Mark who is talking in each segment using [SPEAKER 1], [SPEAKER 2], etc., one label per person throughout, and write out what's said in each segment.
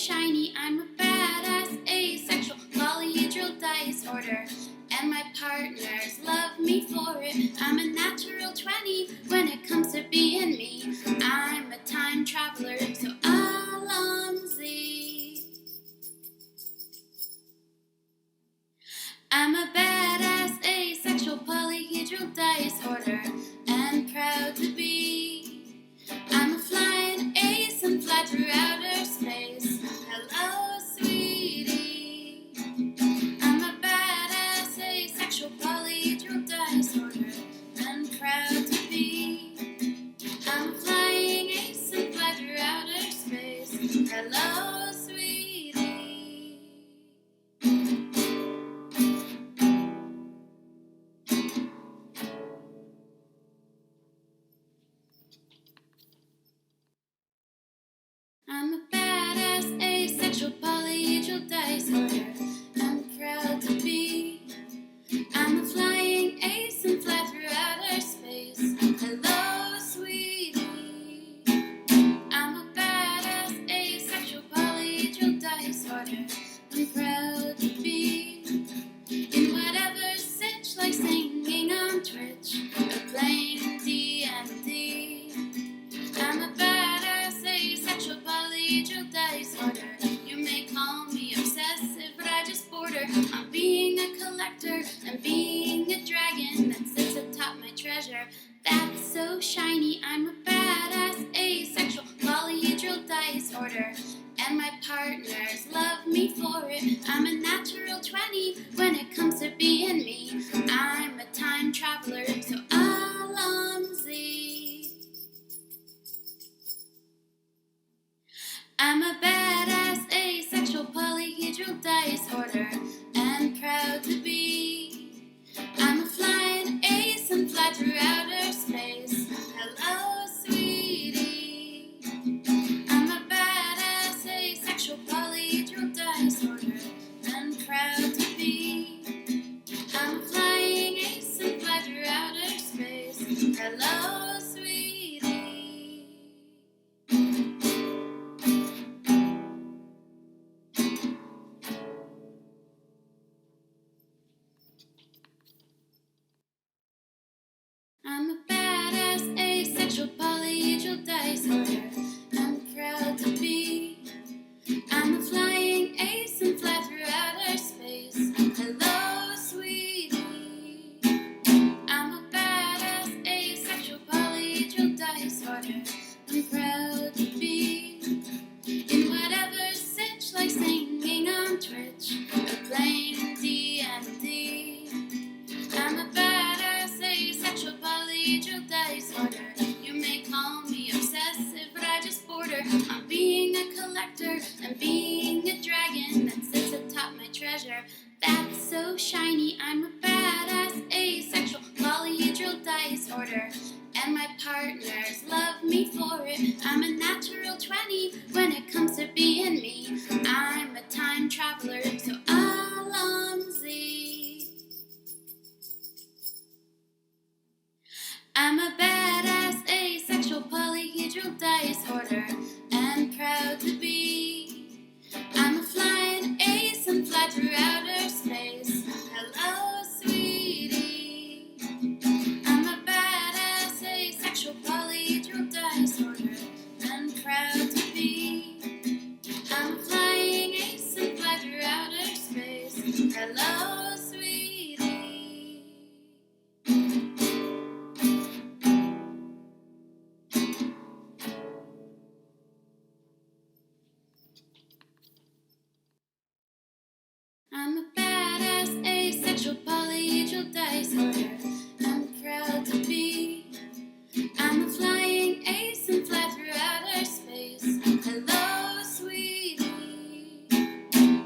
[SPEAKER 1] shiny, I'm a badass, asexual, polyhedral disorder. And my partners love me for it. I'm a natural 20 when it comes to being me. I'm a time traveler, so Alonzi. I'm a badass, asexual, polyhedral disorder, and proud to be. I'm a flying ace and fly through outer space. Hello, sweetie. I'm a badass, asexual, polyhedral disorder, and proud to be. I'm a flying ace and fly through outer space. Hello, sweetie. I'm a badass, asexual, polyhedral disorder. I'm proud to be. I'm a flying ace and fly through outer space. Hello, sweetie. I'm a badass, asexual, polyhedral disorder. I'm proud to be. In whatever sitch, like singing on Twitch or playing D&D. I'm a badass, asexual, polyhedral disorder. You may call me obsessive, but I just border on being a collector and being a dragon that sits atop my treasure. That's so shiny. I'm a badass, asexual, polyhedral disorder. And my partners love me for it. I'm a natural 20 when it comes to being me. I'm a time traveler, so Alonzi. I'm a badass, asexual, polyhedral disorder, and proud to be. I'm a flying ace and fly through outer space. Hello, sweetie. I'm a badass, asexual, polyhedral disorder, and proud to be. I'm a flying ace and fly through outer space. Hello, sweetie. I'm a badass, asexual, polyhedral disorder. I'm proud to be. I'm a flying ace and fly through outer space. Hello, sweetie. I'm a badass, asexual, polyhedral disorder. I'm proud to be. In whatever sitch, like singing on Twitch or playing D&D. I'm a badass, asexual, polyhedral disorder. You may call me obsessive, but I just border on being a collector and being a dragon that sits atop my treasure. That's so shiny. I'm a badass, asexual, polyhedral disorder. And my partners love me for it. I'm a natural 20 when it comes to being me. I'm a time traveler, so Alonzi. I'm a badass, asexual, polyhedral disorder, and proud to be. I'm a flying ace and fly through outer space. Hello, sweetie. I'm a badass, asexual, polyhedral disorder, and proud to be. I'm a flying ace and fly through outer space. Hello, sweetie. I'm a badass, asexual, polyhedral disorder. I'm proud to be. I'm a flying ace and fly through outer space. Hello, sweetie.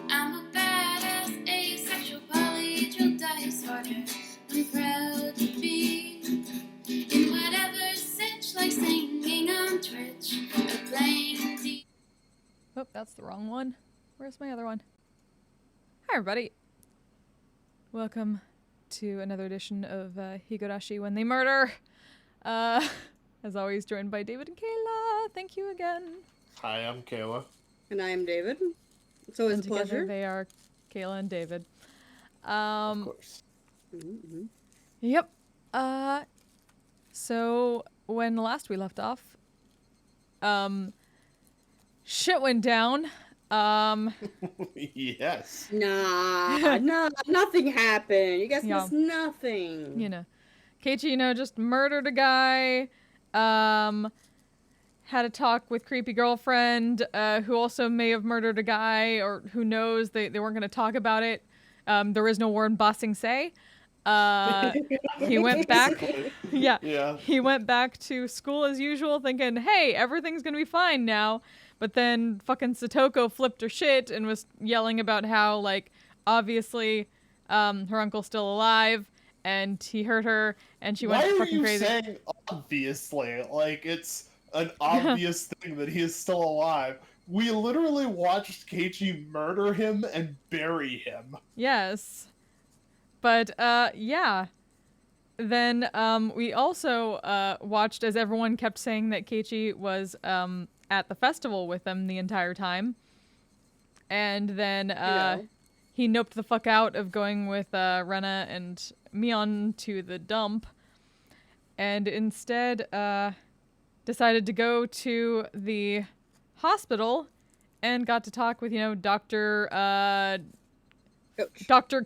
[SPEAKER 1] I'm a badass, asexual, polyhedral disorder. I'm proud to be. In whatever sitch, like singing on Twitch or playing D.
[SPEAKER 2] Oh, that's the wrong one. Where's my other one? Hi, everybody. Welcome to another edition of Higurashi When They Murder. As always, joined by David and Kayla. Thank you again.
[SPEAKER 3] Hi, I'm Kayla. And I am David. It's always
[SPEAKER 2] And
[SPEAKER 3] a
[SPEAKER 2] together
[SPEAKER 3] pleasure.
[SPEAKER 2] they are Kayla and David.
[SPEAKER 4] Of course.
[SPEAKER 3] Mm-hmm.
[SPEAKER 2] Yep. So when last we left off, shit went down.
[SPEAKER 4] Yes.
[SPEAKER 3] Nah, nothing happened. You guys
[SPEAKER 2] Yeah.
[SPEAKER 3] missed nothing.
[SPEAKER 2] You know, Keiichi, just murdered a guy. Had a talk with creepy girlfriend, who also may have murdered a guy, or who knows, they weren't going to talk about it. There is no Warren Bossing say. He went back. Yeah.
[SPEAKER 4] Yeah.
[SPEAKER 2] He went back to school as usual thinking, hey, everything's going to be fine now. But then fucking Satoko flipped her shit and was yelling about how, like, obviously, her uncle's still alive and he hurt her and she went
[SPEAKER 4] Why are
[SPEAKER 2] fucking
[SPEAKER 4] you
[SPEAKER 2] crazy.
[SPEAKER 4] saying obviously? Like, it's an obvious thing that he is still alive. We literally watched Keiichi murder him and bury him.
[SPEAKER 2] Yes. But, yeah. Then, we also, watched as everyone kept saying that Keiichi was, at the festival with them the entire time. And then, he noped the fuck out of going with, Rena and Mion to the dump. And instead, decided to go to the hospital and got to talk with, Dr.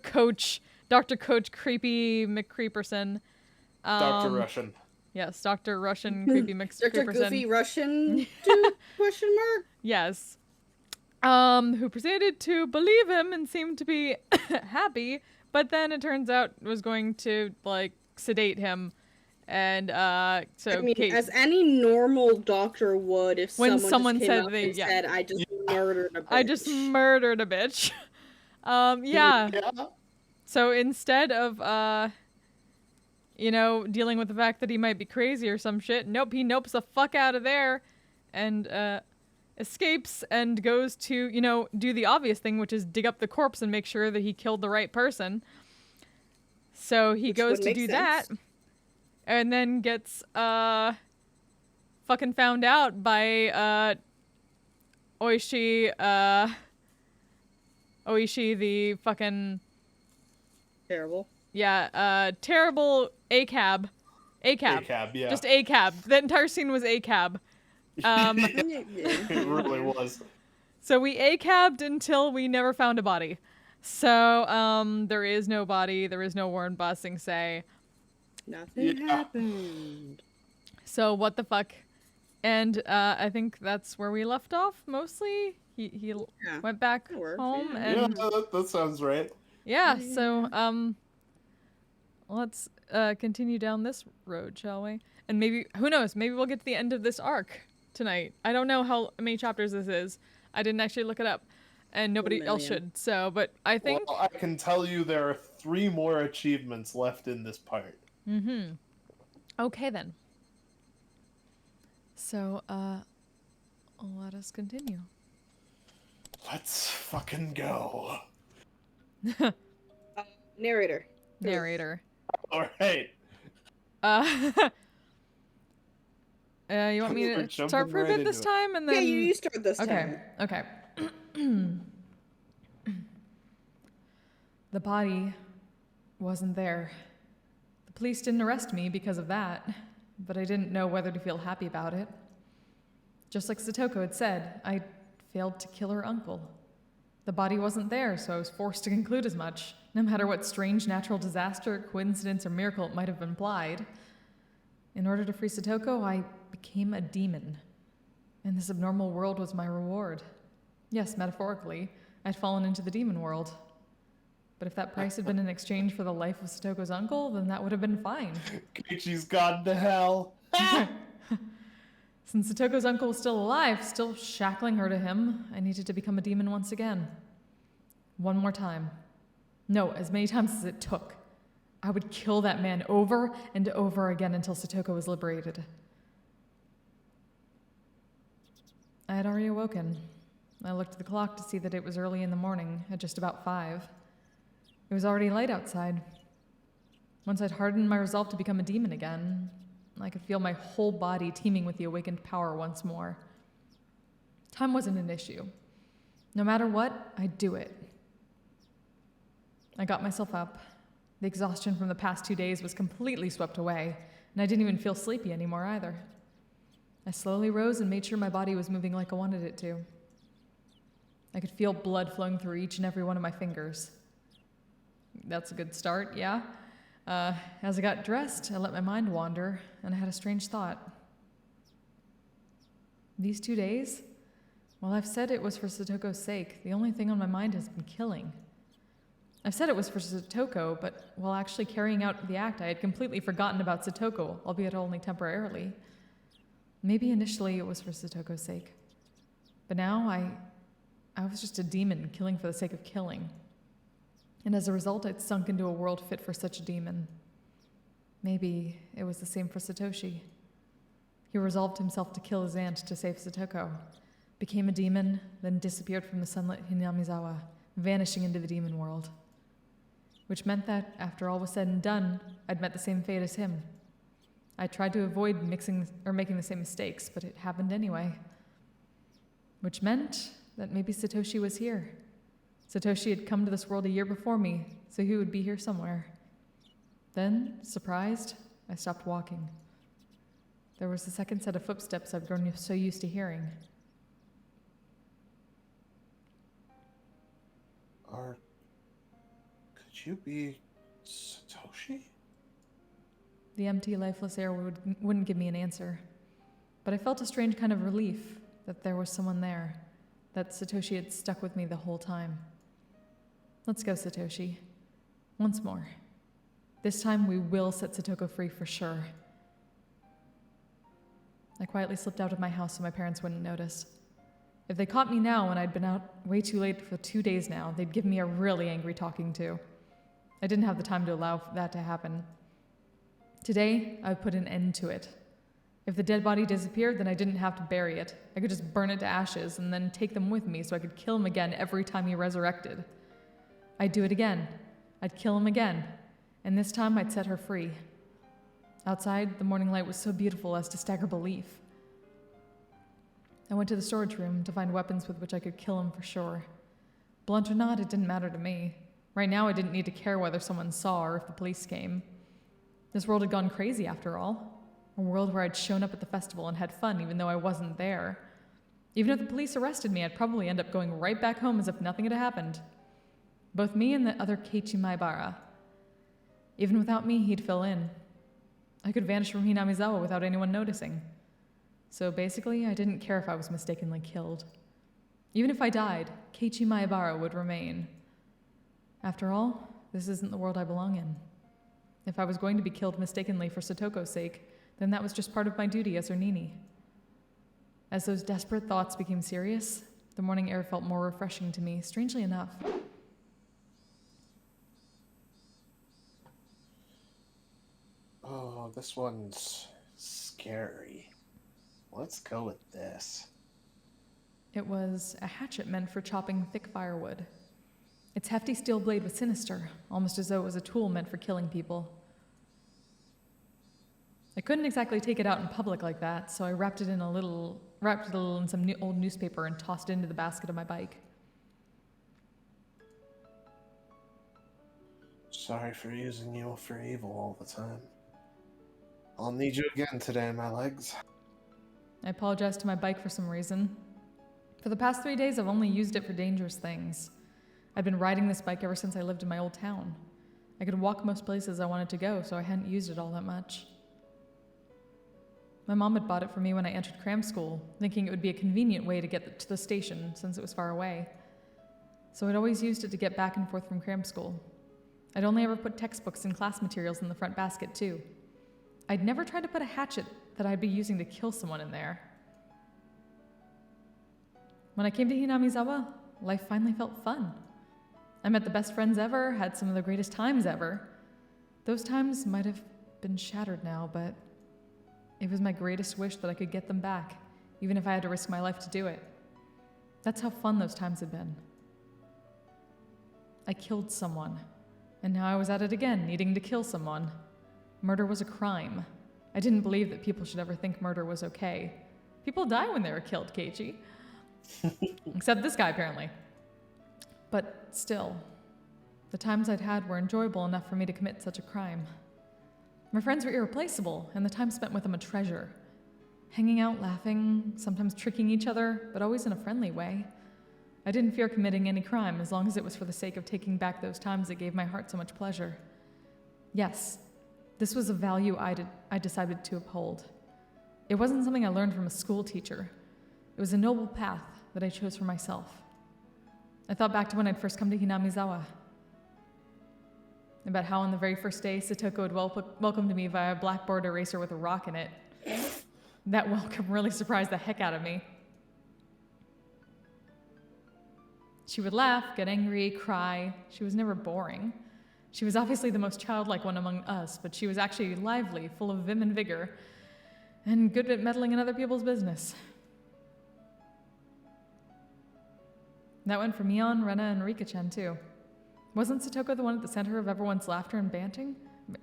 [SPEAKER 3] Coach.
[SPEAKER 2] Dr. Coach Creepy McCreeperson.
[SPEAKER 4] Dr. Russian.
[SPEAKER 2] Yes, Dr. Russian Creepy
[SPEAKER 3] Dr.
[SPEAKER 2] McCreeperson.
[SPEAKER 3] Goofy Russian dude? Question mark?
[SPEAKER 2] Yes. Who proceeded to believe him and seemed to be happy, but then it turns out was going to, like, sedate him. And, so...
[SPEAKER 3] I mean, as any normal doctor would if
[SPEAKER 2] when
[SPEAKER 3] someone just came
[SPEAKER 2] said
[SPEAKER 3] up
[SPEAKER 2] they...
[SPEAKER 3] and
[SPEAKER 2] Yeah.
[SPEAKER 3] said, I just murdered a bitch.
[SPEAKER 2] I just murdered a bitch. Yeah. So instead of, dealing with the fact that he might be crazy or some shit, nope, he nopes the fuck out of there and, escapes and goes to, do the obvious thing, which is dig up the corpse and make sure that he killed the right person. So he goes to do that and then gets, fucking found out by, Oishi, the fucking...
[SPEAKER 3] Terrible.
[SPEAKER 2] Yeah, terrible ACAB.
[SPEAKER 4] ACAB, yeah.
[SPEAKER 2] Just ACAB. That entire scene was ACAB.
[SPEAKER 4] It really was.
[SPEAKER 2] So we ACAB'd until we never found a body. So, there is no body. There is no Warren Bossing say.
[SPEAKER 3] Nothing happened.
[SPEAKER 2] So what the fuck? And, I think that's where we left off, mostly. He went back home and...
[SPEAKER 4] Yeah, that sounds right.
[SPEAKER 2] Yeah, so, let's, continue down this road, shall we? And maybe, who knows, maybe we'll get to the end of this arc tonight. I don't know how many chapters this is. I didn't actually look it up, and nobody else should, so, but I think...
[SPEAKER 4] Well, I can tell you there are 3 more achievements left in this part.
[SPEAKER 2] Mm-hmm. Okay, then. So, let us continue.
[SPEAKER 4] Let's fucking go.
[SPEAKER 3] Narrator.
[SPEAKER 2] You
[SPEAKER 4] Alright.
[SPEAKER 2] want me
[SPEAKER 4] We're
[SPEAKER 2] to start for a
[SPEAKER 4] jumping
[SPEAKER 2] bit
[SPEAKER 4] right
[SPEAKER 2] this
[SPEAKER 4] into
[SPEAKER 2] time, and then...
[SPEAKER 3] Yeah, you start this time.
[SPEAKER 2] Okay. The body wasn't there. The police didn't arrest me because of that, but I didn't know whether to feel happy about it. Just like Satoko had said, I failed to kill her uncle. The body wasn't there, so I was forced to conclude as much, no matter what strange natural disaster, coincidence, or miracle it might have implied. In order to free Satoko, I became a demon. And this abnormal world was my reward. Yes, metaphorically, I'd fallen into the demon world. But if that price had been in exchange for the life of Satoko's uncle, then that would have been fine.
[SPEAKER 4] Keiichi's gone to hell.
[SPEAKER 2] Since Satoko's uncle was still alive, still shackling her to him, I needed to become a demon once again. One more time. No, as many times as it took. I would kill that man over and over again until Satoko was liberated. I had already awoken. I looked at the clock to see that it was early in the morning, at just about 5. It was already light outside. Once I'd hardened my resolve to become a demon again, I could feel my whole body teeming with the awakened power once more. Time wasn't an issue. No matter what, I'd do it. I got myself up. The exhaustion from the past 2 days was completely swept away, and I didn't even feel sleepy anymore either. I slowly rose and made sure my body was moving like I wanted it to. I could feel blood flowing through each and every one of my fingers. That's a good start, yeah? As I got dressed, I let my mind wander, and I had a strange thought. These 2 days? Well, I've said it was for Satoko's sake. The only thing on my mind has been killing. I've said it was for Satoko, but while actually carrying out the act, I had completely forgotten about Satoko, albeit only temporarily. Maybe initially it was for Satoko's sake. But now I was just a demon killing for the sake of killing. And as a result, I'd sunk into a world fit for such a demon. Maybe it was the same for Satoshi. He resolved himself to kill his aunt to save Satoko, became a demon, then disappeared from the sunlit Hinamizawa, vanishing into the demon world. Which meant that, after all was said and done, I'd met the same fate as him. I tried to avoid making the same mistakes, but it happened anyway. Which meant that maybe Satoshi was here. Satoshi had come to this world a year before me, so he would be here somewhere. Then, surprised, I stopped walking. There was the second set of footsteps I've grown so used to hearing.
[SPEAKER 4] Could you be Satoshi?
[SPEAKER 2] The empty, lifeless air wouldn't give me an answer. But I felt a strange kind of relief that there was someone there, that Satoshi had stuck with me the whole time. Let's go, Satoshi. Once more. This time we will set Satoko free for sure. I quietly slipped out of my house so my parents wouldn't notice. If they caught me now when I'd been out way too late for 2 days now, they'd give me a really angry talking to. I didn't have the time to allow that to happen. Today, I would put an end to it. If the dead body disappeared, then I didn't have to bury it. I could just burn it to ashes and then take them with me so I could kill him again every time he resurrected. I'd do it again. I'd kill him again. And this time I'd set her free. Outside, the morning light was so beautiful as to stagger belief. I went to the storage room to find weapons with which I could kill him for sure. Blunt or not, it didn't matter to me. Right now, I didn't need to care whether someone saw or if the police came. This world had gone crazy, after all. A world where I'd shown up at the festival and had fun even though I wasn't there. Even if the police arrested me, I'd probably end up going right back home as if nothing had happened. Both me and the other Keiichi Maebara. Even without me, he'd fill in. I could vanish from Hinamizawa without anyone noticing. So basically, I didn't care if I was mistakenly killed. Even if I died, Keiichi Maebara would remain. After all, this isn't the world I belong in. If I was going to be killed mistakenly for Satoko's sake, then that was just part of my duty as her nini. As those desperate thoughts became serious, the morning air felt more refreshing to me, strangely enough.
[SPEAKER 4] Oh, this one's scary. Let's go with this.
[SPEAKER 2] It was a hatchet meant for chopping thick firewood. Its hefty steel blade was sinister, almost as though it was a tool meant for killing people. I couldn't exactly take it out in public like that, so I wrapped it a little in some old newspaper and tossed it into the basket of my bike.
[SPEAKER 4] Sorry for using you for evil all the time. I'll need you again today, my legs.
[SPEAKER 2] I apologized to my bike for some reason. For the past 3 days, I've only used it for dangerous things. I'd been riding this bike ever since I lived in my old town. I could walk most places I wanted to go, so I hadn't used it all that much. My mom had bought it for me when I entered cram school, thinking it would be a convenient way to get to the station since it was far away. So I'd always used it to get back and forth from cram school. I'd only ever put textbooks and class materials in the front basket, too. I'd never tried to put a hatchet that I'd be using to kill someone in there. When I came to Hinamizawa, life finally felt fun. I met the best friends ever, had some of the greatest times ever. Those times might have been shattered now, but it was my greatest wish that I could get them back, even if I had to risk my life to do it. That's how fun those times had been. I killed someone, and now I was at it again, needing to kill someone. Murder was a crime. I didn't believe that people should ever think murder was okay. People die when they are killed, Keiichi. Except this guy, apparently. But still, the times I'd had were enjoyable enough for me to commit such a crime. My friends were irreplaceable, and the time spent with them a treasure. Hanging out, laughing, sometimes tricking each other, but always in a friendly way. I didn't fear committing any crime as long as it was for the sake of taking back those times that gave my heart so much pleasure. Yes, this was a value I decided to uphold. It wasn't something I learned from a school teacher. It was a noble path that I chose for myself. I thought back to when I'd first come to Hinamizawa. About how on the very first day, Satoko had welcomed me via a blackboard eraser with a rock in it. That welcome really surprised the heck out of me. She would laugh, get angry, cry. She was never boring. She was obviously the most childlike one among us, but she was actually lively, full of vim and vigor, and good at meddling in other people's business. That went for Mion, Rena, and Rika-chan, too. Wasn't Satoko the one at the center of everyone's laughter and banting?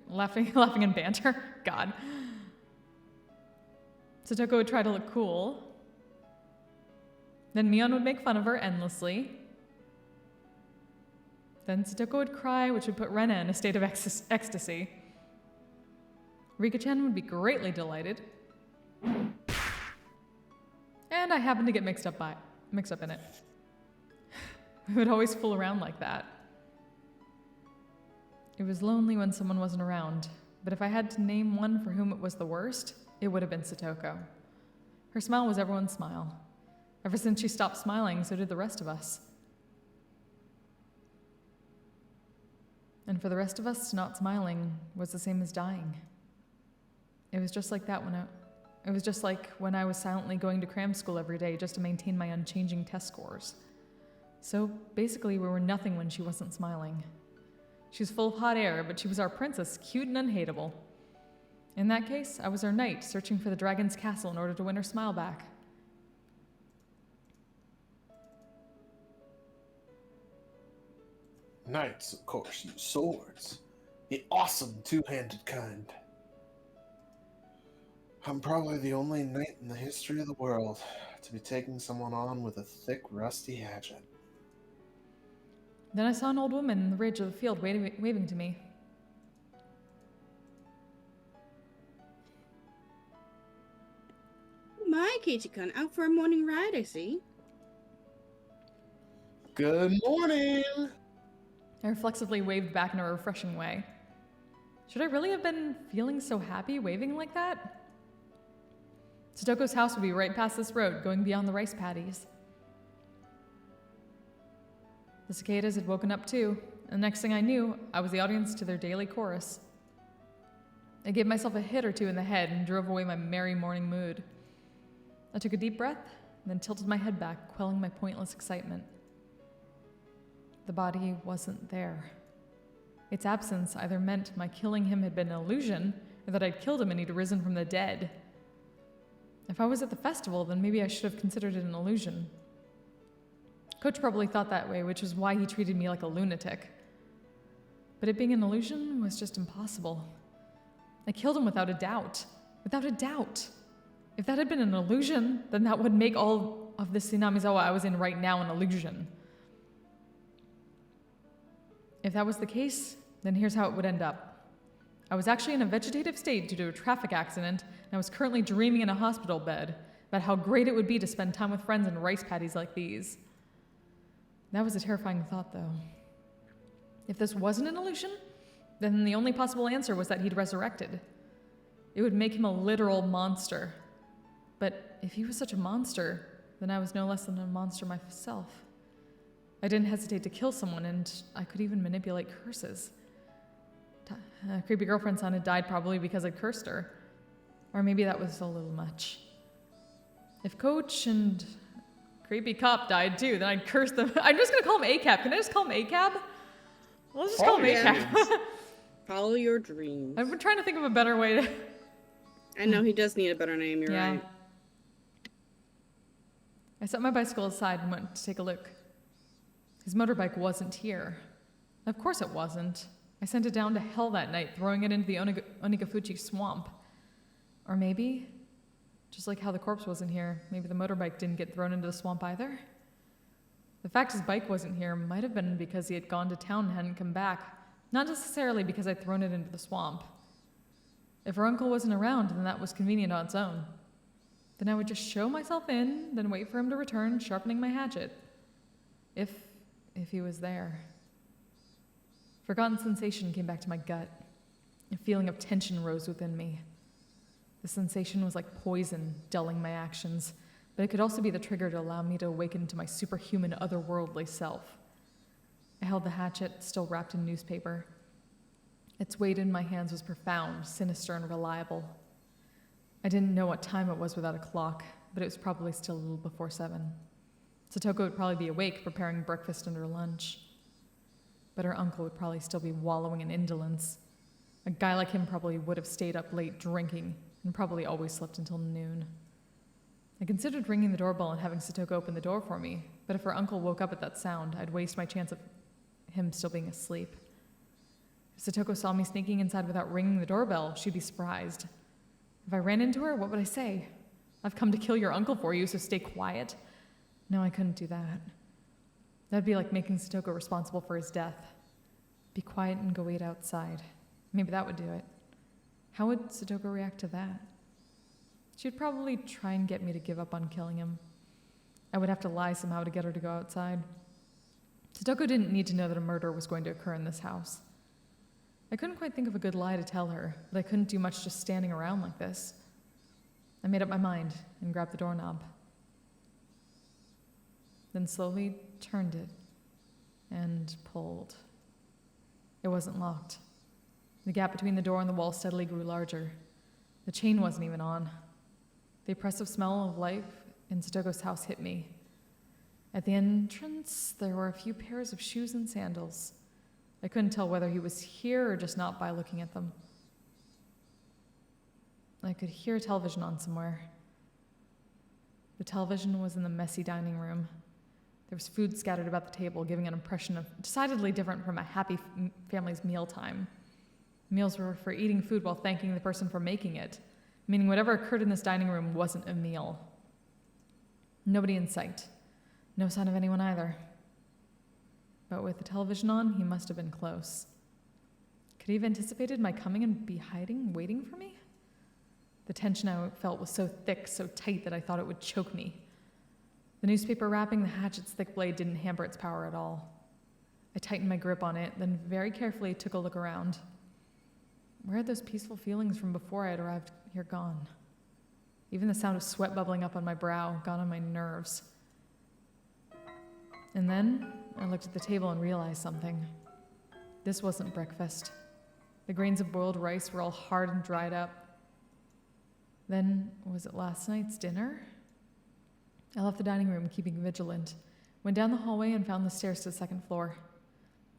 [SPEAKER 2] Laughing and banter? God. Satoko would try to look cool. Then Mion would make fun of her endlessly. Then Satoko would cry, which would put Rena in a state of ecstasy. Rika-chan would be greatly delighted. And I happened to get mixed up in it. We would always fool around like that. It was lonely when someone wasn't around, but if I had to name one for whom it was the worst, it would have been Satoko. Her smile was everyone's smile. Ever since she stopped smiling, so did the rest of us. And for the rest of us, not smiling was the same as dying. It was just like that when I was silently going to cram school every day just to maintain my unchanging test scores. So basically, we were nothing when she wasn't smiling. She was full of hot air, but she was our princess, cute and unhateable. In that case, I was her knight, searching for the dragon's castle in order to win her smile back.
[SPEAKER 4] Knights, of course, use swords. The awesome two-handed kind. I'm probably the only knight in the history of the world to be taking someone on with a thick, rusty hatchet.
[SPEAKER 2] Then I saw an old woman in the ridge of the field waving to me.
[SPEAKER 3] My Keiichi-kun, out for a morning ride, I see.
[SPEAKER 4] Good morning!
[SPEAKER 2] I reflexively waved back in a refreshing way. Should I really have been feeling so happy waving like that? Satoko's house would be right past this road, going beyond the rice paddies. The cicadas had woken up too, and the next thing I knew, I was the audience to their daily chorus. I gave myself a hit or two in the head and drove away my merry morning mood. I took a deep breath, then tilted my head back, quelling my pointless excitement. The body wasn't there. Its absence either meant my killing him had been an illusion, or that I'd killed him and he'd risen from the dead. If I was at the festival, then maybe I should have considered it an illusion. Coach probably thought that way, which is why he treated me like a lunatic. But it being an illusion was just impossible. I killed him without a doubt. Without a doubt. If that had been an illusion, then that would make all of this Hinamizawa I was in right now an illusion. If that was the case, then here's how it would end up. I was actually in a vegetative state due to a traffic accident, and I was currently dreaming in a hospital bed about how great it would be to spend time with friends in rice paddies like these. That was a terrifying thought, though. If this wasn't an illusion, then the only possible answer was that he'd resurrected. It would make him a literal monster. But if he was such a monster, then I was no less than a monster myself. I didn't hesitate to kill someone, and I could even manipulate curses. A creepy girlfriend's son had died probably because I'd cursed her. Or maybe that was a little much. If Coach and creepy cop died too, then I'd curse them. I'm just gonna call him ACAB. Can I just call him ACAB? Let's just call him ACAB.
[SPEAKER 3] Follow your dreams.
[SPEAKER 2] I've been trying to think of a better way to...
[SPEAKER 3] I know he does need a better name, you're right.
[SPEAKER 2] I set my bicycle aside and went to take a look. His motorbike wasn't here. Of course it wasn't. I sent it down to hell that night, throwing it into the Onigafuchi swamp. Or maybe, just like how the corpse wasn't here, maybe the motorbike didn't get thrown into the swamp either? The fact his bike wasn't here might have been because he had gone to town and hadn't come back, not necessarily because I'd thrown it into the swamp. If her uncle wasn't around, then that was convenient on its own. Then I would just show myself in, then wait for him to return, sharpening my hatchet. If he was there. Forgotten sensation came back to my gut. A feeling of tension rose within me. The sensation was like poison, dulling my actions, but it could also be the trigger to allow me to awaken to my superhuman, otherworldly self. I held the hatchet, still wrapped in newspaper. Its weight in my hands was profound, sinister, and reliable. I didn't know what time it was without a clock, but it was probably still a little before 7. Satoko would probably be awake, preparing breakfast and her lunch. But her uncle would probably still be wallowing in indolence. A guy like him probably would have stayed up late drinking, and probably always slept until noon. I considered ringing the doorbell and having Satoko open the door for me, but if her uncle woke up at that sound, I'd waste my chance of him still being asleep. If Satoko saw me sneaking inside without ringing the doorbell, she'd be surprised. If I ran into her, what would I say? I've come to kill your uncle for you, so stay quiet. No, I couldn't do that. That'd be like making Satoko responsible for his death. Be quiet and go wait outside. Maybe that would do it. How would Satoko react to that? She'd probably try and get me to give up on killing him. I would have to lie somehow to get her to go outside. Satoko didn't need to know that a murder was going to occur in this house. I couldn't quite think of a good lie to tell her, but I couldn't do much just standing around like this. I made up my mind and grabbed the doorknob. Then slowly turned it and pulled. It wasn't locked. The gap between the door and the wall steadily grew larger. The chain wasn't even on. The oppressive smell of life in Satoko's house hit me. At the entrance, there were a few pairs of shoes and sandals. I couldn't tell whether he was here or just not by looking at them. I could hear a television on somewhere. The television was in the messy dining room. There was food scattered about the table, giving an impression of decidedly different from a happy family's mealtime. Meals were for eating food while thanking the person for making it, meaning whatever occurred in this dining room wasn't a meal. Nobody in sight. No sign of anyone either. But with the television on, he must have been close. Could he have anticipated my coming and be hiding, waiting for me? The tension I felt was so thick, so tight that I thought it would choke me. The newspaper wrapping the hatchet's thick blade didn't hamper its power at all. I tightened my grip on it, then very carefully took a look around. Where had those peaceful feelings from before I had arrived here gone? Even the sound of sweat bubbling up on my brow got on my nerves. And then I looked at the table and realized something. This wasn't breakfast. The grains of boiled rice were all hard and dried up. Then, was it last night's dinner? I left the dining room, keeping vigilant, went down the hallway and found the stairs to the second floor.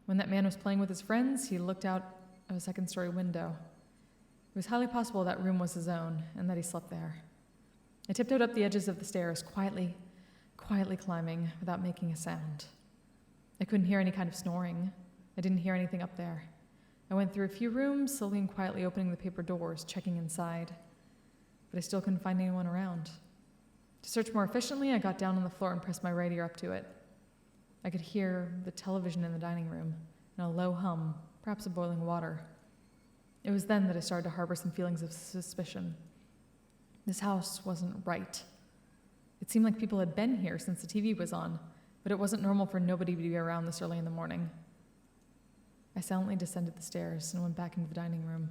[SPEAKER 2] When that man was playing with his friends, he looked out of a second-story window. It was highly possible that room was his own, and that he slept there. I tiptoed up the edges of the stairs, quietly climbing, without making a sound. I couldn't hear any kind of snoring. I didn't hear anything up there. I went through a few rooms, slowly and quietly opening the paper doors, checking inside. But I still couldn't find anyone around. To search more efficiently, I got down on the floor and pressed my right ear up to it. I could hear the television in the dining room, and a low hum, perhaps of boiling water. It was then that I started to harbor some feelings of suspicion. This house wasn't right. It seemed like people had been here since the TV was on, but it wasn't normal for nobody to be around this early in the morning. I silently descended the stairs and went back into the dining room.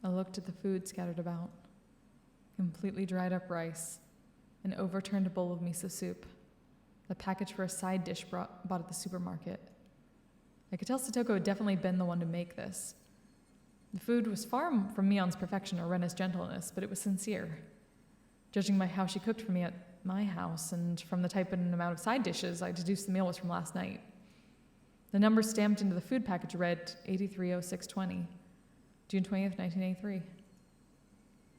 [SPEAKER 2] I looked at the food scattered about. Completely dried up rice, an overturned bowl of miso soup, the package for a side dish bought at the supermarket. I could tell Satoko had definitely been the one to make this. The food was far from Mion's perfection or Rena's gentleness, but it was sincere. Judging by how she cooked for me at my house and from the type and amount of side dishes, I deduced the meal was from last night. The number stamped into the food package read 830620, June 20th, 1983.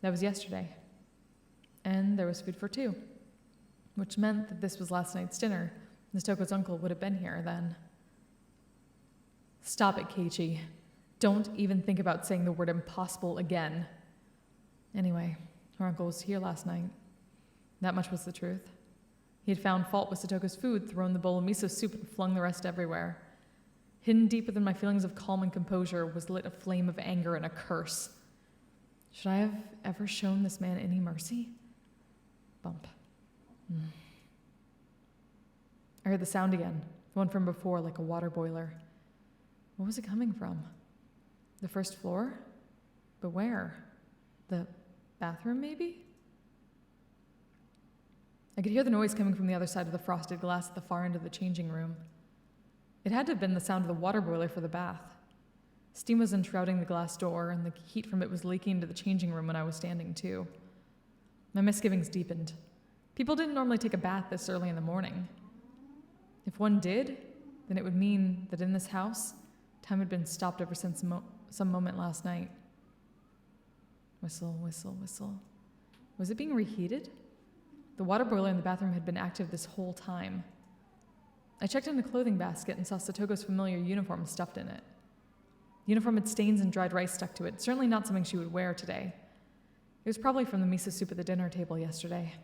[SPEAKER 2] That was yesterday. And there was food for two, which meant that this was last night's dinner. Satoko's uncle would have been here then. Stop it, Keiichi. Don't even think about saying the word impossible again. Anyway, her uncle was here last night. That much was the truth. He had found fault with Satoko's food, thrown the bowl of miso soup, and flung the rest everywhere. Hidden deep within my feelings of calm and composure was lit a flame of anger and a curse. Should I have ever shown this man any mercy? Bump. I heard the sound again, the one from before, like a water boiler. What was it coming from? The first floor? But where? The bathroom, maybe? I could hear the noise coming from the other side of the frosted glass at the far end of the changing room. It had to have been the sound of the water boiler for the bath. Steam was enshrouding the glass door, and the heat from it was leaking into the changing room when I was standing too. My misgivings deepened. People didn't normally take a bath this early in the morning. If one did, then it would mean that in this house, time had been stopped ever since some moment last night. Whistle, whistle, whistle. Was it being reheated? The water boiler in the bathroom had been active this whole time. I checked in the clothing basket and saw Satoko's familiar uniform stuffed in it. The uniform had stains and dried rice stuck to it, certainly not something she would wear today. It was probably from the miso soup at the dinner table yesterday.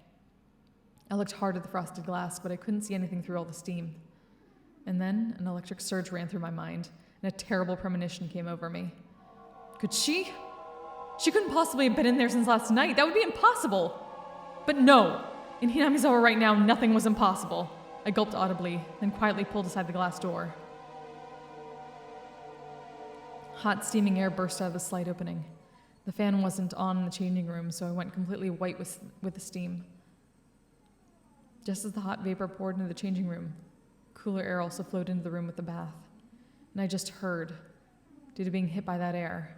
[SPEAKER 2] I looked hard at the frosted glass, but I couldn't see anything through all the steam. And then an electric surge ran through my mind, and a terrible premonition came over me. Could she? She couldn't possibly have been in there since last night. That would be impossible. But no, in Hinamizawa right now, nothing was impossible. I gulped audibly, then quietly pulled aside the glass door. Hot, steaming air burst out of the slight opening. The fan wasn't on in the changing room, so I went completely white with the steam. Just as the hot vapor poured into the changing room, cooler air also flowed into the room with the bath. And I just heard, due to being hit by that air,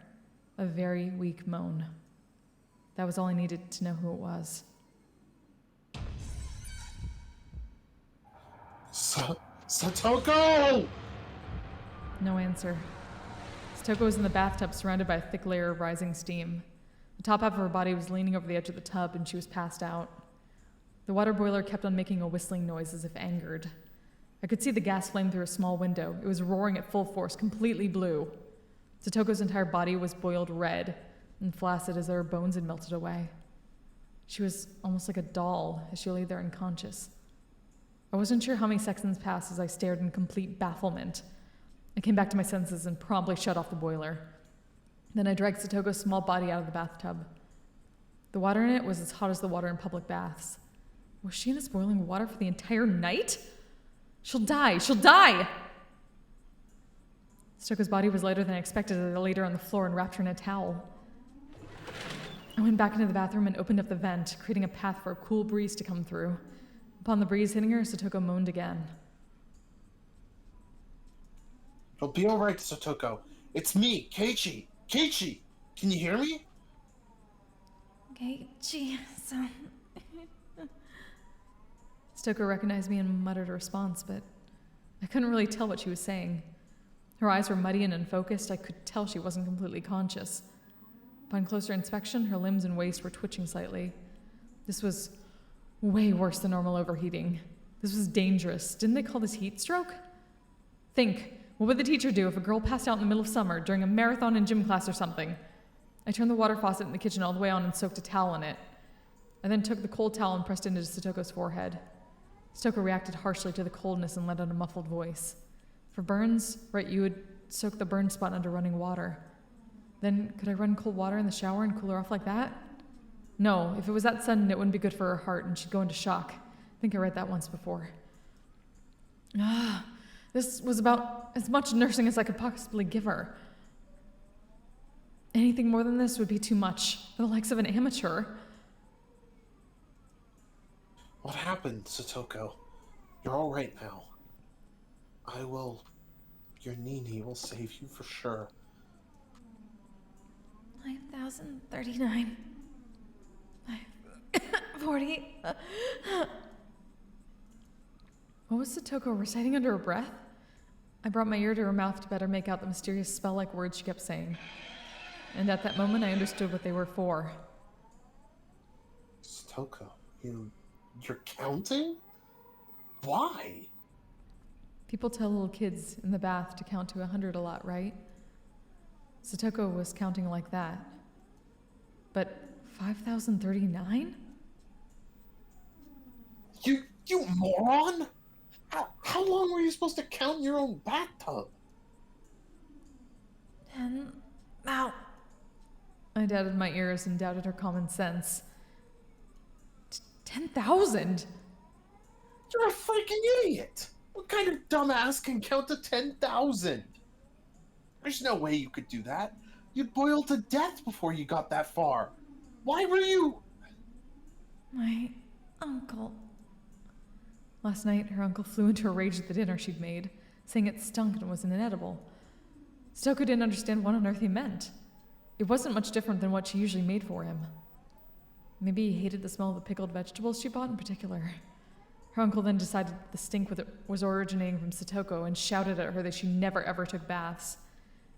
[SPEAKER 2] a very weak moan. That was all I needed to know who it was.
[SPEAKER 4] Satoko!
[SPEAKER 2] No answer. Satoko was in the bathtub, surrounded by a thick layer of rising steam. The top half of her body was leaning over the edge of the tub, and she was passed out. The water boiler kept on making a whistling noise as if angered. I could see the gas flame through a small window. It was roaring at full force, completely blue. Satoko's entire body was boiled red and flaccid as though her bones had melted away. She was almost like a doll as she lay there unconscious. I wasn't sure how many seconds passed as I stared in complete bafflement. I came back to my senses and promptly shut off the boiler. Then I dragged Satoko's small body out of the bathtub. The water in it was as hot as the water in public baths. Was she in this boiling water for the entire night? She'll die! She'll die! Satoko's body was lighter than I expected as I laid her on the floor and wrapped her in a towel. I went back into the bathroom and opened up the vent, creating a path for a cool breeze to come through. Upon the breeze hitting her, Satoko moaned again.
[SPEAKER 4] You'll be all right, Satoko. It's me, Keiichi. Keiichi, can you hear me?
[SPEAKER 1] Keiichi-san.
[SPEAKER 2] Satoko recognized me and muttered a response, but I couldn't really tell what she was saying. Her eyes were muddy and unfocused. I could tell she wasn't completely conscious. Upon closer inspection, her limbs and waist were twitching slightly. This was way worse than normal overheating. This was dangerous. Didn't they call this heat stroke? Think, what would the teacher do if a girl passed out in the middle of summer during a marathon in gym class or something? I turned the water faucet in the kitchen all the way on and soaked a towel in it. I then took the cold towel and pressed it into Satoko's forehead. Satoko reacted harshly to the coldness and let out a muffled voice. For burns, right, you would soak the burn spot under running water. Then could I run cold water in the shower and cool her off like that? No, if it was that sudden, it wouldn't be good for her heart and she'd go into shock. I think I read that once before. This was about as much nursing as I could possibly give her. Anything more than this would be too much for the likes of an amateur.
[SPEAKER 4] What happened, Satoko? You're all right now. Your Nini will save you for sure.
[SPEAKER 1] 5,039. 40.
[SPEAKER 2] What was Satoko reciting under her breath? I brought my ear to her mouth to better make out the mysterious spell-like words she kept saying. And at that moment, I understood what they were for.
[SPEAKER 4] Satoko, you're counting? Why?
[SPEAKER 2] People tell little kids in the bath to count to 100 a lot, right? Satoko was counting like that. But 5,039?
[SPEAKER 4] You moron! How long were you supposed to count in your own bathtub?
[SPEAKER 2] And now, I doubted my ears and doubted her common sense. 10,000?
[SPEAKER 4] You're a freaking idiot! What kind of dumbass can count to 10,000? There's no way you could do that. You'd boil to death before you got that far. Why were you...
[SPEAKER 2] My uncle. Last night, her uncle flew into a rage at the dinner she'd made, saying it stunk and was inedible. Stoker didn't understand what on earth he meant. It wasn't much different than what she usually made for him. Maybe he hated the smell of the pickled vegetables she bought in particular. Her uncle then decided the stink was originating from Satoko and shouted at her that she never ever took baths.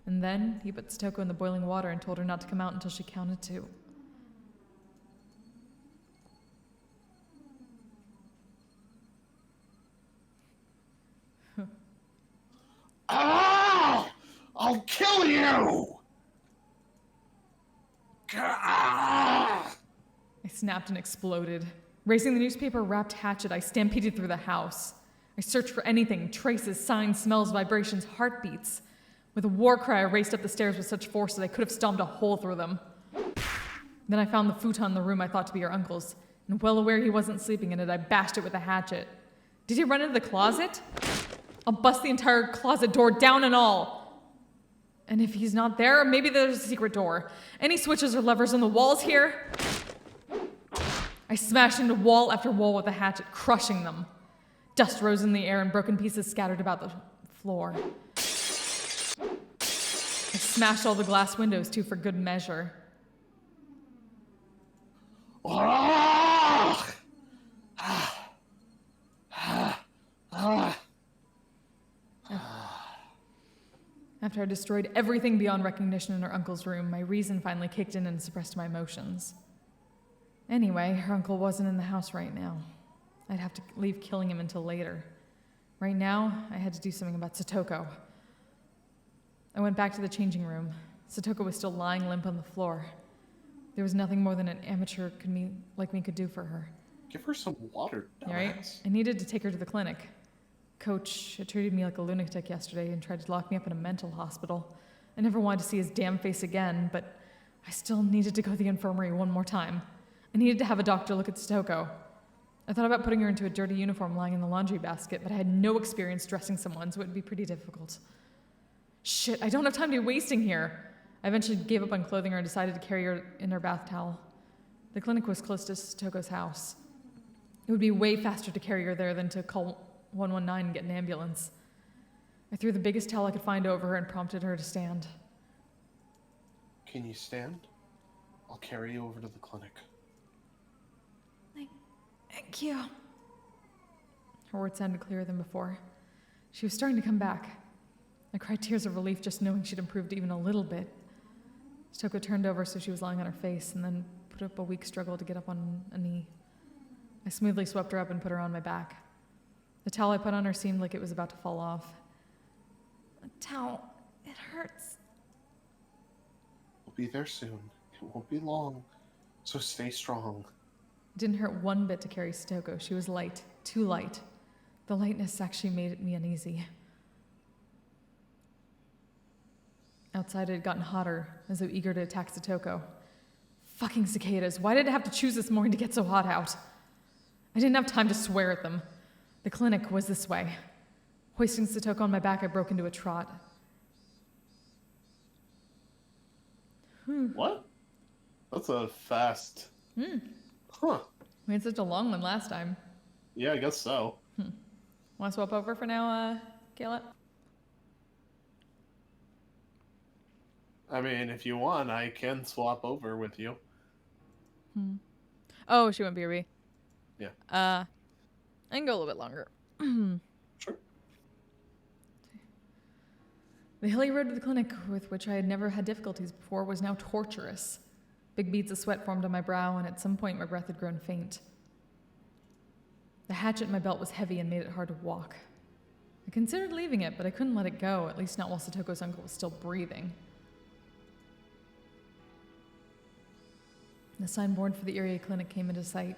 [SPEAKER 2] And then he put Satoko in the boiling water and told her not to come out until she counted 2.
[SPEAKER 4] Ah! I'll kill you! Ah!
[SPEAKER 2] I snapped and exploded. Raising the newspaper-wrapped hatchet, I stampeded through the house. I searched for anything, traces, signs, smells, vibrations, heartbeats. With a war cry, I raced up the stairs with such force that I could have stomped a hole through them. Then I found the futon in the room I thought to be her uncle's, and well aware he wasn't sleeping in it, I bashed it with a hatchet. Did he run into the closet? I'll bust the entire closet door down and all. And if he's not there, maybe there's a secret door. Any switches or levers on the walls here? I smashed into wall after wall with a hatchet, crushing them. Dust rose in the air and broken pieces scattered about the floor. I smashed all the glass windows, too, for good measure.
[SPEAKER 4] Ah!
[SPEAKER 2] After I destroyed everything beyond recognition in her uncle's room, my reason finally kicked in and suppressed my emotions. Anyway, her uncle wasn't in the house right now. I'd have to leave killing him until later. Right now, I had to do something about Satoko. I went back to the changing room. Satoko was still lying limp on the floor. There was nothing more than an amateur like me could do for her.
[SPEAKER 4] Give her some water, dumbass.
[SPEAKER 2] Right? I needed to take her to the clinic. Coach had treated me like a lunatic yesterday and tried to lock me up in a mental hospital. I never wanted to see his damn face again, but I still needed to go to the infirmary one more time. I needed to have a doctor look at Satoko. I thought about putting her into a dirty uniform lying in the laundry basket, but I had no experience dressing someone, so it would be pretty difficult. Shit, I don't have time to be wasting here. I eventually gave up on clothing her and decided to carry her in her bath towel. The clinic was close to Satoko's house. It would be way faster to carry her there than to call 119 and get an ambulance. I threw the biggest towel I could find over her and prompted her to stand.
[SPEAKER 4] Can you stand? I'll carry you over to the clinic.
[SPEAKER 2] Thank you. Her words sounded clearer than before. She was starting to come back. I cried tears of relief just knowing she'd improved even a little bit. Satoko turned over so she was lying on her face and then put up a weak struggle to get up on a knee. I smoothly swept her up and put her on my back. The towel I put on her seemed like it was about to fall off. The towel, it hurts.
[SPEAKER 4] We'll be there soon. It won't be long, so stay strong.
[SPEAKER 2] It didn't hurt one bit to carry Satoko. She was light, too light. The lightness actually made me uneasy. Outside it had gotten hotter, as though eager to attack Satoko. Fucking cicadas, why did it have to choose this morning to get so hot out? I didn't have time to swear at them. The clinic was this way. Hoisting Satoko on my back, I broke into a trot.
[SPEAKER 4] What? That's a fast... Huh.
[SPEAKER 2] We had such a long one last time.
[SPEAKER 4] Yeah, I guess so.
[SPEAKER 2] Want to swap over for now, Kayla?
[SPEAKER 4] I mean, if you want, I can swap over with you.
[SPEAKER 2] Oh, she went BRB.
[SPEAKER 4] Yeah.
[SPEAKER 2] I can go a little bit longer.
[SPEAKER 4] Sure.
[SPEAKER 2] The hilly road to the clinic, with which I had never had difficulties before, was now torturous. Big beads of sweat formed on my brow, and at some point my breath had grown faint. The hatchet in my belt was heavy and made it hard to walk. I considered leaving it, but I couldn't let it go, at least not while Satoko's uncle was still breathing. The signboard for the area clinic came into sight.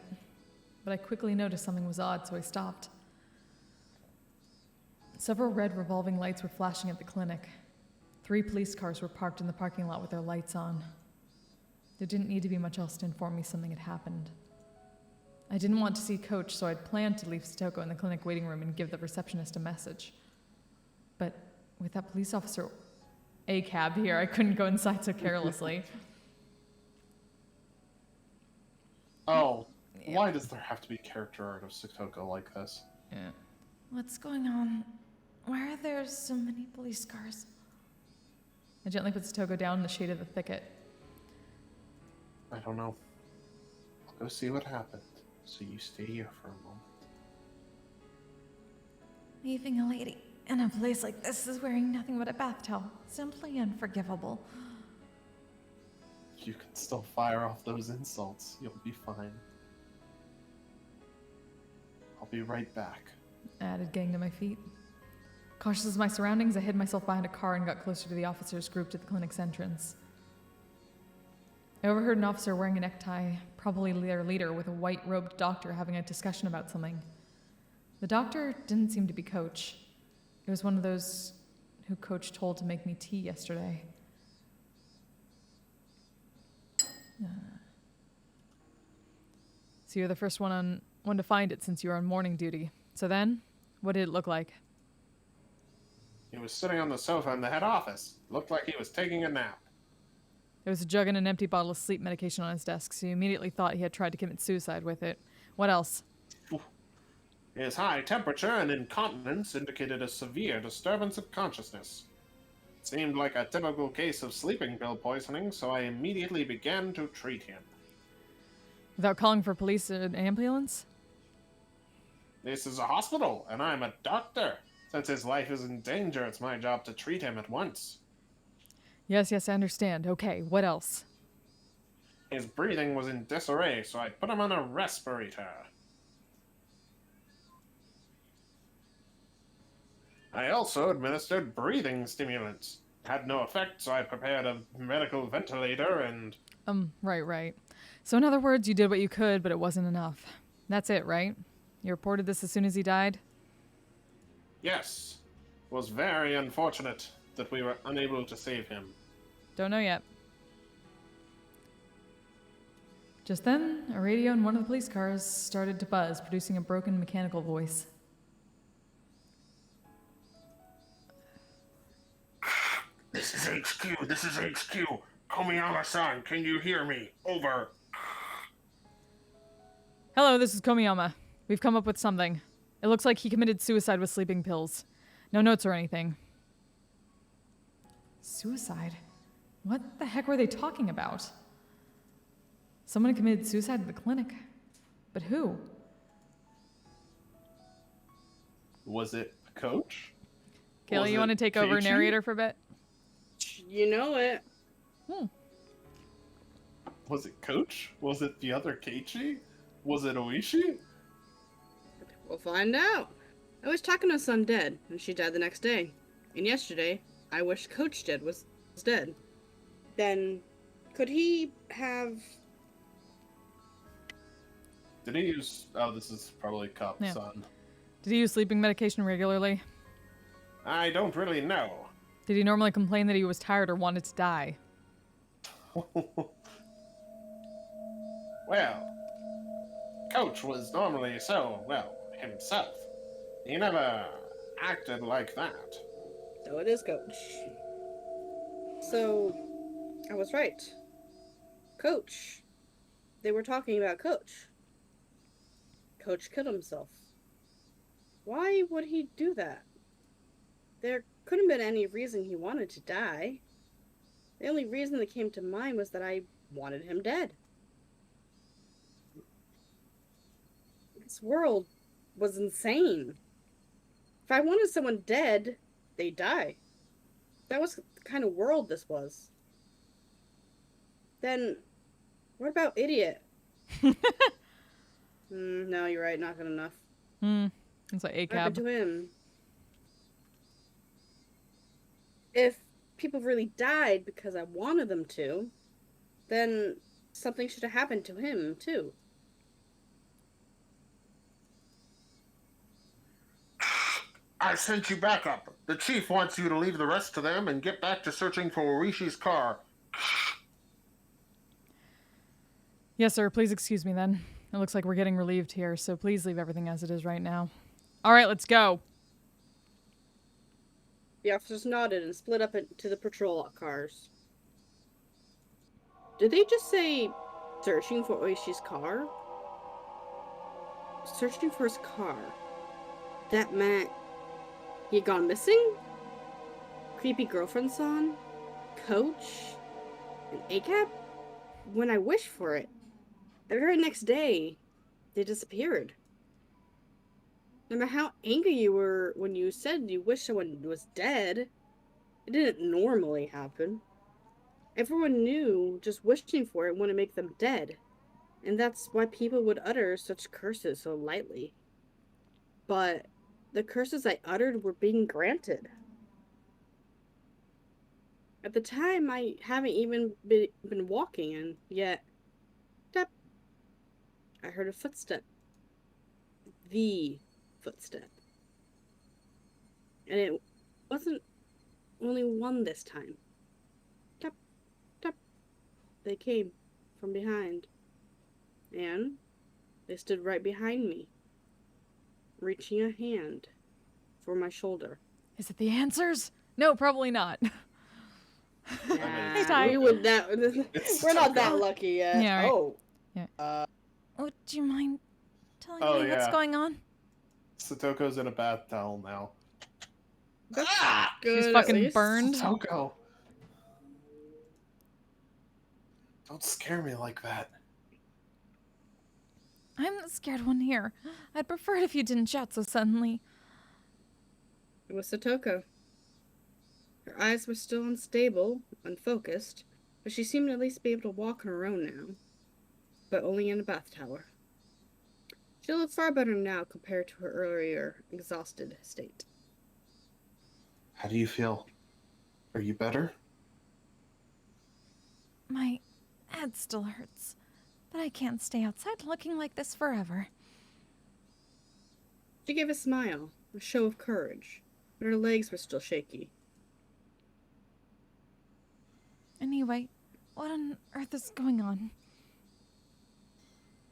[SPEAKER 2] but I quickly noticed something was odd, so I stopped. Several red revolving lights were flashing at the clinic. 3 police cars were parked in the parking lot with their lights on. There didn't need to be much else to inform me something had happened. I didn't want to see Coach, so I'd planned to leave Satoko in the clinic waiting room and give the receptionist a message. But with that police officer A-cab here, I couldn't go inside so carelessly.
[SPEAKER 4] Oh, why does there have to be character art of Satoko like this?
[SPEAKER 2] Yeah.
[SPEAKER 1] What's going on? Why are there so many police cars?
[SPEAKER 2] I gently put Satoko down in the shade of the thicket.
[SPEAKER 4] I don't know. I'll go see what happened, so you stay here for a moment.
[SPEAKER 1] Leaving a lady in a place like this is wearing nothing but a bath towel. Simply unforgivable.
[SPEAKER 4] You can still fire off those insults. You'll be fine. I'll be right back.
[SPEAKER 2] I added, getting to my feet. Cautious of my surroundings, I hid myself behind a car and got closer to the officers grouped at the clinic's entrance. I overheard an officer wearing a necktie, probably their leader, with a white-robed doctor having a discussion about something. The doctor didn't seem to be Coach. It was one of those who Coach told to make me tea yesterday. So you're the first one to find it since you were on morning duty. So then, what did it look like?
[SPEAKER 4] He was sitting on the sofa in the head office. Looked like he was taking a nap.
[SPEAKER 2] There was a jug and an empty bottle of sleep medication on his desk, so you immediately thought he had tried to commit suicide with it. What else?
[SPEAKER 4] His high temperature and incontinence indicated a severe disturbance of consciousness. It seemed like a typical case of sleeping pill poisoning, so I immediately began to treat him.
[SPEAKER 2] Without calling for police or an ambulance?
[SPEAKER 4] This is a hospital, and I'm a doctor. Since his life is in danger, it's my job to treat him at once.
[SPEAKER 2] Yes, I understand. Okay, what else?
[SPEAKER 4] His breathing was in disarray, so I put him on a respirator. I also administered breathing stimulants. Had no effect, so I prepared a medical ventilator and...
[SPEAKER 2] Right. So in other words, you did what you could, but it wasn't enough. That's it, right? You reported this as soon as he died?
[SPEAKER 4] Yes. It was very unfortunate that we were unable to save him.
[SPEAKER 2] Don't know yet. Just then, a radio in one of the police cars started to buzz, producing a broken mechanical voice.
[SPEAKER 4] This is HQ. This is HQ. Komiyama-san, can you hear me? Over.
[SPEAKER 2] Hello, this is Komiyama. We've come up with something. It looks like he committed suicide with sleeping pills. No notes or anything. Suicide? What the heck were they talking about? Someone committed suicide at the clinic. But who?
[SPEAKER 4] Was it Coach?
[SPEAKER 2] Kayla,
[SPEAKER 4] Was
[SPEAKER 2] you
[SPEAKER 4] it
[SPEAKER 2] want to take over
[SPEAKER 4] Keiichi?
[SPEAKER 2] narrator for a bit?
[SPEAKER 3] You know it.
[SPEAKER 4] Was it Coach? Was it the other Keiichi? Was it Oishi?
[SPEAKER 3] We'll find out. I was talking to his son dead, and she died the next day. And yesterday, I wish Coach dead was dead. Then, could he have...
[SPEAKER 4] Did he use... Oh, this is probably Cup's
[SPEAKER 2] Yeah.
[SPEAKER 4] son.
[SPEAKER 2] Did he use sleeping medication regularly?
[SPEAKER 4] I don't really know.
[SPEAKER 2] Did he normally complain that he was tired or wanted to die?
[SPEAKER 4] Well, Coach was normally so, well, himself. He never acted like that.
[SPEAKER 3] So it is Coach. So, I was right. Coach. They were talking about Coach. Coach killed himself. Why would he do that? There couldn't have been any reason he wanted to die. The only reason that came to mind was that I wanted him dead. This world was insane. If I wanted someone dead, they die. That was the kind of world this was. Then, what about idiot? No, you're right, not good enough.
[SPEAKER 2] It's like
[SPEAKER 3] What happened
[SPEAKER 2] A-cab.
[SPEAKER 3] to him? If people really died because I wanted them to, then something should have happened to him, too.
[SPEAKER 4] I sent you backup. The chief wants you to leave the rest to them and get back to searching for Orishi's car.
[SPEAKER 2] Yes, sir. Please excuse me then. It looks like we're getting relieved here, so please leave everything as it is right now. All right, let's go.
[SPEAKER 3] The officers nodded and split up into the patrol cars. Did they just say searching for Oishi's car? Searching for his car. That meant he had gone missing? Creepy girlfriend song? Coach? An ACAB? When I wished for it. The very next day, they disappeared. No matter how angry you were when you said you wished someone was dead, it didn't normally happen. Everyone knew just wishing for it wouldn't make them dead, and that's why people would utter such curses so lightly. But the curses I uttered were being granted. At the time, I haven't even been walking, and yet, tap, I heard a footstep. The footstep. And it wasn't only one this time. Tap, tap. They came from behind. And they stood right behind me, reaching a hand for my shoulder.
[SPEAKER 2] Is it the answers? No, probably not.
[SPEAKER 3] Yeah, we would not. We're not that lucky yet.
[SPEAKER 2] Yeah, right.
[SPEAKER 3] Oh.
[SPEAKER 2] Yeah. Would you mind telling
[SPEAKER 4] Oh,
[SPEAKER 2] me what's
[SPEAKER 4] yeah.
[SPEAKER 2] going on?
[SPEAKER 4] Satoko's in a bath towel now.
[SPEAKER 3] That's
[SPEAKER 4] Ah!
[SPEAKER 3] good.
[SPEAKER 2] She's fucking
[SPEAKER 3] at least.
[SPEAKER 2] burned.
[SPEAKER 4] Satoko! Don't scare me like that.
[SPEAKER 2] I'm the scared one here. I'd prefer it if you didn't shout so suddenly.
[SPEAKER 3] It was Satoko. Her eyes were still unstable, unfocused, but she seemed to at least be able to walk on her own now. But only in a bath tower. She looked far better now compared to her earlier exhausted state.
[SPEAKER 4] How do you feel? Are you better?
[SPEAKER 2] My head still hurts, but I can't stay outside looking like this forever.
[SPEAKER 3] She gave a smile, a show of courage, but her legs were still shaky.
[SPEAKER 2] Anyway, what on earth is going on?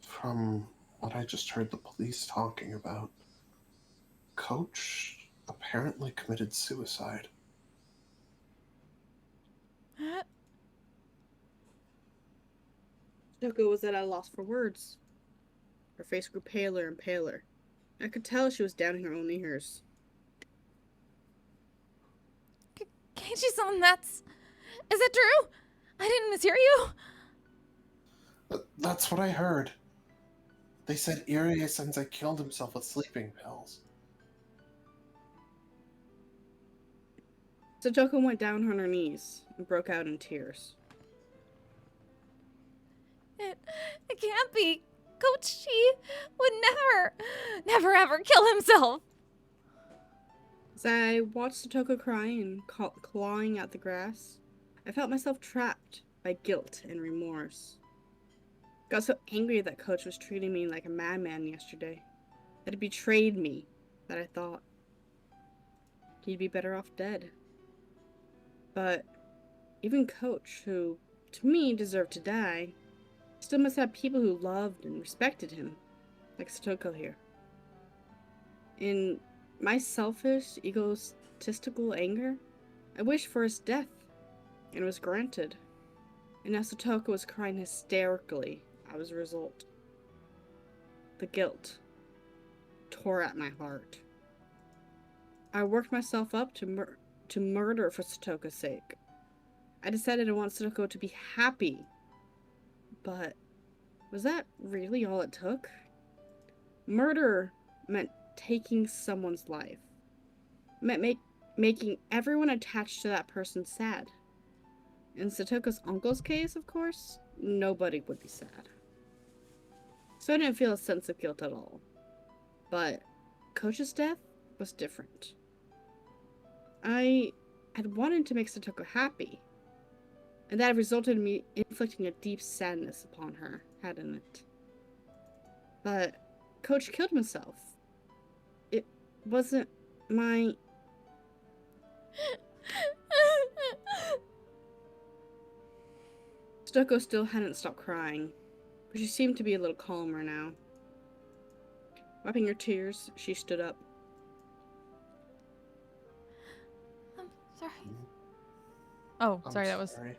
[SPEAKER 4] From what I just heard the police talking about, Coach apparently committed suicide.
[SPEAKER 3] Satoko was at a loss for words. Her face grew paler and paler. I could tell she was down in her own ears.
[SPEAKER 2] Keiichi-san, that's... Is it true? I didn't mishear you?
[SPEAKER 4] That's what I heard. They said Irie-sensei killed himself with sleeping pills.
[SPEAKER 3] Satoko went down on her knees and broke out in tears.
[SPEAKER 2] It can't be. Coach Chi would never ever kill himself.
[SPEAKER 3] As I watched Satoko crying and clawing at the grass, I felt myself trapped by guilt and remorse. I got so angry that Coach was treating me like a madman yesterday, that he betrayed me, that I thought he'd be better off dead. But even Coach, who to me deserved to die, still must have people who loved and respected him, like Satoko here. In my selfish, egotistical anger, I wished for his death, and it was granted. And now Satoko was crying hysterically as a result. The guilt tore at my heart. I worked myself up to murder for Satoko's sake. I decided I want Satoko to be happy. But was that really all it took? Murder meant taking someone's life. It meant making everyone attached to that person sad. In Satoko's uncle's case, of course, nobody would be sad. So I didn't feel a sense of guilt at all. But Coach's death was different. I had wanted to make Satoko happy, and that resulted in me inflicting a deep sadness upon her, hadn't it? But Coach killed himself. It wasn't My. Stucco still hadn't stopped crying, but she seemed to be a little calmer now. Wiping her tears, she stood up.
[SPEAKER 2] I'm sorry. Oh,
[SPEAKER 4] I'm
[SPEAKER 2] sorry, that was.
[SPEAKER 4] sorry.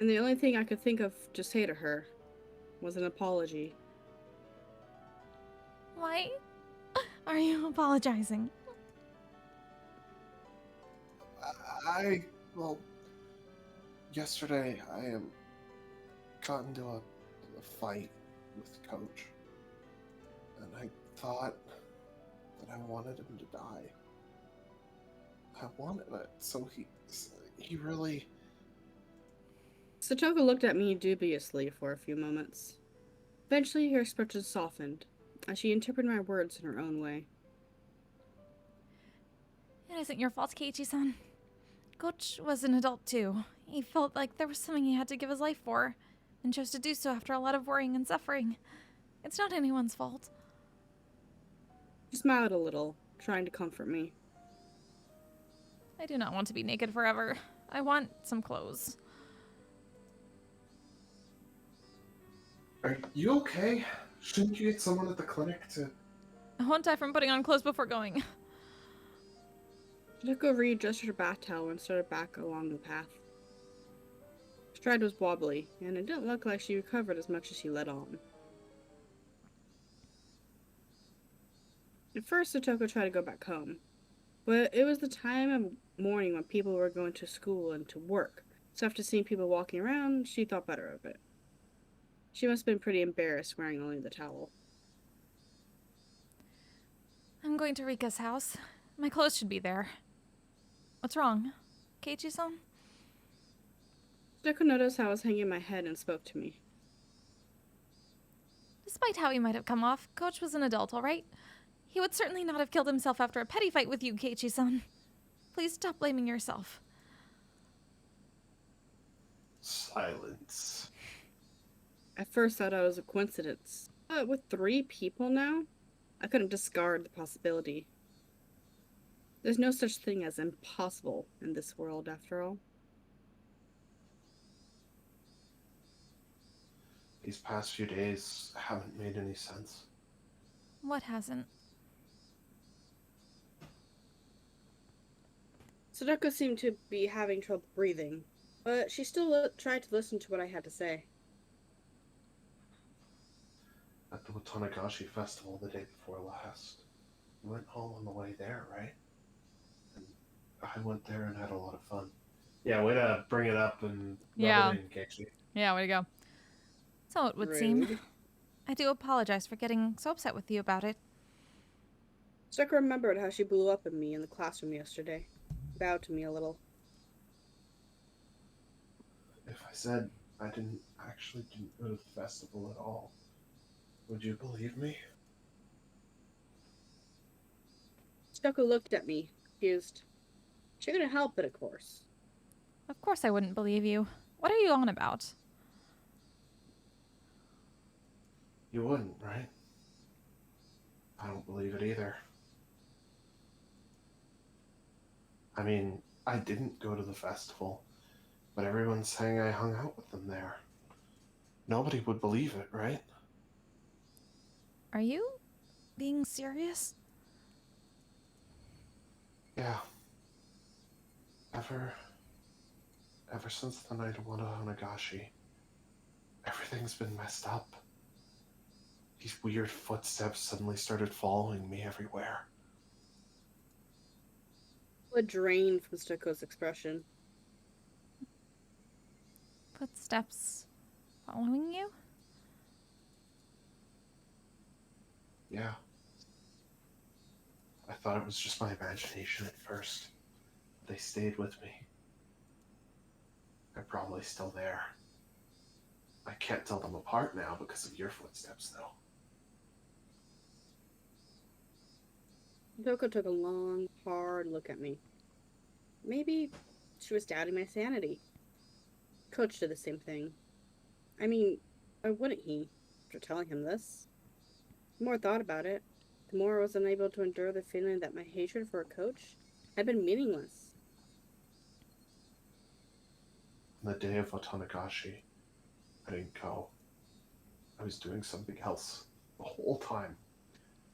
[SPEAKER 3] And the only thing I could think of to say to her was an apology.
[SPEAKER 5] Why are you apologizing?
[SPEAKER 4] Well, yesterday I got into a fight with Coach, and I thought that I wanted him to die. I wanted it, so he really.
[SPEAKER 3] Satoko looked at me dubiously for a few moments. Eventually, her expression softened as she interpreted my words in her own way.
[SPEAKER 5] It isn't your fault, Keiichi-san. Coach was an adult too. He felt like there was something he had to give his life for, and chose to do so after a lot of worrying and suffering. It's not anyone's fault.
[SPEAKER 3] She smiled a little, trying to comfort me.
[SPEAKER 5] I do not want to be naked forever. I want some clothes.
[SPEAKER 4] Are you okay? Shouldn't you get someone at the clinic to...
[SPEAKER 5] I won't die from putting on clothes before going.
[SPEAKER 3] Satoko readjusted her bath towel and started back along the path. Her stride was wobbly, and it didn't look like she recovered as much as she let on. At first, Satoko tried to go back home, but it was the time of morning when people were going to school and to work, so after seeing people walking around, she thought better of it. She must have been pretty embarrassed wearing only the towel.
[SPEAKER 5] I'm going to Rika's house. My clothes should be there. What's wrong? Keiichi-san?
[SPEAKER 3] Satoko noticed how I was hanging my head and spoke to me.
[SPEAKER 5] Despite how he might have come off, Coach was an adult, all right? He would certainly not have killed himself after a petty fight with you, Keiichi-san. Please stop blaming yourself.
[SPEAKER 4] Silence.
[SPEAKER 3] At first, I thought it was a coincidence, but with 3 people now, I couldn't discard the possibility. There's no such thing as impossible in this world, after all.
[SPEAKER 4] These past few days haven't made any sense.
[SPEAKER 5] What hasn't?
[SPEAKER 3] Sadako seemed to be having trouble breathing, but she still tried to listen to what I had to say.
[SPEAKER 4] At the Watanagashi festival the day before last, you went home on the way there, right? And I went there and had a lot of fun. Yeah, way to bring it up and rub it in, Keiichi.
[SPEAKER 2] Yeah, way to go.
[SPEAKER 5] So it would
[SPEAKER 3] Rude.
[SPEAKER 5] seem. I do apologize for getting so upset with you about it.
[SPEAKER 3] Sadako remembered how she blew up at me in the classroom yesterday. Bowed to me a little.
[SPEAKER 4] If I said I didn't go to the festival at all, would you believe me?
[SPEAKER 3] Sadako looked at me, confused. She couldn't help it, of course.
[SPEAKER 5] Of course I wouldn't believe you. What are you on about?
[SPEAKER 4] You wouldn't, right? I don't believe it either. I mean, I didn't go to the festival, but everyone's saying I hung out with them there. Nobody would believe it, right?
[SPEAKER 5] Are you being serious?
[SPEAKER 4] Yeah. Ever since the night of Watanagashi, everything's been messed up. These weird footsteps suddenly started following me everywhere.
[SPEAKER 3] A drain from Stako's expression.
[SPEAKER 5] Footsteps following you?
[SPEAKER 4] Yeah. I thought it was just my imagination at first. They stayed with me. They're probably still there. I can't tell them apart now because of your footsteps, though.
[SPEAKER 3] Satoko took a long, hard look at me. Maybe she was doubting my sanity. Coach did the same thing. I mean, why wouldn't he, after telling him this? The more I thought about it, The more I was unable to endure the feeling that my hatred for a coach had been meaningless.
[SPEAKER 4] On the day of Watanagashi, I didn't go. I was doing something else the whole time.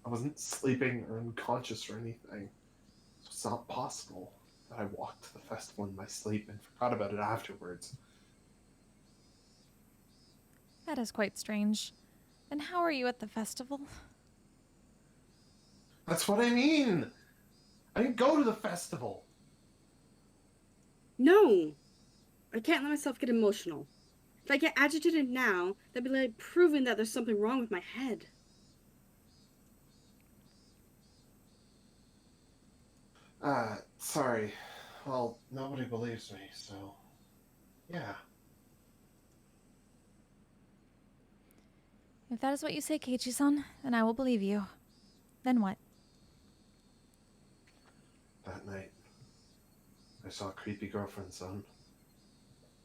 [SPEAKER 4] I wasn't sleeping or unconscious or anything. So it's not possible that I walked to the festival in my sleep and forgot about it afterwards.
[SPEAKER 5] That is quite strange. And how are you at the festival?
[SPEAKER 4] That's what I mean! I didn't go to the festival!
[SPEAKER 3] No! I can't let myself get emotional. If I get agitated now, that'd be like proving that there's something wrong with my head.
[SPEAKER 4] Sorry. Well, nobody believes me, so... Yeah.
[SPEAKER 5] If that is what you say, Keiichi-san, then I will believe you. Then what?
[SPEAKER 4] That night, I saw a creepy girlfriend, son.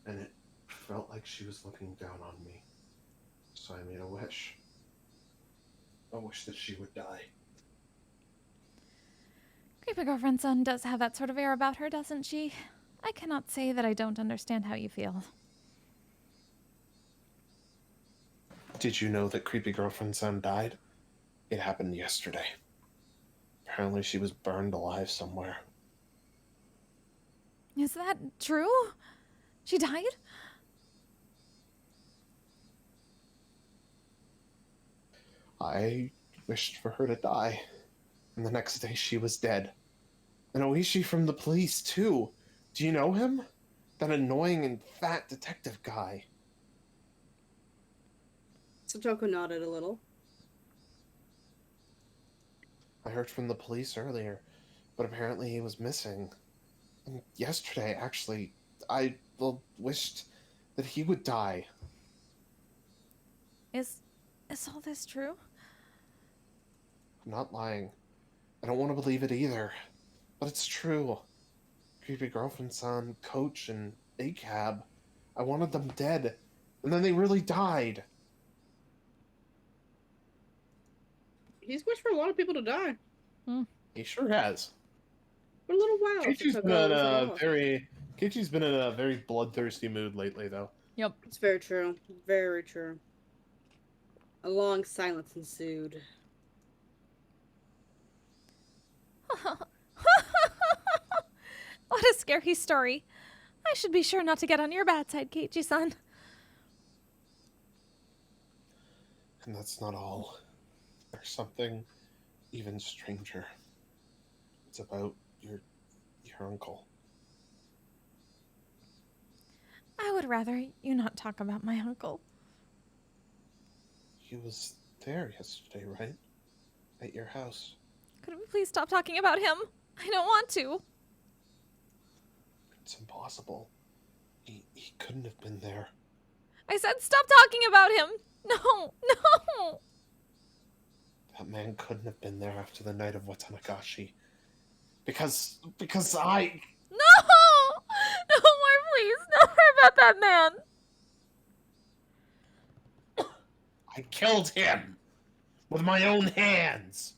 [SPEAKER 4] And it felt like she was looking down on me. So I made a wish. A wish that she would die.
[SPEAKER 5] Creepy girlfriend's son does have that sort of air about her, doesn't she? I cannot say that I don't understand how you feel.
[SPEAKER 4] Did you know that creepy girlfriend's son died? It happened yesterday. Apparently she was burned alive somewhere.
[SPEAKER 5] Is that true? She died?
[SPEAKER 4] I wished for her to die. And the next day she was dead. And Oishi from the police, too. Do you know him? That annoying and fat detective guy.
[SPEAKER 3] Satoko nodded a little.
[SPEAKER 4] I heard from the police earlier, but apparently he was missing. And yesterday, actually, I wished that he would die.
[SPEAKER 5] Is all this true?
[SPEAKER 4] I'm not lying. I don't want to believe it either. But it's true. Creepy girlfriend son, coach, and ACAB. I wanted them dead. And then they really died.
[SPEAKER 3] He's wished for a lot of people to die.
[SPEAKER 4] He sure has.
[SPEAKER 3] For a little while,
[SPEAKER 4] Keiichi's been in a very bloodthirsty mood lately, though.
[SPEAKER 2] Yep.
[SPEAKER 3] It's very true. Very true. A long silence ensued.
[SPEAKER 5] What a scary story. I should be sure not to get on your bad side, Keiichi-san.
[SPEAKER 4] And that's not all. There's something even stranger. It's about your uncle.
[SPEAKER 5] I would rather you not talk about my uncle.
[SPEAKER 4] He was there yesterday, right? At your house.
[SPEAKER 5] Could we please stop talking about him? I don't want to.
[SPEAKER 4] It's impossible. He couldn't have been there.
[SPEAKER 5] I said stop talking about him. No, no.
[SPEAKER 4] That man couldn't have been there after the night of Watanagashi. Because I...
[SPEAKER 5] No! No more, please. No more about that man.
[SPEAKER 4] I killed him! With my own hands!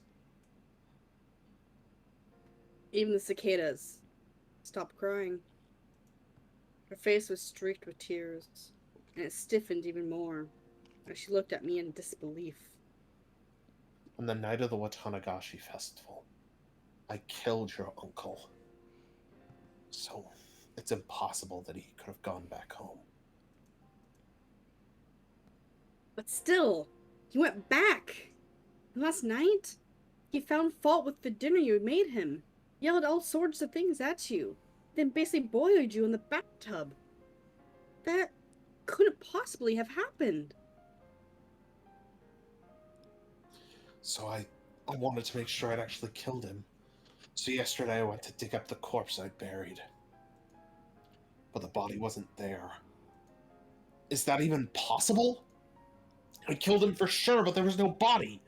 [SPEAKER 3] Even the cicadas stopped crying. Her face was streaked with tears, and it stiffened even more as she looked at me in disbelief.
[SPEAKER 4] On the night of the Watanagashi festival, I killed your uncle. So, it's impossible that he could have gone back home.
[SPEAKER 3] But still, he went back. And last night, he found fault with the dinner you made him, yelled all sorts of things at you, then basically boiled you in the bathtub. That couldn't possibly have happened.
[SPEAKER 4] So I wanted to make sure I'd actually killed him. So yesterday I went to dig up the corpse I'd buried. But the body wasn't there. Is that even possible? I killed him for sure, but there was no body.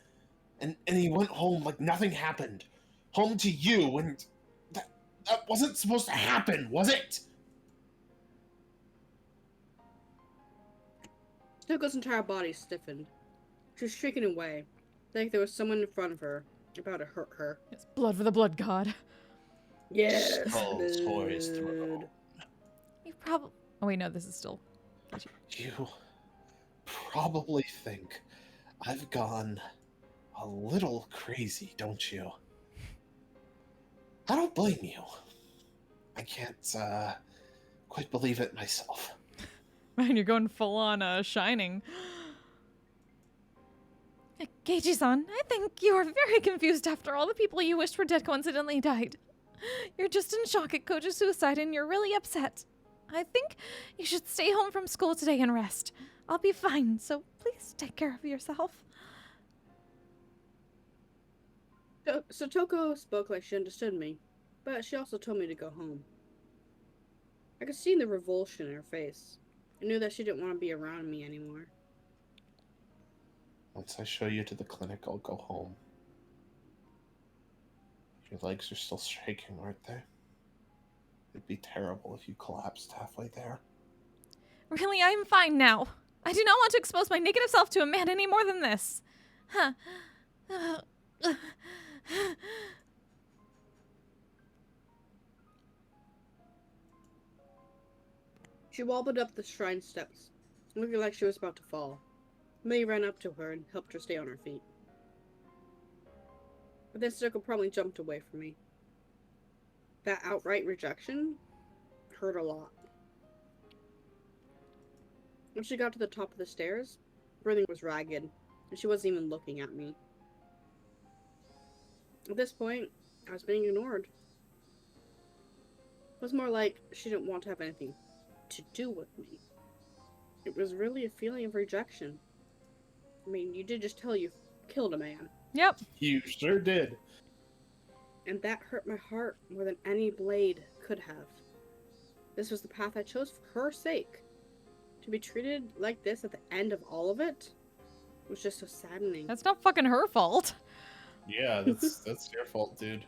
[SPEAKER 4] And he went home like nothing happened. Home to you, and that wasn't supposed to happen, was it?
[SPEAKER 3] Toko's entire body stiffened. She was shrieking away, like there was someone in front of her, About to hurt her.
[SPEAKER 2] It's blood for the blood god.
[SPEAKER 3] Yes,
[SPEAKER 4] Skulls poised through.
[SPEAKER 3] blood.
[SPEAKER 5] You probably.
[SPEAKER 2] Oh wait, no, this is still.
[SPEAKER 4] You probably think I've gone a little crazy, don't you? I don't blame you. I can't quite believe it myself.
[SPEAKER 2] Man, you're going full on Shining.
[SPEAKER 5] Keiji-san, I think you are very confused after all the people you wished were dead coincidentally died. You're just in shock at Koja's suicide and you're really upset. I think you should stay home from school today and rest. I'll be fine, so please take care of yourself.
[SPEAKER 3] So Toko spoke like she understood me, but she also told me to go home. I could see the revulsion in her face. I knew that she didn't want to be around me anymore.
[SPEAKER 4] Once I show you to the clinic, I'll go home. Your legs are still shaking, aren't they? It'd be terrible if you collapsed halfway there.
[SPEAKER 5] Really, I'm fine now. I do not want to expose my negative self to a man any more than this. Huh.
[SPEAKER 3] She wobbled up the shrine steps, looking like she was about to fall. May ran up to her and helped her stay on her feet. But then Toko promptly jumped away from me. That outright rejection hurt a lot. When she got to the top of the stairs, breathing was ragged, and she wasn't even looking at me. At this point, I was being ignored. It was more like she didn't want to have anything to do with me. It was really a feeling of rejection. I mean, you did just tell you killed a man.
[SPEAKER 2] Yep.
[SPEAKER 4] You sure did.
[SPEAKER 3] And that hurt my heart more than any blade could have. This was the path I chose for her sake. To be treated like this at the end of all of it was just so saddening.
[SPEAKER 2] That's not fucking her fault.
[SPEAKER 4] Yeah, that's your fault, dude.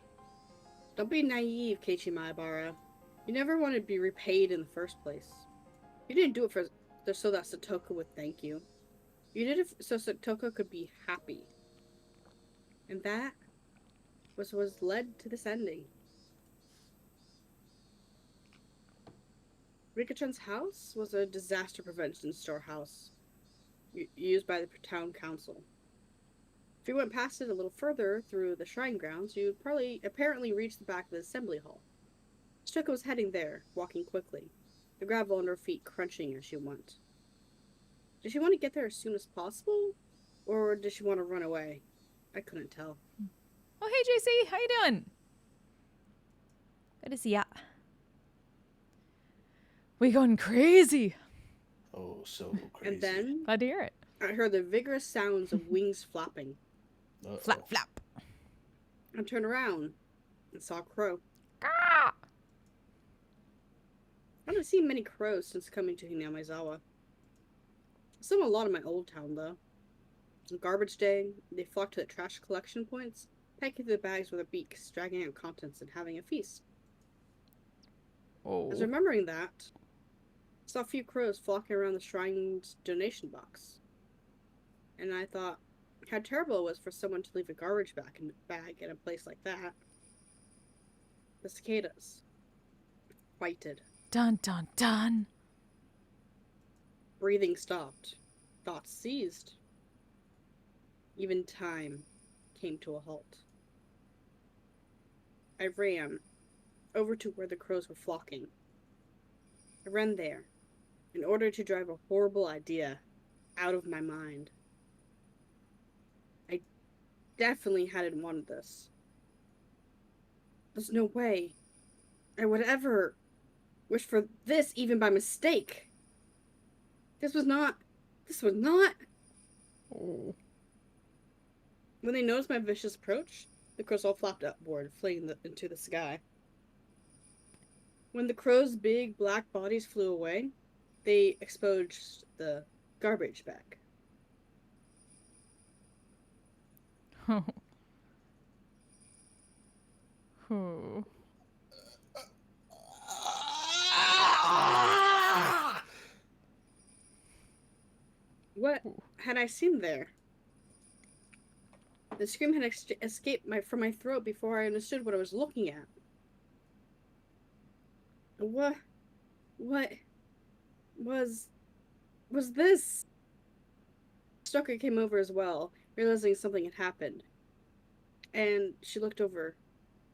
[SPEAKER 3] Don't be naive, Keiichi Maebara. You never wanted to be repaid in the first place. You didn't do it so that Satoko would thank you. You did it so Satoko could be happy. And that was led to this ending. Rika-chan's house was a disaster prevention storehouse used by the town council. If you went past it a little further through the shrine grounds, you'd apparently reach the back of the assembly hall. Satoko was heading there, walking quickly, the gravel under her feet crunching as she went. Did she want to get there as soon as possible, or did she want to run away? I couldn't tell.
[SPEAKER 2] Oh, hey, JC. How you doing?
[SPEAKER 5] Good to see ya.
[SPEAKER 2] We going crazy.
[SPEAKER 4] Oh, so crazy.
[SPEAKER 3] And then
[SPEAKER 2] Glad to hear it.
[SPEAKER 3] I heard the vigorous sounds of wings flapping.
[SPEAKER 4] Uh-oh.
[SPEAKER 5] Flap, flap.
[SPEAKER 3] I turned around and saw a crow.
[SPEAKER 5] Ah!
[SPEAKER 3] I haven't seen many crows since coming to Hinamizawa. I saw a lot in my old town, though. On garbage day, they flocked to the trash collection points, pecking through the bags with their beaks, dragging out contents, and having a feast.
[SPEAKER 2] Oh.
[SPEAKER 3] I was remembering that, I saw a few crows flocking around the shrine's donation box. And I thought how terrible it was for someone to leave a garbage bag in a place like that. The cicadas fighted.
[SPEAKER 5] Dun, dun, dun.
[SPEAKER 3] Breathing stopped. Thoughts ceased. Even time came to a halt. I ran over to where the crows were flocking. I ran there in order to drive a horrible idea out of my mind. I definitely hadn't wanted this. There's no way I would ever wish for this even by mistake. This was not.
[SPEAKER 2] Oh.
[SPEAKER 3] When they noticed my vicious approach, the crows all flapped upward, fleeing into the sky. When the crows' big black bodies flew away, they exposed the garbage bag.
[SPEAKER 2] Oh. Oh.
[SPEAKER 3] What had I seen there? The scream had escaped from my throat before I understood what I was looking at. What was this? Stoker came over as well, realizing something had happened. And she looked over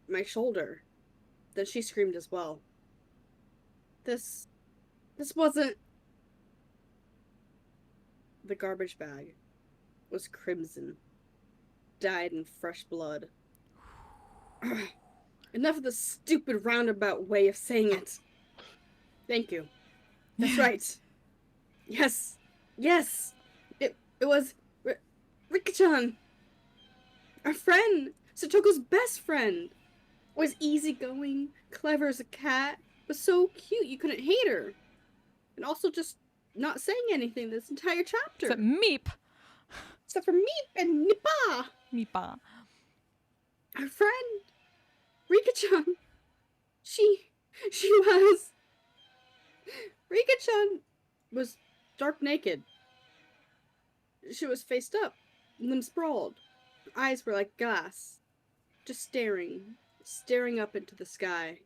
[SPEAKER 3] my shoulder. Then she screamed as well. This wasn't... The garbage bag was crimson, dyed in fresh blood. Enough of the stupid roundabout way of saying it. Thank you. That's right. Yes. It was Rika-chan. Our friend. Satoko's best friend. Was easygoing, clever as a cat, was so cute you couldn't hate her. And also just not saying anything this entire chapter.
[SPEAKER 2] Except Meep.
[SPEAKER 3] Except for Meep and Nippa.
[SPEAKER 2] Meepa.
[SPEAKER 3] Our friend, Rika-chan. She was... Rika-chan was stark naked. She was faced up, limbs sprawled. Eyes were like glass. Just staring up into the sky.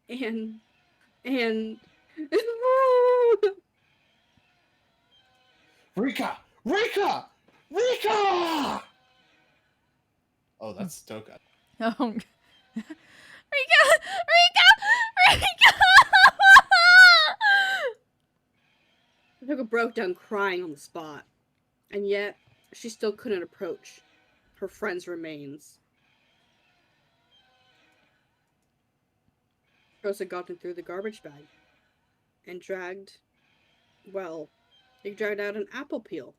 [SPEAKER 3] And...
[SPEAKER 4] Rika! Rika! Rika! Oh, that's Toka.
[SPEAKER 2] Oh.
[SPEAKER 5] Rika! Rika!
[SPEAKER 3] Satoko broke down crying on the spot. And yet, she still couldn't approach her friend's remains. Rose had gotten through the garbage bag and dragged out an apple peel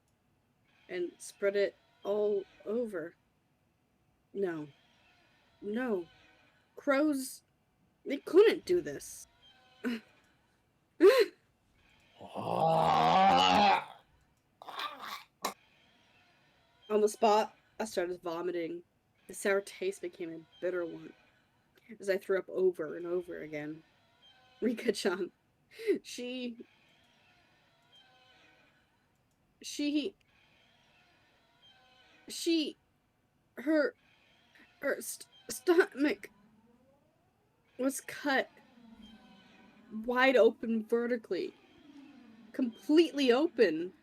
[SPEAKER 3] and spread it all over. No. Crows, they couldn't do this. On the spot, I started vomiting. The sour taste became a bitter one as I threw up over and over again. Rika-chan, her stomach was cut wide open vertically. Completely open.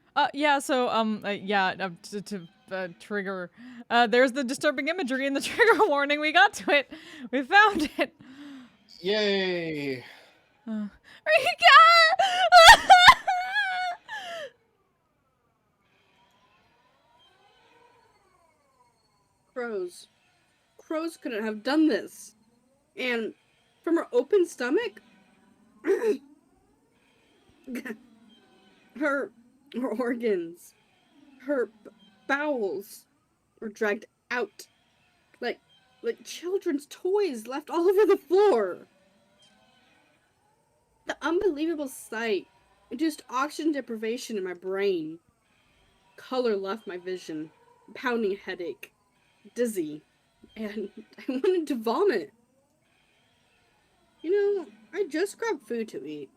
[SPEAKER 2] To trigger, there's the disturbing imagery in the trigger warning. We got to it. We found it.
[SPEAKER 4] Yay!
[SPEAKER 5] Rika!
[SPEAKER 3] Crows couldn't have done this. And from her open stomach, her organs, her bowels were dragged out like children's toys left all over the floor. The unbelievable sight induced oxygen deprivation in my brain. Color left my vision, pounding headache, dizzy, and I wanted to vomit. You know, I just grabbed food to eat.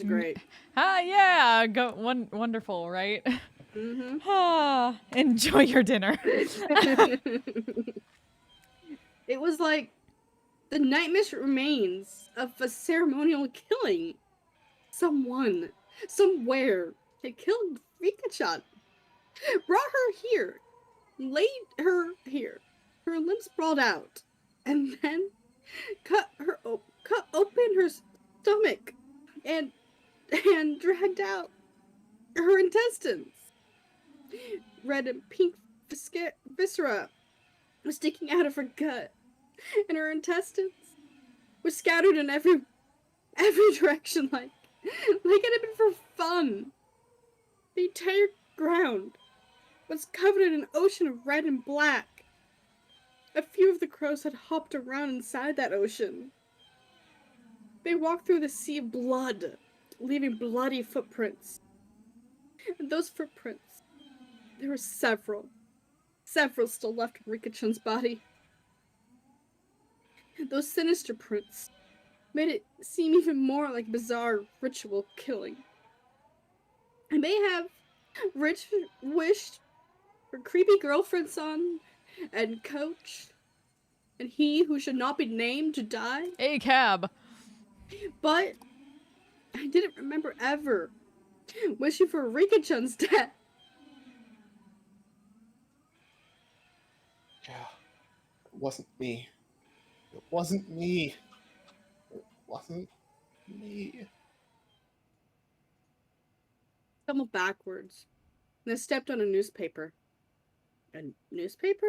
[SPEAKER 3] Great.
[SPEAKER 2] Yeah, wonderful, right? Mm-hmm. Enjoy your dinner.
[SPEAKER 3] It was like the nightmare remains of a ceremonial killing. Someone, somewhere, had killed Rika-chan, brought her here, laid her here, her limbs sprawled out, and then cut open her stomach and dragged out her intestines. Red and pink viscera was sticking out of her gut, and her intestines were scattered in every direction like it had been for fun. The entire ground was covered in an ocean of red and black. A few of the crows had hopped around inside that ocean. They walked through the sea of blood, leaving bloody footprints. And those footprints, there were several still left in Rika-chan's body. Those sinister prints made it seem even more like bizarre ritual killing. I may have wished her creepy girlfriend son and Coach, and he who should not be named to die.
[SPEAKER 2] A cab.
[SPEAKER 3] But I didn't remember ever wishing for Rika-chan's death.
[SPEAKER 4] Yeah, it wasn't me. It wasn't me. It wasn't me.
[SPEAKER 3] Stumbled backwards, and I stepped on a newspaper. A newspaper?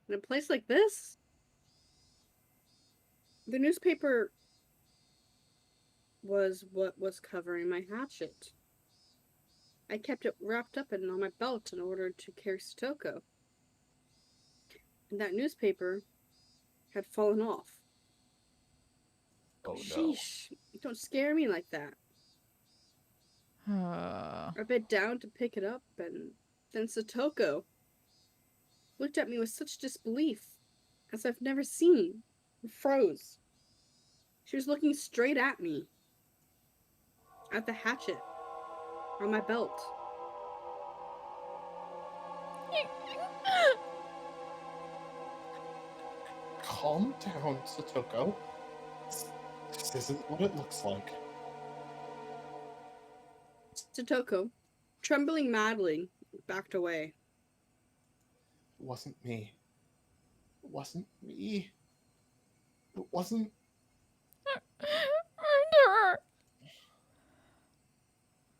[SPEAKER 3] In a place like this? The newspaper was what was covering my hatchet. I kept it wrapped up and on my belt in order to carry Satoko. And that newspaper had fallen off.
[SPEAKER 4] Oh no.
[SPEAKER 3] Sheesh, don't scare me like that. I bent down to pick it up, and then Satoko looked at me with such disbelief as I've never seen, and froze. She was looking straight at me, at the hatchet on my belt.
[SPEAKER 4] Calm down, Satoko. This isn't what it looks like.
[SPEAKER 3] Satoko, trembling madly, backed away.
[SPEAKER 4] It wasn't me. It wasn't me. It wasn't.
[SPEAKER 5] Murderer!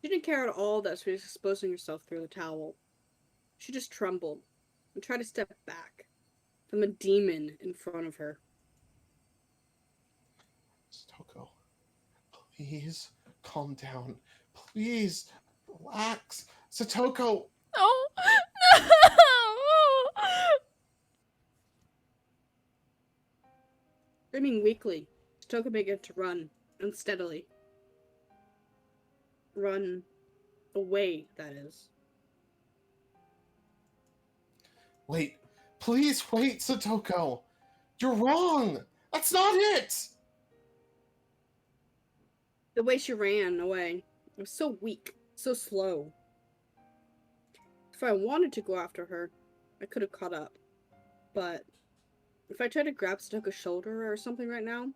[SPEAKER 3] She didn't care at all that she was exposing herself through the towel. She just trembled and tried to step back from the demon in front of her.
[SPEAKER 4] Satoko, please calm down. Please relax. Satoko!
[SPEAKER 5] No! No!
[SPEAKER 3] Screaming weakly, Satoko began to run unsteadily. Run away, that is.
[SPEAKER 4] Wait. Please wait, Satoko. You're wrong. That's not it.
[SPEAKER 3] The way she ran away was so weak, so slow. If I wanted to go after her, I could have caught up. But if I tried to grab Satoko's shoulder or something right now,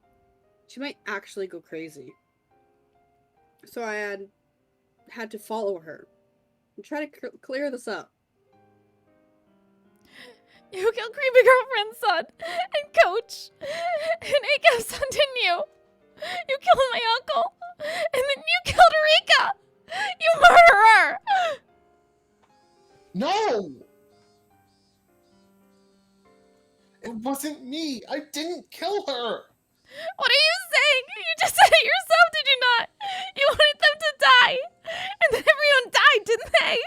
[SPEAKER 3] she might actually go crazy. So I had to follow her and try to clear this up.
[SPEAKER 5] You killed creepy girlfriend's son, and Coach, and Akev's son, didn't you? You killed my uncle, and then you killed Rika! You murderer!
[SPEAKER 4] No! It wasn't me. I didn't kill her.
[SPEAKER 5] What are you saying? You just said it yourself, did you not? You wanted them to die, and then everyone died, didn't they?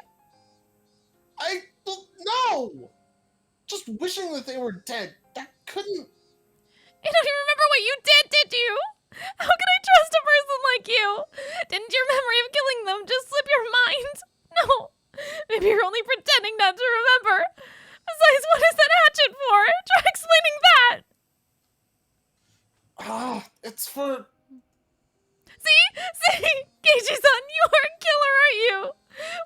[SPEAKER 4] No! Just wishing that they were dead. That couldn't...
[SPEAKER 5] You don't even remember what you did you? How can I trust a person like you? Didn't your memory of killing them just slip your mind? No. Maybe you're only pretending not to remember. Besides, what is that hatchet for? Try explaining that.
[SPEAKER 4] It's for...
[SPEAKER 5] See? Keiichi-san, you are a killer, aren't you?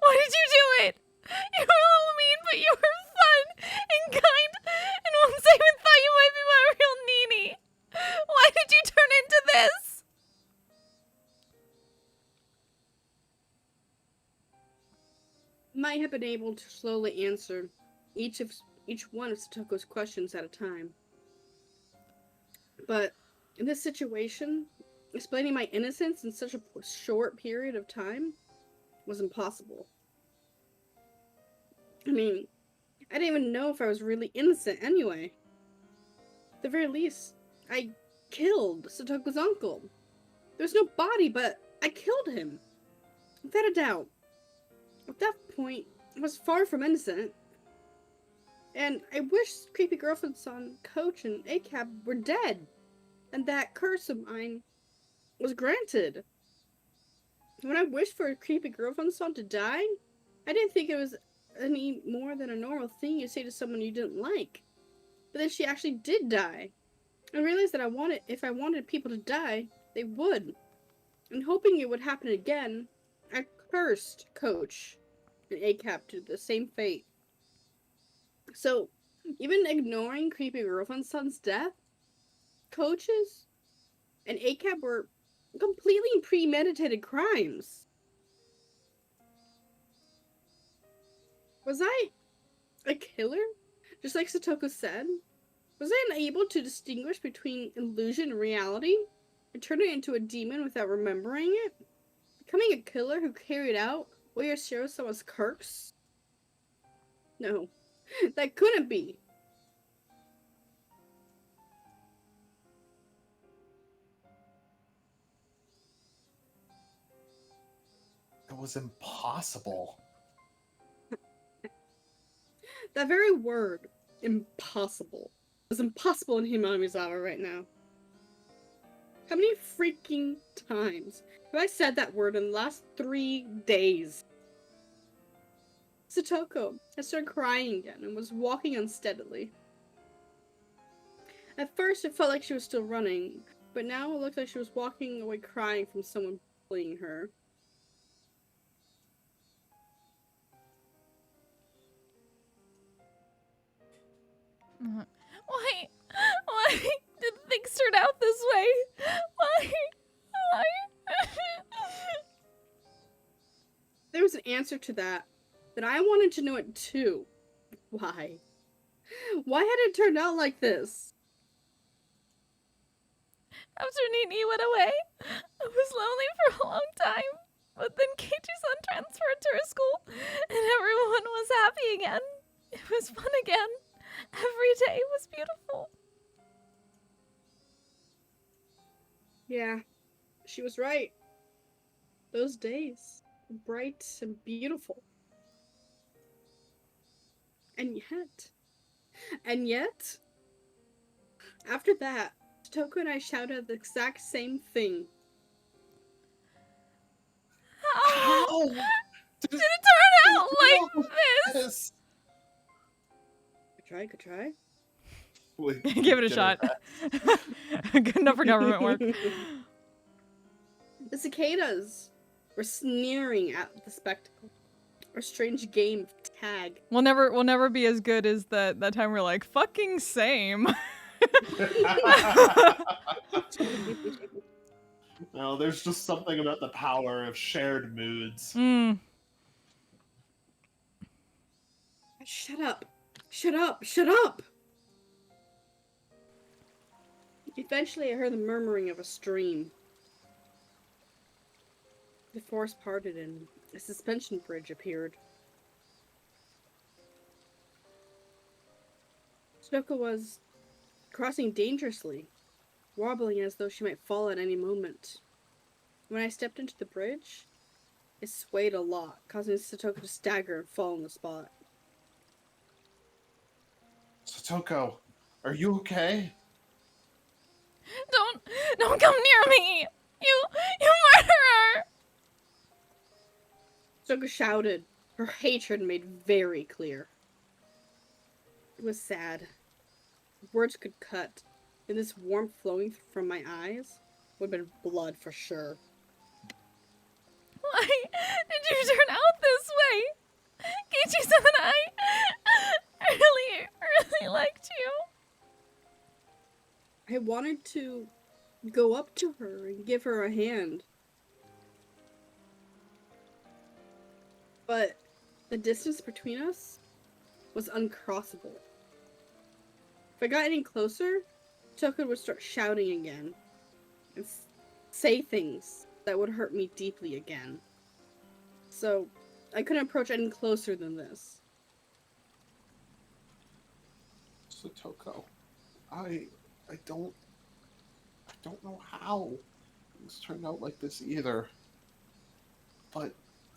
[SPEAKER 5] Why did you do it? You were a little mean, but you were fun and kind, and once I even thought you might be my real Nini. Why did you turn into this?
[SPEAKER 3] Might have been able to slowly answer each one of Satoko's questions at a time. But in this situation, explaining my innocence in such a short period of time was impossible. I mean, I didn't even know if I was really innocent anyway. At the very least, I killed Satoko's uncle. There's no body, but I killed him. Without a doubt. At that point, I was far from innocent. And I wish creepy girlfriend's son, Coach, and ACAB were dead. And that curse of mine was granted. When I wished for a creepy girlfriend's son to die, I didn't think it was any more than a normal thing you say to someone you didn't like. But then she actually did die. I realized that if I wanted people to die, they would. And hoping it would happen again, I cursed Coach and ACAB to the same fate. So, Even ignoring creepy girlfriend's son's death, coaches and ACAB were completely premeditated crimes. Was I a killer? Just like Satoko said? Was I unable to distinguish between illusion and reality? And turning into a demon without remembering it? Becoming a killer who carried out Oyashiro-sama's curse? No, that couldn't be.
[SPEAKER 4] It was impossible.
[SPEAKER 3] That very word, impossible, is impossible in Himamizawa right now. How many freaking times have I said that word in the last 3 days? Satoko had started crying again and was walking unsteadily. At first it felt like she was still running, but now it looked like she was walking away crying from someone bullying her.
[SPEAKER 5] Why did things turn out this way? Why?
[SPEAKER 3] There was an answer to that, but I wanted to know it too. Why? Why had it turned out like this?
[SPEAKER 5] After Nini went away, I was lonely for a long time. But then Keiichi-san transferred to her school, and everyone was happy again. It was fun again. Every day was beautiful.
[SPEAKER 3] Yeah, she was right. Those days were bright and beautiful. And yet, after that, Toko and I shouted the exact same thing.
[SPEAKER 5] How
[SPEAKER 4] Did
[SPEAKER 5] did it turn out like this?
[SPEAKER 4] this?
[SPEAKER 3] Could try.
[SPEAKER 4] Wait,
[SPEAKER 2] Give it a
[SPEAKER 4] get
[SPEAKER 2] shot.
[SPEAKER 4] back.
[SPEAKER 2] Good enough for government work.
[SPEAKER 3] The cicadas were sneering at the spectacle. Our strange game of tag.
[SPEAKER 2] We'll never be as good as that time we're like, fucking same.
[SPEAKER 4] No, there's just something about the power of shared moods.
[SPEAKER 2] Mm.
[SPEAKER 3] Shut up! Shut up! Shut up! Eventually I heard the murmuring of a stream. The forest parted and a suspension bridge appeared. Sudoka was crossing dangerously, wobbling as though she might fall at any moment. When I stepped into the bridge, it swayed a lot, causing Satoko to stagger and fall on the spot.
[SPEAKER 4] Satoko, are you okay?
[SPEAKER 5] Don't come near me! You murderer!
[SPEAKER 3] Satoko shouted, her hatred made very clear. It was sad. Words could cut, and this warmth flowing from my eyes would have been blood for sure.
[SPEAKER 5] Why did you turn out this way? Keiichi-san and I really liked you.
[SPEAKER 3] I wanted to go up to her and give her a hand. But the distance between us was uncrossable. If I got any closer, Tucker would start shouting again and say things that would hurt me deeply again. So I couldn't approach any closer than this.
[SPEAKER 4] Satoko, I don't know how things turned out like this either. But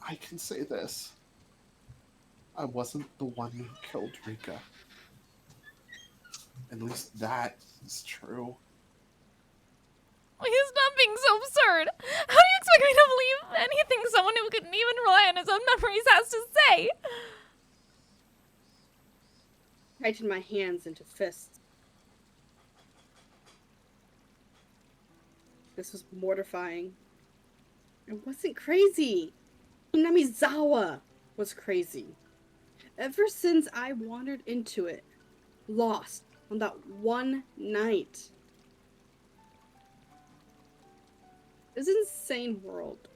[SPEAKER 4] I can say this. I wasn't the one who killed Rika. At least that is true.
[SPEAKER 5] Please stop being so absurd. How do you expect me to believe anything someone who couldn't even rely on his own memories has to say?
[SPEAKER 3] I tightened my hands into fists. This was mortifying. I wasn't crazy. Hinamizawa was crazy. Ever since I wandered into it, lost on that one night. This insane world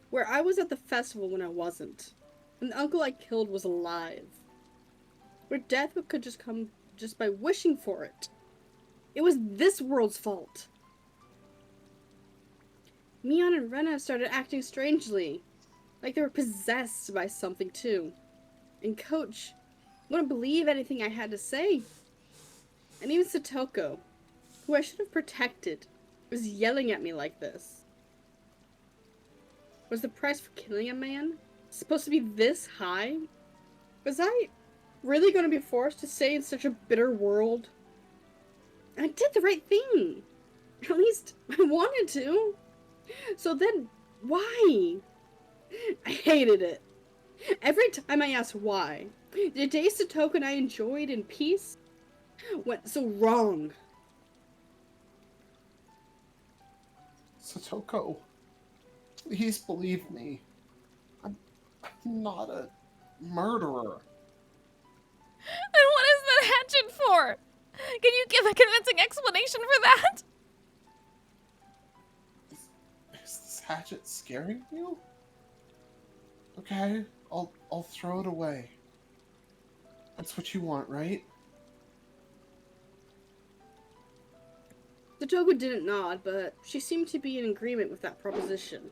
[SPEAKER 3] where I was at the festival when I wasn't, and the uncle I killed was alive, where death could just come just by wishing for it. It was this world's fault. Mion and Rena started acting strangely, like they were possessed by something too. And Coach wouldn't believe anything I had to say. And even Satoko, who I should have protected, was yelling at me like this. Was the price for killing a man supposed to be this high? Was I really going to be forced to stay in such a bitter world? I did the right thing. At least I wanted to. So then, why? I hated it. Every time I asked why, the days Satoko and I enjoyed in peace went so wrong.
[SPEAKER 4] Satoko, please believe me. I'm not a murderer.
[SPEAKER 5] Then what is that hatchet for? Can you give a convincing explanation for that?
[SPEAKER 4] Is this hatchet scaring you? Okay, I'll throw it away. That's what you want, right?
[SPEAKER 3] Satoko didn't nod, but she seemed to be in agreement with that proposition.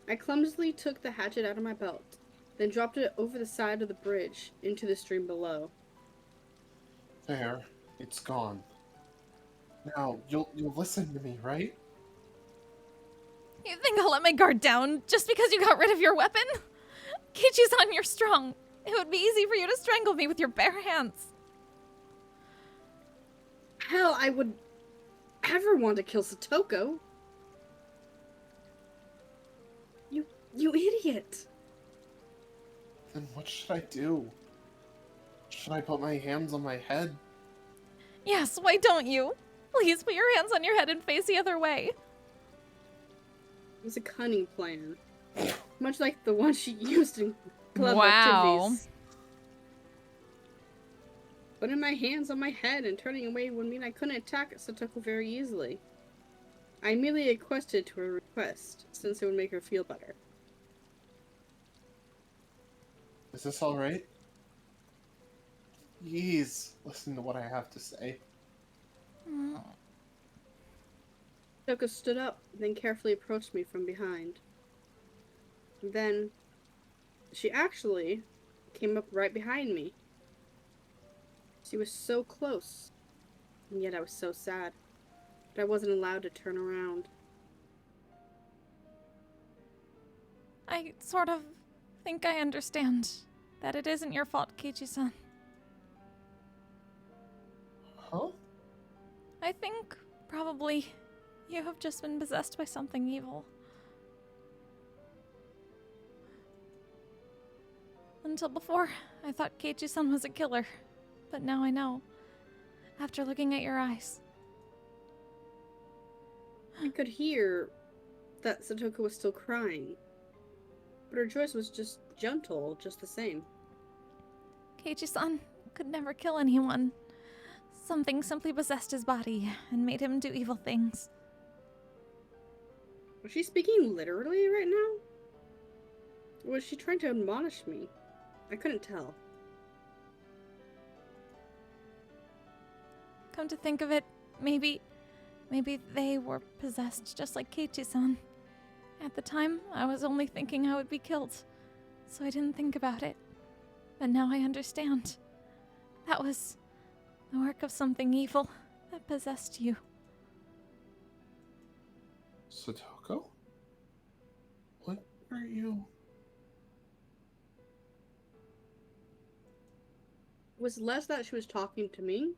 [SPEAKER 3] I clumsily took the hatchet out of my belt, then dropped it over the side of the bridge into the stream below.
[SPEAKER 4] There, it's gone. Now, you'll listen to me, right?
[SPEAKER 5] You think I'll let my guard down just because you got rid of your weapon? Kichi-san, you're strong. It would be easy for you to strangle me with your bare hands.
[SPEAKER 3] Hell, I would ever want to kill Satoko. You idiot.
[SPEAKER 4] Then what should I do? Should I put my hands on my head?
[SPEAKER 5] Yes, why don't you? Please put your hands on your head and face the other way.
[SPEAKER 3] It was a cunning plan. Much like the one she used in club
[SPEAKER 5] Wow.
[SPEAKER 3] activities. Putting my hands on my head and turning away would mean I couldn't attack Satoko very easily. I immediately acquiesced to her request, since it would make her feel better.
[SPEAKER 4] Is this alright? Please listen to what I have to say.
[SPEAKER 3] Satoko stood up, then carefully approached me from behind. Then, she actually came up right behind me. She was so close, and yet I was so sad that I wasn't allowed to turn around.
[SPEAKER 5] I sort of think I understand that it isn't your fault, Kichi-san.
[SPEAKER 4] Huh?
[SPEAKER 5] I think probably you have just been possessed by something evil. Until before, I thought Keiichi-san was a killer, but now I know, after looking at your eyes.
[SPEAKER 3] I could hear that Satoko was still crying, but her voice was just gentle, just the same.
[SPEAKER 5] Keiichi-san could never kill anyone. Something simply possessed his body and made him do evil things.
[SPEAKER 3] Was she speaking literally right now? Or was she trying to admonish me? I couldn't tell.
[SPEAKER 5] Come to think of it, maybe they were possessed just like Keiichi-san. At the time, I was only thinking I would be killed, so I didn't think about it. But now I understand. That was the work of something evil that possessed you.
[SPEAKER 4] Satoko? What are you?
[SPEAKER 3] It was less that she was talking to me,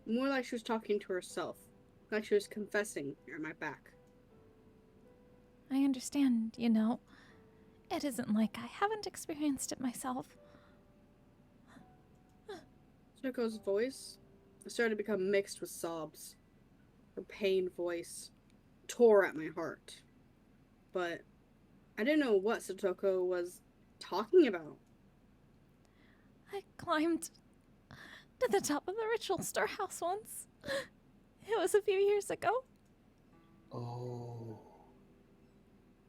[SPEAKER 3] more like she was talking to herself, like she was confessing at my back.
[SPEAKER 5] I understand, you know. It isn't like I haven't experienced it myself.
[SPEAKER 3] Satoko's voice started to become mixed with sobs. Her pained voice tore at my heart. But I didn't know what Satoko was talking about.
[SPEAKER 5] I climbed to the top of the ritual storehouse once. It was a few years ago.
[SPEAKER 4] Oh.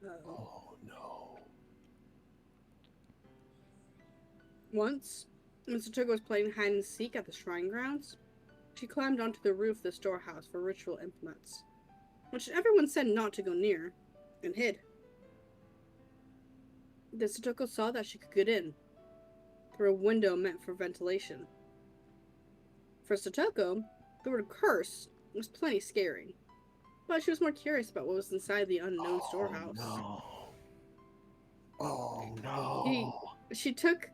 [SPEAKER 3] Uh,
[SPEAKER 4] Oh no.
[SPEAKER 3] Once, when Satoko was playing hide and seek at the shrine grounds, she climbed onto the roof of the storehouse for ritual implements, which everyone said not to go near, and hid. Then Satoko saw that she could get in through a window meant for ventilation. For Satoko, the word curse was plenty scary, but she was more curious about what was inside the unknown storehouse.
[SPEAKER 4] No. Oh no.
[SPEAKER 3] She took.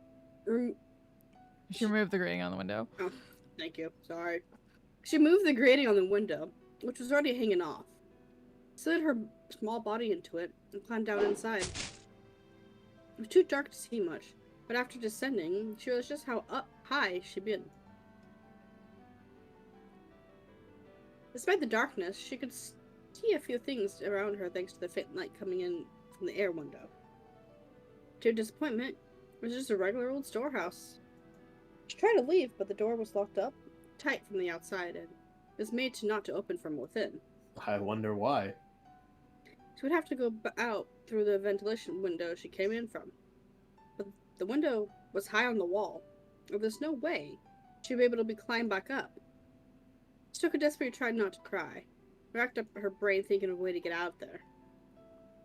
[SPEAKER 2] She removed the grating on the window.
[SPEAKER 3] Oh, thank you. Sorry. She moved the grating on the window, which was already hanging off, slid her small body into it, and climbed down inside. It was too dark to see much, but after descending, she realized just how high she'd been. Despite the darkness, she could see a few things around her thanks to the faint light coming in from the air window. To her disappointment, it was just a regular old storehouse. She tried to leave, but the door was locked up tight from the outside and was made not to open from within.
[SPEAKER 4] I wonder why.
[SPEAKER 3] She would have to go out through the ventilation window she came in from. But the window was high on the wall, and there's no way she'd be able to climb back up. Stoker desperately tried not to cry, racked up her brain thinking of a way to get out there.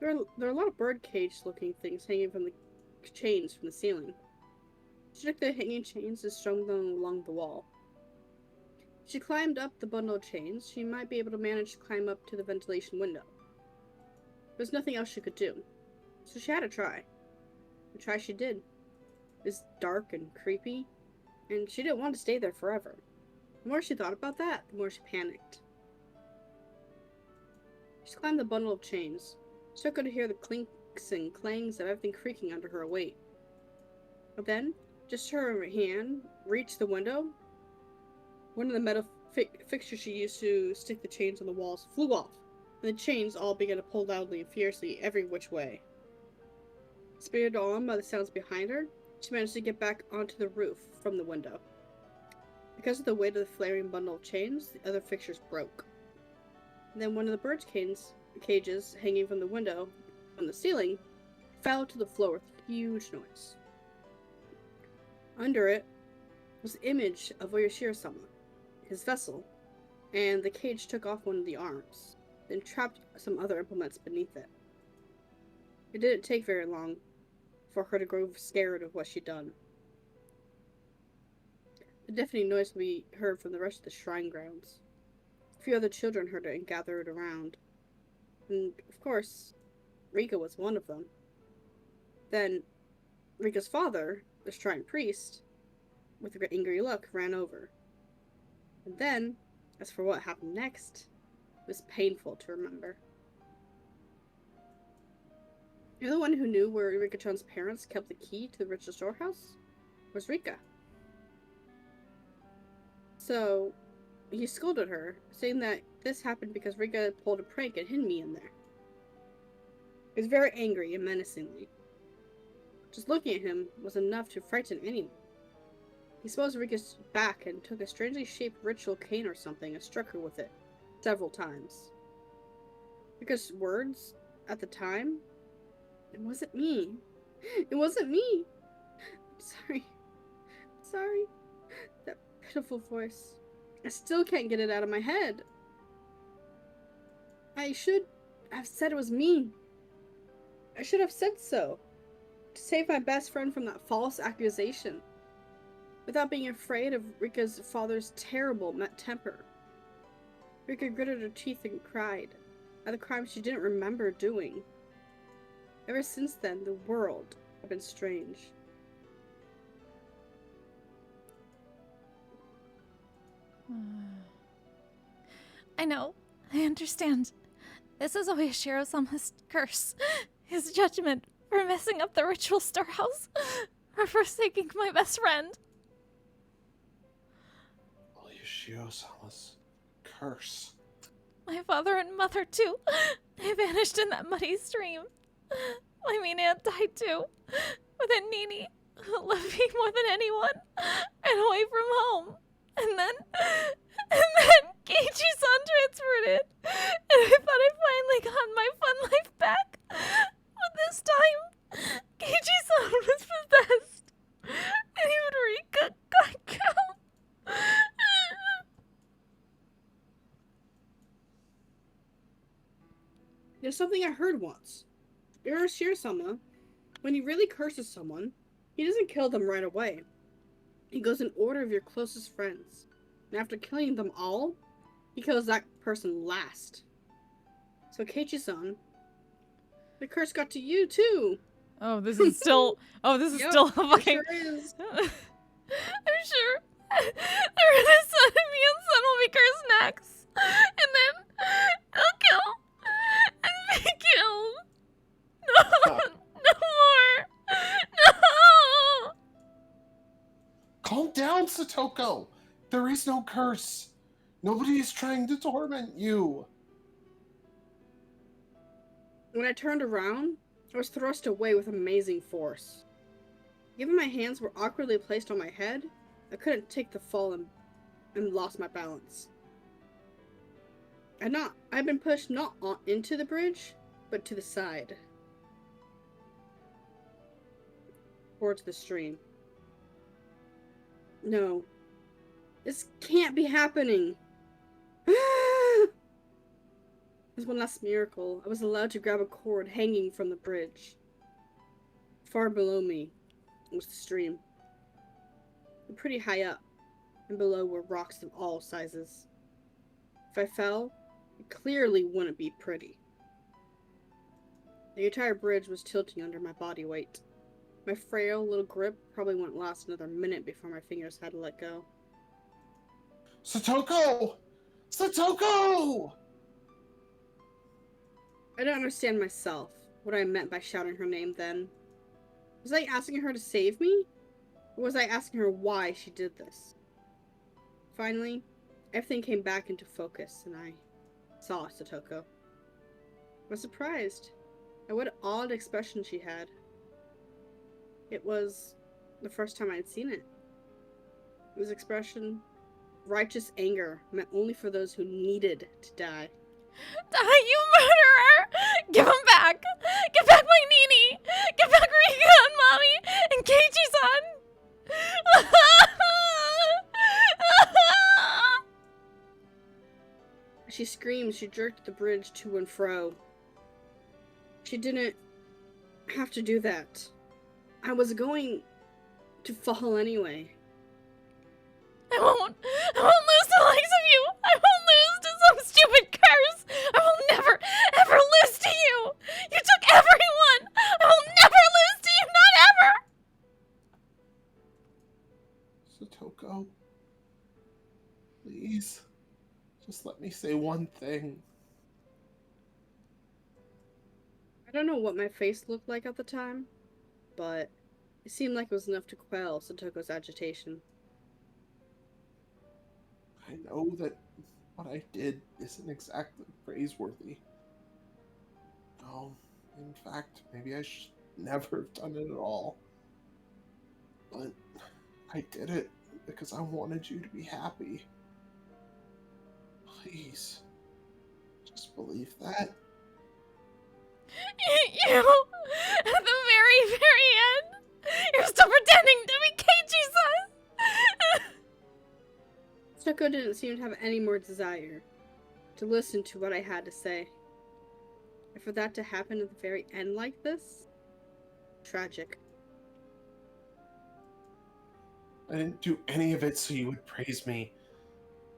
[SPEAKER 3] There are a lot of bird-cage-looking things hanging from the chains from the ceiling. She took the hanging chains and strung them along the wall. She climbed up the bundle of chains. She might be able to manage to climb up to the ventilation window. There was nothing else she could do, so she had to try. A try she did. It was dark and creepy, and she didn't want to stay there forever. The more she thought about that, the more she panicked. She climbed the bundle of chains. She could hear the clinks and clangs of everything creaking under her weight. But then, just her hand reached the window. One of the metal fixtures she used to stick the chains on the walls flew off, and the chains all began to pull loudly and fiercely every which way. Spirited on by the sounds behind her, she managed to get back onto the roof from the window. Because of the weight of the flaring bundle of chains, the other fixtures broke. And then one of the birds' cages hanging from the window on the ceiling fell to the floor with a huge noise. Under it was the image of Oyashiro-sama, his vessel, and the cage took off one of the arms, then trapped some other implements beneath it. It didn't take very long for her to grow scared of what she'd done. The deafening noise could be heard from the rest of the shrine grounds. A few other children heard it and gathered around. And, of course, Rika was one of them. Then, Rika's father, the shrine priest, with an angry look, ran over. And then, as for what happened next, it was painful to remember. The only one who knew where Rika-chan's parents kept the key to the ritual storehouse was Rika. So, he scolded her, saying that this happened because Rika pulled a prank and hid me in there. He was very angry and menacingly. Just looking at him was enough to frighten anyone. He smote Rika's back and took a strangely shaped ritual cane or something and struck her with it several times. Rika's words at the time, "It wasn't me. It wasn't me. I'm sorry. I'm sorry." That pitiful voice. I still can't get it out of my head. I should have said it was me. I should have said so, to save my best friend from that false accusation, without being afraid of Rika's father's terrible temper. Rika gritted her teeth and cried at the crime she didn't remember doing. Ever since then, the world had been strange.
[SPEAKER 5] I know. I understand. This is Oyashiro-sama's curse. His judgment for messing up the ritual storehouse. For forsaking my best friend.
[SPEAKER 4] Oyashiro-sama's curse.
[SPEAKER 5] My father and mother, too. They vanished in that muddy stream. My mean aunt died, too. But then Nini, who loved me more than anyone, ran away from home. And then Keiichi-san transferred it. And I thought I finally got my fun life back. But this time, Keiichi-san was possessed. And he would wreak a
[SPEAKER 3] There's something I heard once. Higurashi, when he really curses someone, he doesn't kill them right away. He goes in order of your closest friends. And after killing them all, he kills that person last. So Keiichi-san, the curse got to you too.
[SPEAKER 2] Oh, this is still. Oh, this is
[SPEAKER 3] Yep,
[SPEAKER 2] still a
[SPEAKER 3] it
[SPEAKER 2] fucking.
[SPEAKER 3] sure is.
[SPEAKER 5] I'm sure the Renaissance and me and son will be cursed next. And then I'll kill and be killed. No, no more. No.
[SPEAKER 4] Calm down, Satoko. There is no curse. Nobody is trying to torment you.
[SPEAKER 3] When I turned around, I was thrust away with amazing force. Given my hands were awkwardly placed on my head, I couldn't take the fall and lost my balance. I'd been pushed not into the bridge, but to the side. Towards the stream. No. This can't be happening. As one last miracle, I was allowed to grab a cord hanging from the bridge. Far below me was the stream. And pretty high up, and below were rocks of all sizes. If I fell, it clearly wouldn't be pretty. The entire bridge was tilting under my body weight. My frail little grip probably wouldn't last another minute before my fingers had to let go.
[SPEAKER 4] Satoko! Satoko!
[SPEAKER 3] I don't understand myself what I meant by shouting her name then. Was I asking her to save me? Or was I asking her why she did this? Finally, everything came back into focus and I saw Satoko. I was surprised at what odd expression she had. It was the first time I'd seen it. It was expression, righteous anger meant only for those who needed to die.
[SPEAKER 5] Die, you murderer! Give him back! Give back my Nini! Give back Rika and Mommy and Keiichi-san!
[SPEAKER 3] As she screamed, she jerked the bridge to and fro. She didn't have to do that. I was going to fall anyway.
[SPEAKER 5] I won't lose the likes of you! I won't lose to some stupid curse! I will never, ever lose to you! You took everyone! I will never lose to you, not ever!
[SPEAKER 4] Satoko, please, just let me say one thing.
[SPEAKER 3] I don't know what my face looked like at the time, but it seemed like it was enough to quell Satoko's agitation.
[SPEAKER 4] I know that what I did isn't exactly praiseworthy. No, in fact, maybe I should never have done it at all. But I did it because I wanted you to be happy. Please, just believe that.
[SPEAKER 5] You, at the very, very end, you're still pretending to be Keiichi-san!
[SPEAKER 3] Satoko didn't seem to have any more desire to listen to what I had to say. And for that to happen at the very end like this? Tragic.
[SPEAKER 4] I didn't do any of it so you would praise me.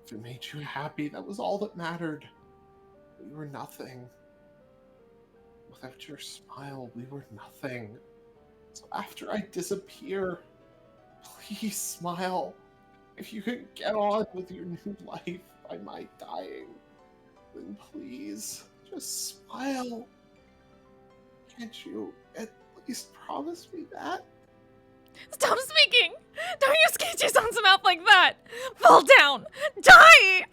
[SPEAKER 4] If it made you happy, that was all that mattered. We were nothing. Without your smile, we were nothing. So after I disappear, please smile. If you can get on with your new life by my dying, then please, just smile. Can't you at least promise me that?
[SPEAKER 5] Stop speaking! Don't use Keiichi-san's mouth like that! Fall down! Die!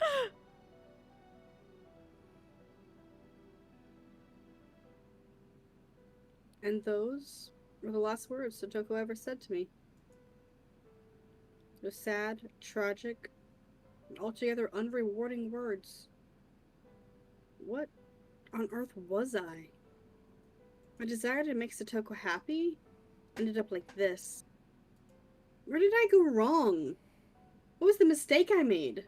[SPEAKER 3] And those were the last words Satoko ever said to me. It was sad, tragic, Altogether unrewarding words. What on earth was I? My desire to make Satoko happy ended up like this. Where did I go wrong? What was the mistake I made?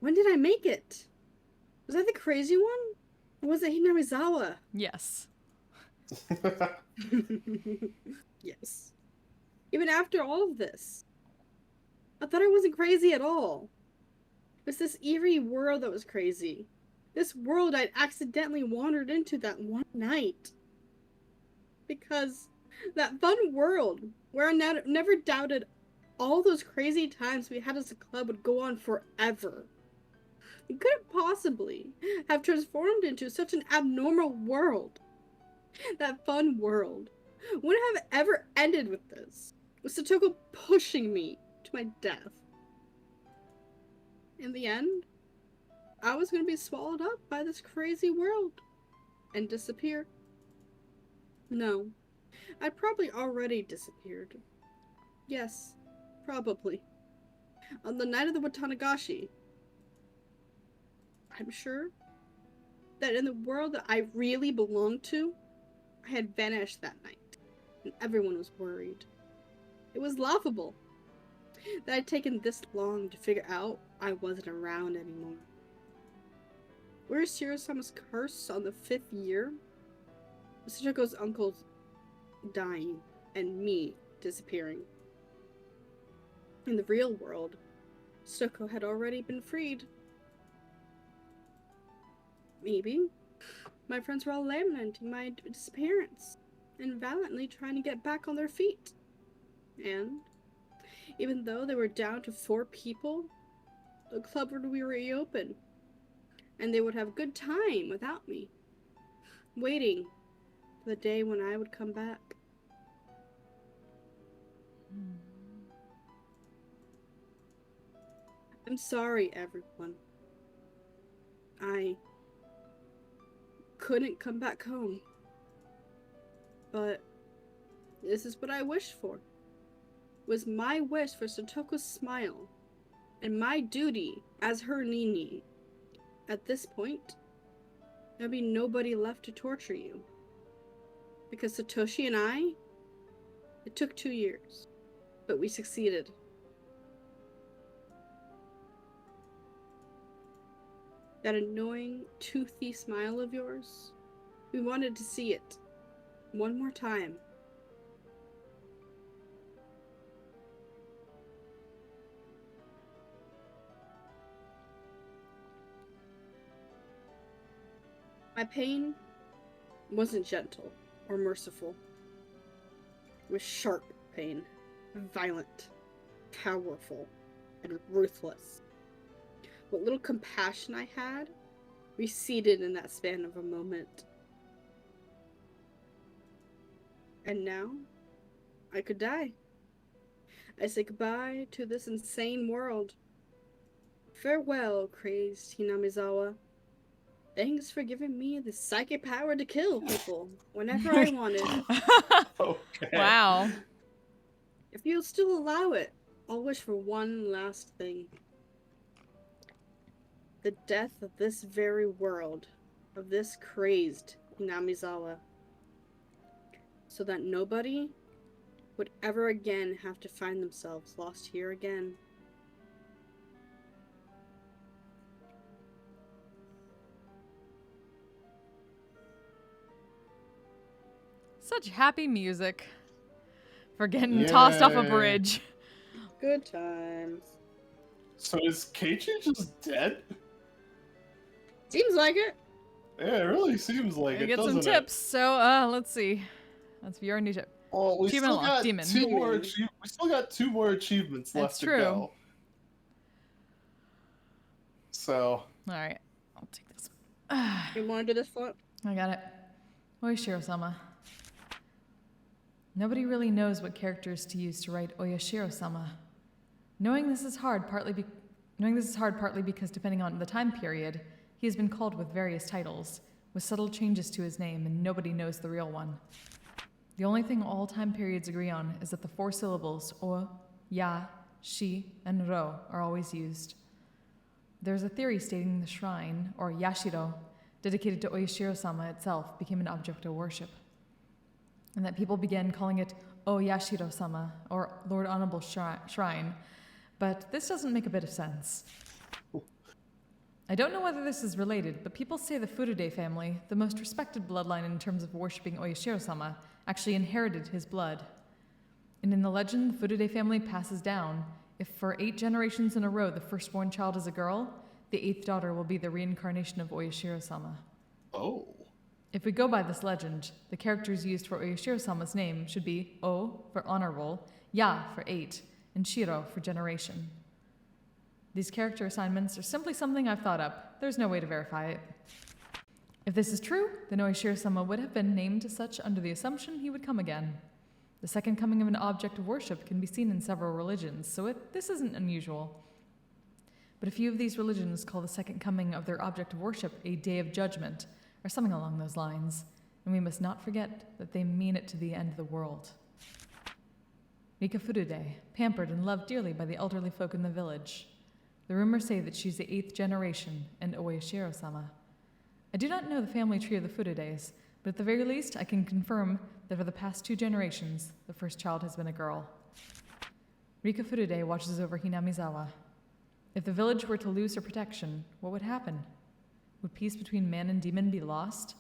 [SPEAKER 3] When did I make it? Was I the crazy one? Or was it Hinamizawa?
[SPEAKER 2] Yes.
[SPEAKER 3] Yes. Even after all of this, I thought I wasn't crazy at all. It was this eerie world that was crazy. This world I'd accidentally wandered into that one night. Because that fun world where I never doubted all those crazy times we had as a club would go on forever. It couldn't possibly have transformed into such an abnormal world. That fun world wouldn't have ever ended with this, with Satoko pushing me to my death. In the end, I was going to be swallowed up by this crazy world and disappear. No, I'd probably already disappeared. Yes, probably. On the night of the Watanagashi. I'm sure that in the world that I really belonged to, I had vanished that night, and everyone was worried. It was laughable that I'd taken this long to figure out I wasn't around anymore. Where's Shirosama's curse on the 5th year? Satoko's uncle's dying, and me disappearing. In the real world, Satoko had already been freed. Maybe my friends were all lamenting my disappearance and valiantly trying to get back on their feet. And even though they were down to 4 people, the club would reopen, and they would have a good time without me, waiting for the day when I would come back. I'm sorry, everyone. I couldn't come back home. But this is what I wished for. It was my wish for Satoko's smile, and my duty as her Nini. At this point, there'll be nobody left to torture you. Because Satoshi and I, it took 2 years, but we succeeded. That annoying, toothy smile of yours, we wanted to see it one more time. My pain wasn't gentle or merciful. It was sharp pain, violent, powerful, and ruthless. What little compassion I had receded in that span of a moment. And now, I could die. I say goodbye to this insane world. Farewell, crazed Hinamizawa. Thanks for giving me the psychic power to kill people whenever I wanted.
[SPEAKER 4] Okay.
[SPEAKER 2] Wow.
[SPEAKER 3] If you'll still allow it, I'll wish for one last thing. The death of this very world, of this crazed Hinamizawa. So that nobody would ever again have to find themselves lost here again.
[SPEAKER 2] Such happy music for getting tossed off a
[SPEAKER 4] Yay.
[SPEAKER 2] bridge.
[SPEAKER 3] Good times.
[SPEAKER 4] So is Keiichi just dead?
[SPEAKER 3] Seems like it.
[SPEAKER 4] Yeah, it really seems like
[SPEAKER 2] I
[SPEAKER 4] it,
[SPEAKER 2] get some
[SPEAKER 4] doesn't
[SPEAKER 2] tips. So, let's see. That's your new tip.
[SPEAKER 4] Well, we
[SPEAKER 2] Achievement
[SPEAKER 4] still
[SPEAKER 2] unlocked,
[SPEAKER 4] got
[SPEAKER 2] demon.
[SPEAKER 4] two more.
[SPEAKER 3] Demon.
[SPEAKER 4] We still got 2 more achievements
[SPEAKER 2] That's
[SPEAKER 4] left
[SPEAKER 2] true.
[SPEAKER 4] to go. So.
[SPEAKER 2] All right, I'll take this.
[SPEAKER 3] You want to do this for?
[SPEAKER 2] I got it. Oyashiro-sama. Nobody really knows what characters to use to write Oyashiro-sama. Knowing this is hard partly because depending on the time period, he has been called with various titles, with subtle changes to his name, and nobody knows the real one. The only thing all time periods agree on is that the 4 syllables o, ya, shi, and ro are always used. There's a theory stating the shrine, or yashiro, dedicated to Oyashiro-sama itself became an object of worship, and that people began calling it O Yashiro-sama, or Lord Honorable Shrine, but this doesn't make a bit of sense. I don't know whether this is related, but people say the Furude family, the most respected bloodline in terms of worshipping Oyashiro-sama, actually inherited his blood. And in the legend, the Furude family passes down. If for 8 generations in a row the firstborn child is a girl, the 8th daughter will be the reincarnation of Oyashiro-sama.
[SPEAKER 4] Oh.
[SPEAKER 2] If we go by this legend, the characters used for Oyashiro-sama's name should be O for honorable, Ya for 8, and Shiro for generation. These character assignments are simply something I've thought up. There's no way to verify it. If this is true, then Oyashiro-sama would have been named as such under the assumption he would come again. The second coming of an object of worship can be seen in several religions, so this isn't unusual. But a few of these religions call the second coming of their object of worship a day of judgment, or something along those lines, and we must not forget that they mean it to the end of the world. Rika Furude, pampered and loved dearly by the elderly folk in the village. The rumors say that she's the 8th generation and Oyashiro-sama. I do not know the family tree of the Furudes, but at the very least I can confirm that for the past 2 generations, the first child has been a girl. Rika Furude watches over Hinamizawa. If the village were to lose her protection, what would happen? Would peace between man and demon be lost?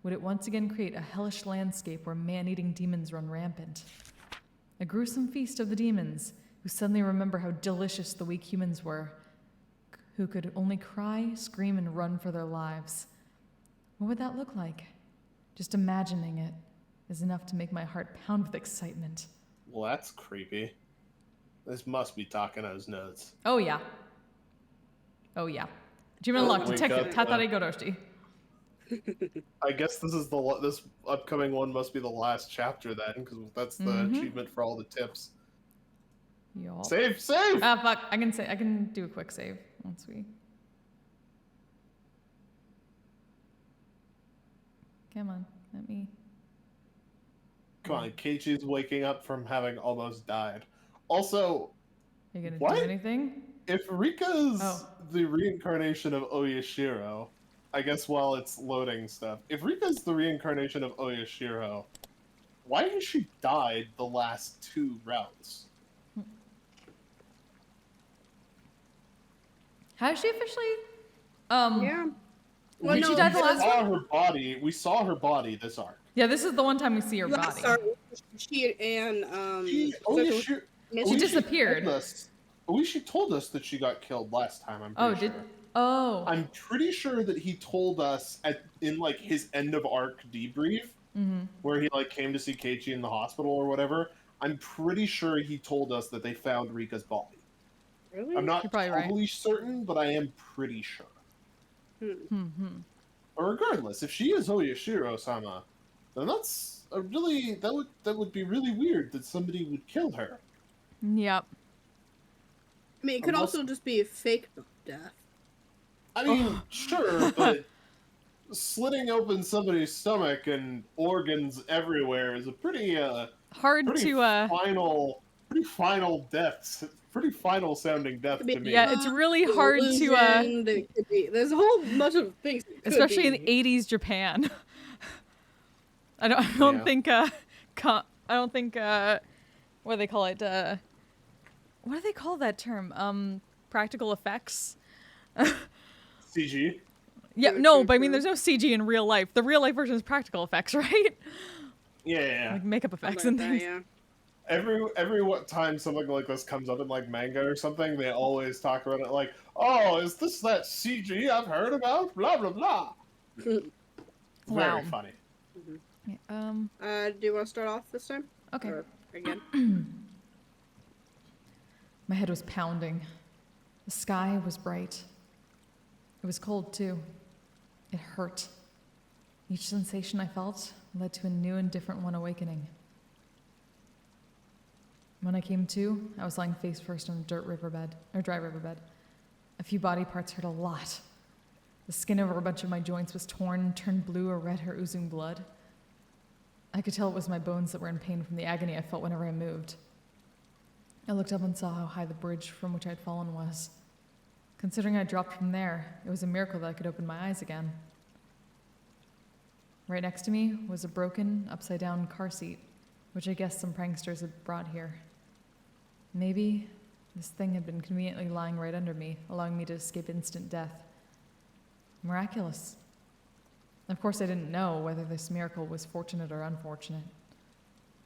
[SPEAKER 2] Would it once again create a hellish landscape where man-eating demons run rampant? A gruesome feast of the demons, who suddenly remember how delicious the weak humans were, who could only cry, scream, and run for their lives. What would that look like? Just imagining it is enough to make my heart pound with excitement.
[SPEAKER 4] Well, that's creepy. This must be Takano's notes.
[SPEAKER 2] Oh yeah. Oh yeah. Achievement unlocked,
[SPEAKER 4] my
[SPEAKER 2] Detective
[SPEAKER 4] God,
[SPEAKER 2] Tatare Goroshi.
[SPEAKER 4] I guess this upcoming one must be the last chapter then, because that's the achievement for all the tips.
[SPEAKER 2] Yup.
[SPEAKER 4] Save!
[SPEAKER 2] Ah, fuck. I can do a quick save once we... Come on, let me...
[SPEAKER 4] Come on, Keiichi's waking up from having almost died. Also,
[SPEAKER 2] Are you gonna
[SPEAKER 4] what?
[SPEAKER 2] do anything?
[SPEAKER 4] If Rika's
[SPEAKER 2] Oh.
[SPEAKER 4] the reincarnation of Oyashiro, I guess while it's loading stuff, if Rika's the reincarnation of Oyashiro, why has she died the last 2 rounds?
[SPEAKER 2] Has she officially?
[SPEAKER 3] Yeah. Well,
[SPEAKER 2] Did she
[SPEAKER 3] no,
[SPEAKER 2] die the last
[SPEAKER 4] saw
[SPEAKER 2] one?
[SPEAKER 4] her body. We saw her body this arc.
[SPEAKER 2] Yeah, this is the one time we see her
[SPEAKER 3] last
[SPEAKER 2] body.
[SPEAKER 3] arc, she and
[SPEAKER 4] Oyashiro
[SPEAKER 2] She disappeared.
[SPEAKER 4] Oishi told us that she got killed last time. I'm
[SPEAKER 2] Oh,
[SPEAKER 4] pretty
[SPEAKER 2] did...
[SPEAKER 4] sure.
[SPEAKER 2] Oh.
[SPEAKER 4] I'm pretty sure that he told us in like his end of arc debrief, where he like came to see Keiichi in the hospital or whatever. I'm pretty sure he told us that they found Rika's body.
[SPEAKER 3] Really?
[SPEAKER 4] I'm not
[SPEAKER 2] You're probably
[SPEAKER 4] totally certain, but I am pretty sure. Or regardless, if she is Oyashiro-sama, then that's a really that would be really weird that somebody would kill her.
[SPEAKER 2] Yep.
[SPEAKER 3] I mean, it could also just be a fake death.
[SPEAKER 4] I mean, sure, but slitting open somebody's stomach and organs everywhere is a pretty
[SPEAKER 2] Hard
[SPEAKER 4] pretty
[SPEAKER 2] to
[SPEAKER 4] final death, pretty final sounding death to me.
[SPEAKER 2] Yeah, it's really hard to
[SPEAKER 3] Illusion, there could be- There's a whole bunch of things. it could
[SPEAKER 2] especially
[SPEAKER 3] be.
[SPEAKER 2] in 80s Japan. I don't
[SPEAKER 4] Yeah.
[SPEAKER 2] think what do they call it? What do they call that term? Practical effects?
[SPEAKER 4] CG.
[SPEAKER 2] Yeah,
[SPEAKER 3] True,
[SPEAKER 2] no,
[SPEAKER 3] true,
[SPEAKER 2] but I mean
[SPEAKER 3] true.
[SPEAKER 2] there's no CG in real life. The real life version is practical effects, right?
[SPEAKER 4] Yeah.
[SPEAKER 2] Like makeup
[SPEAKER 3] Something
[SPEAKER 2] effects
[SPEAKER 3] like
[SPEAKER 2] and
[SPEAKER 3] that,
[SPEAKER 2] things.
[SPEAKER 3] yeah.
[SPEAKER 4] Every what time something like this comes up in like manga or something, they always talk about it like, "Oh, is this that CG I've heard about?" Blah blah blah.
[SPEAKER 2] Wow.
[SPEAKER 4] Very funny.
[SPEAKER 2] Yeah,
[SPEAKER 3] Do you want to start off this time?
[SPEAKER 2] okay.
[SPEAKER 3] Or again?
[SPEAKER 2] My head was pounding. The sky was bright. It was cold, too. It hurt. Each sensation I felt led to a new and different one awakening. When I came to, I was lying face first on a dry riverbed. A few body parts hurt a lot. The skin over a bunch of my joints was torn, turned blue or red, or oozing blood. I could tell it was my bones that were in pain from the agony I felt whenever I moved. I looked up and saw how high the bridge from which I had fallen was. Considering I dropped from there, it was a miracle that I could open my eyes again. Right next to me was a broken, upside-down car seat, which I guess some pranksters had brought here. Maybe this thing had been conveniently lying right under me, allowing me to escape instant death. Miraculous. Of course, I didn't know whether this miracle was fortunate or unfortunate.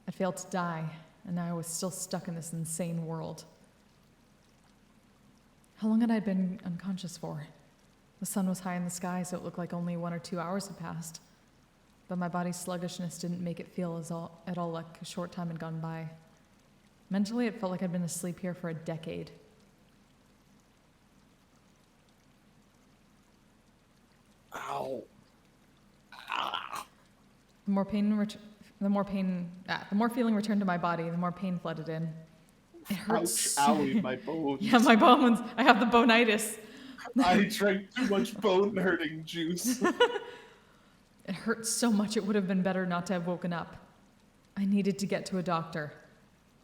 [SPEAKER 2] I'd failed to die, and now I was still stuck in this insane world. How long had I been unconscious for? The sun was high in the sky, so it looked like only 1 or 2 hours had passed. But my body's sluggishness didn't make it feel at all like a short time had gone by. Mentally, it felt like I'd been asleep here for a decade.
[SPEAKER 4] Ow. Ah.
[SPEAKER 2] The more feeling returned to my body, the more pain flooded in. It hurts.
[SPEAKER 4] Ouch, owie, my bones.
[SPEAKER 2] Yeah, my bones. I have the bonitis.
[SPEAKER 4] I drank too much bone-hurting juice.
[SPEAKER 2] It hurt so much it would have been better not to have woken up. I needed to get to a doctor.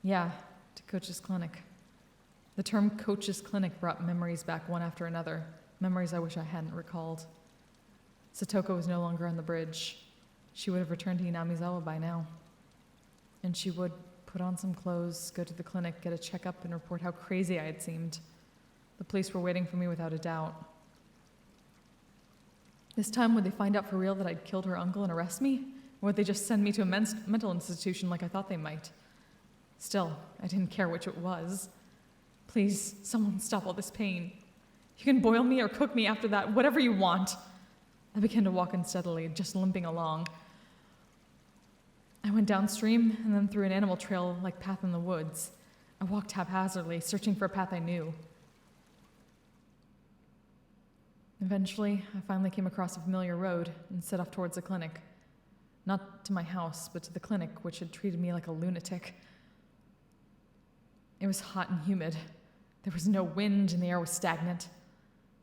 [SPEAKER 2] Yeah, to Coach's clinic. The term Coach's clinic brought memories back one after another, memories I wish I hadn't recalled. Satoko was no longer on the bridge. She would have returned to Inamizawa by now. And she would put on some clothes, go to the clinic, get a checkup, and report how crazy I had seemed. The police were waiting for me without a doubt. This time, would they find out for real that I'd killed her uncle and arrest me? Or would they just send me to a mental institution like I thought they might? Still, I didn't care which it was. Please, someone stop all this pain. You can boil me or cook me after that, whatever you want. I began to walk unsteadily, just limping along. I went downstream and then through an animal trail-like path in the woods. I walked haphazardly, searching for a path I knew. Eventually, I finally came across a familiar road and set off towards the clinic. Not to my house, but to the clinic, which had treated me like a lunatic. It was hot and humid. There was no wind and the air was stagnant.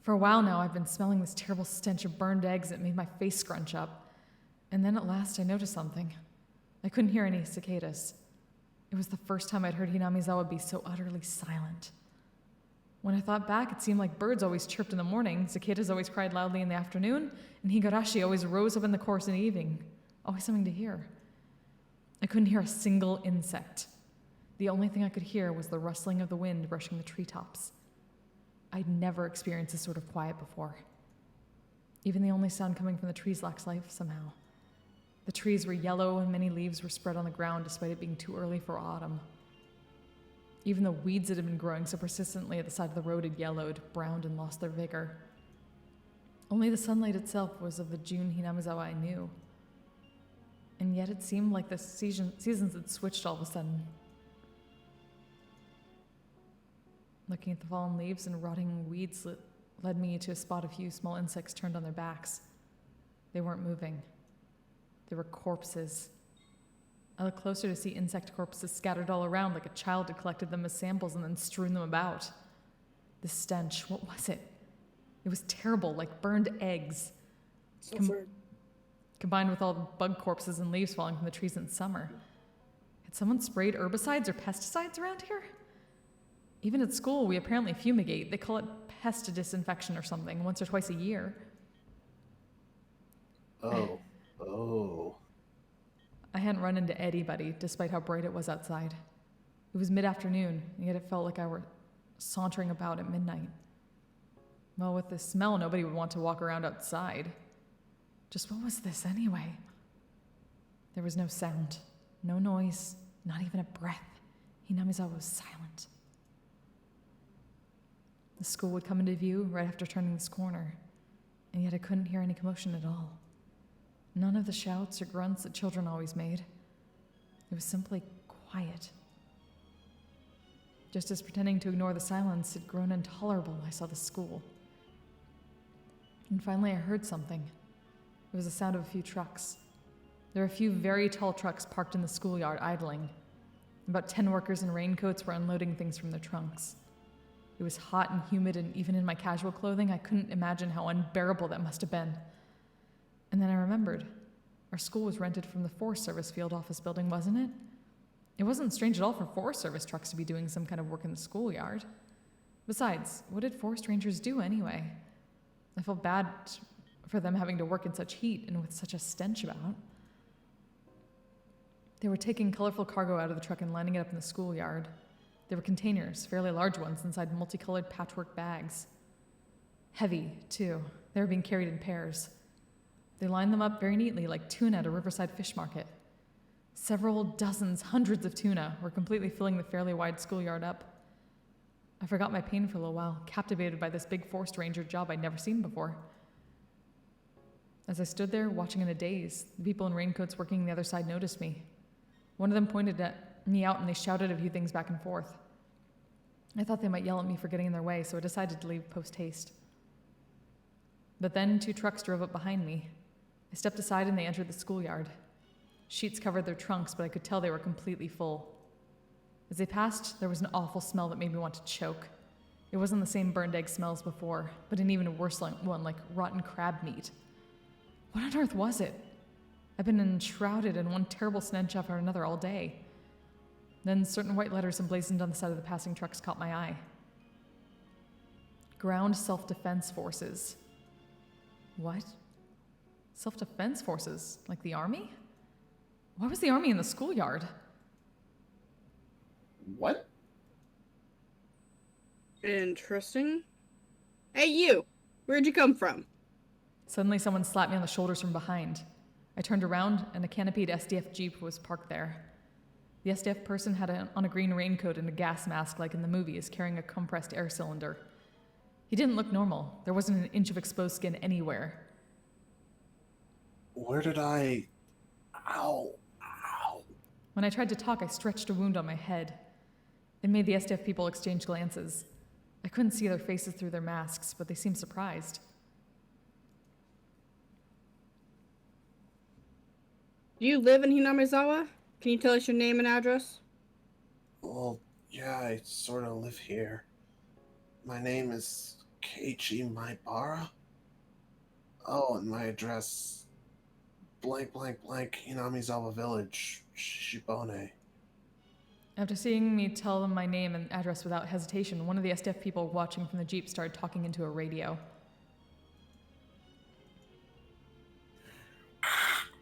[SPEAKER 2] For a while now, I've been smelling this terrible stench of burned eggs that made my face scrunch up. And then at last, I noticed something. I couldn't hear any cicadas. It was the first time I'd heard Hinamizawa be so utterly silent. When I thought back, it seemed like birds always chirped in the morning, cicadas always cried loudly in the afternoon, and Higurashi always rose up in the chorus in the evening. Always something to hear. I couldn't hear a single insect. The only thing I could hear was the rustling of the wind brushing the treetops. I'd never experienced this sort of quiet before. Even the only sound coming from the trees lacks life somehow. The trees were yellow and many leaves were spread on the ground despite it being too early for autumn. Even the weeds that had been growing so persistently at the side of the road had yellowed, browned, and lost their vigor. Only the sunlight itself was of the June Hinamizawa I knew. And yet it seemed like the seasons had switched all of a sudden. Looking at the fallen leaves and rotting weeds led me to a spot a few small insects turned on their backs. They weren't moving. They were corpses. I looked closer to see insect corpses scattered all around like a child had collected them as samples and then strewn them about. The stench, what was it? It was terrible, like burned eggs. Combined with all the bug corpses and leaves falling from the trees in summer. Had someone sprayed herbicides or pesticides around here? Even at school, we apparently fumigate. They call it pest disinfection or something, once or twice a year.
[SPEAKER 4] Oh.
[SPEAKER 2] I hadn't run into anybody, despite how bright it was outside. It was mid-afternoon, and yet it felt like I were sauntering about at midnight. Well, with the smell, nobody would want to walk around outside. Just what was this anyway? There was no sound, no noise, not even a breath. Hinamizawa was silent. The school would come into view right after turning this corner, and yet I couldn't hear any commotion at all. None of the shouts or grunts that children always made. It was simply quiet. Just as pretending to ignore the silence had grown intolerable, I saw the school. And finally I heard something. It was the sound of a few trucks. There were a few very tall trucks parked in the schoolyard idling. About 10 workers in raincoats were unloading things from their trunks. It was hot and humid, and even in my casual clothing, I couldn't imagine how unbearable that must have been. And then I remembered. Our school was rented from the Forest Service field office building, wasn't it? It wasn't strange at all for Forest Service trucks to be doing some kind of work in the schoolyard. Besides, what did forest rangers do anyway? I felt bad for them having to work in such heat and with such a stench about. They were taking colorful cargo out of the truck and lining it up in the schoolyard. There were containers, fairly large ones, inside multicolored patchwork bags. Heavy, too. They were being carried in pairs. They lined them up very neatly, like tuna at a riverside fish market. Several dozens, hundreds of tuna were completely filling the fairly wide schoolyard up. I forgot my pain for a little while, captivated by this big forest ranger job I'd never seen before. As I stood there, watching in a daze, the people in raincoats working on the other side noticed me. One of them pointed at me out and they shouted a few things back and forth. I thought they might yell at me for getting in their way, so I decided to leave post-haste. But then 2 trucks drove up behind me. I stepped aside and they entered the schoolyard. Sheets covered their trunks, but I could tell they were completely full. As they passed, there was an awful smell that made me want to choke. It wasn't the same burned egg smell as before, but an even worse one, like rotten crab meat. What on earth was it? I've been enshrouded in one terrible stench after another all day. Then certain white letters emblazoned on the side of the passing trucks caught my eye. Ground Self-Defense Forces. What? Self-defense forces? Like the army? Why was the army in the schoolyard?
[SPEAKER 4] What?
[SPEAKER 3] Interesting. Hey, you! Where'd you come from?
[SPEAKER 2] Suddenly someone slapped me on the shoulders from behind. I turned around and a canopied SDF Jeep was parked there. The SDF person had on a green raincoat and a gas mask like in the movies, carrying a compressed air cylinder. He didn't look normal. There wasn't an inch of exposed skin anywhere.
[SPEAKER 4] Where did I... Ow. Ow.
[SPEAKER 2] When I tried to talk, I stretched a wound on my head. It made the SDF people exchange glances. I couldn't see their faces through their masks, but they seemed surprised.
[SPEAKER 3] Do you live in Hinamizawa? Can you tell us your name and address?
[SPEAKER 4] Well, yeah, I sort of live here. My name is Keiichi Maibara. Oh, and my address... blank, blank, blank, Hinamizawa Village, Shibone.
[SPEAKER 2] After seeing me tell them my name and address without hesitation, one of the SDF people watching from the Jeep started talking into a radio.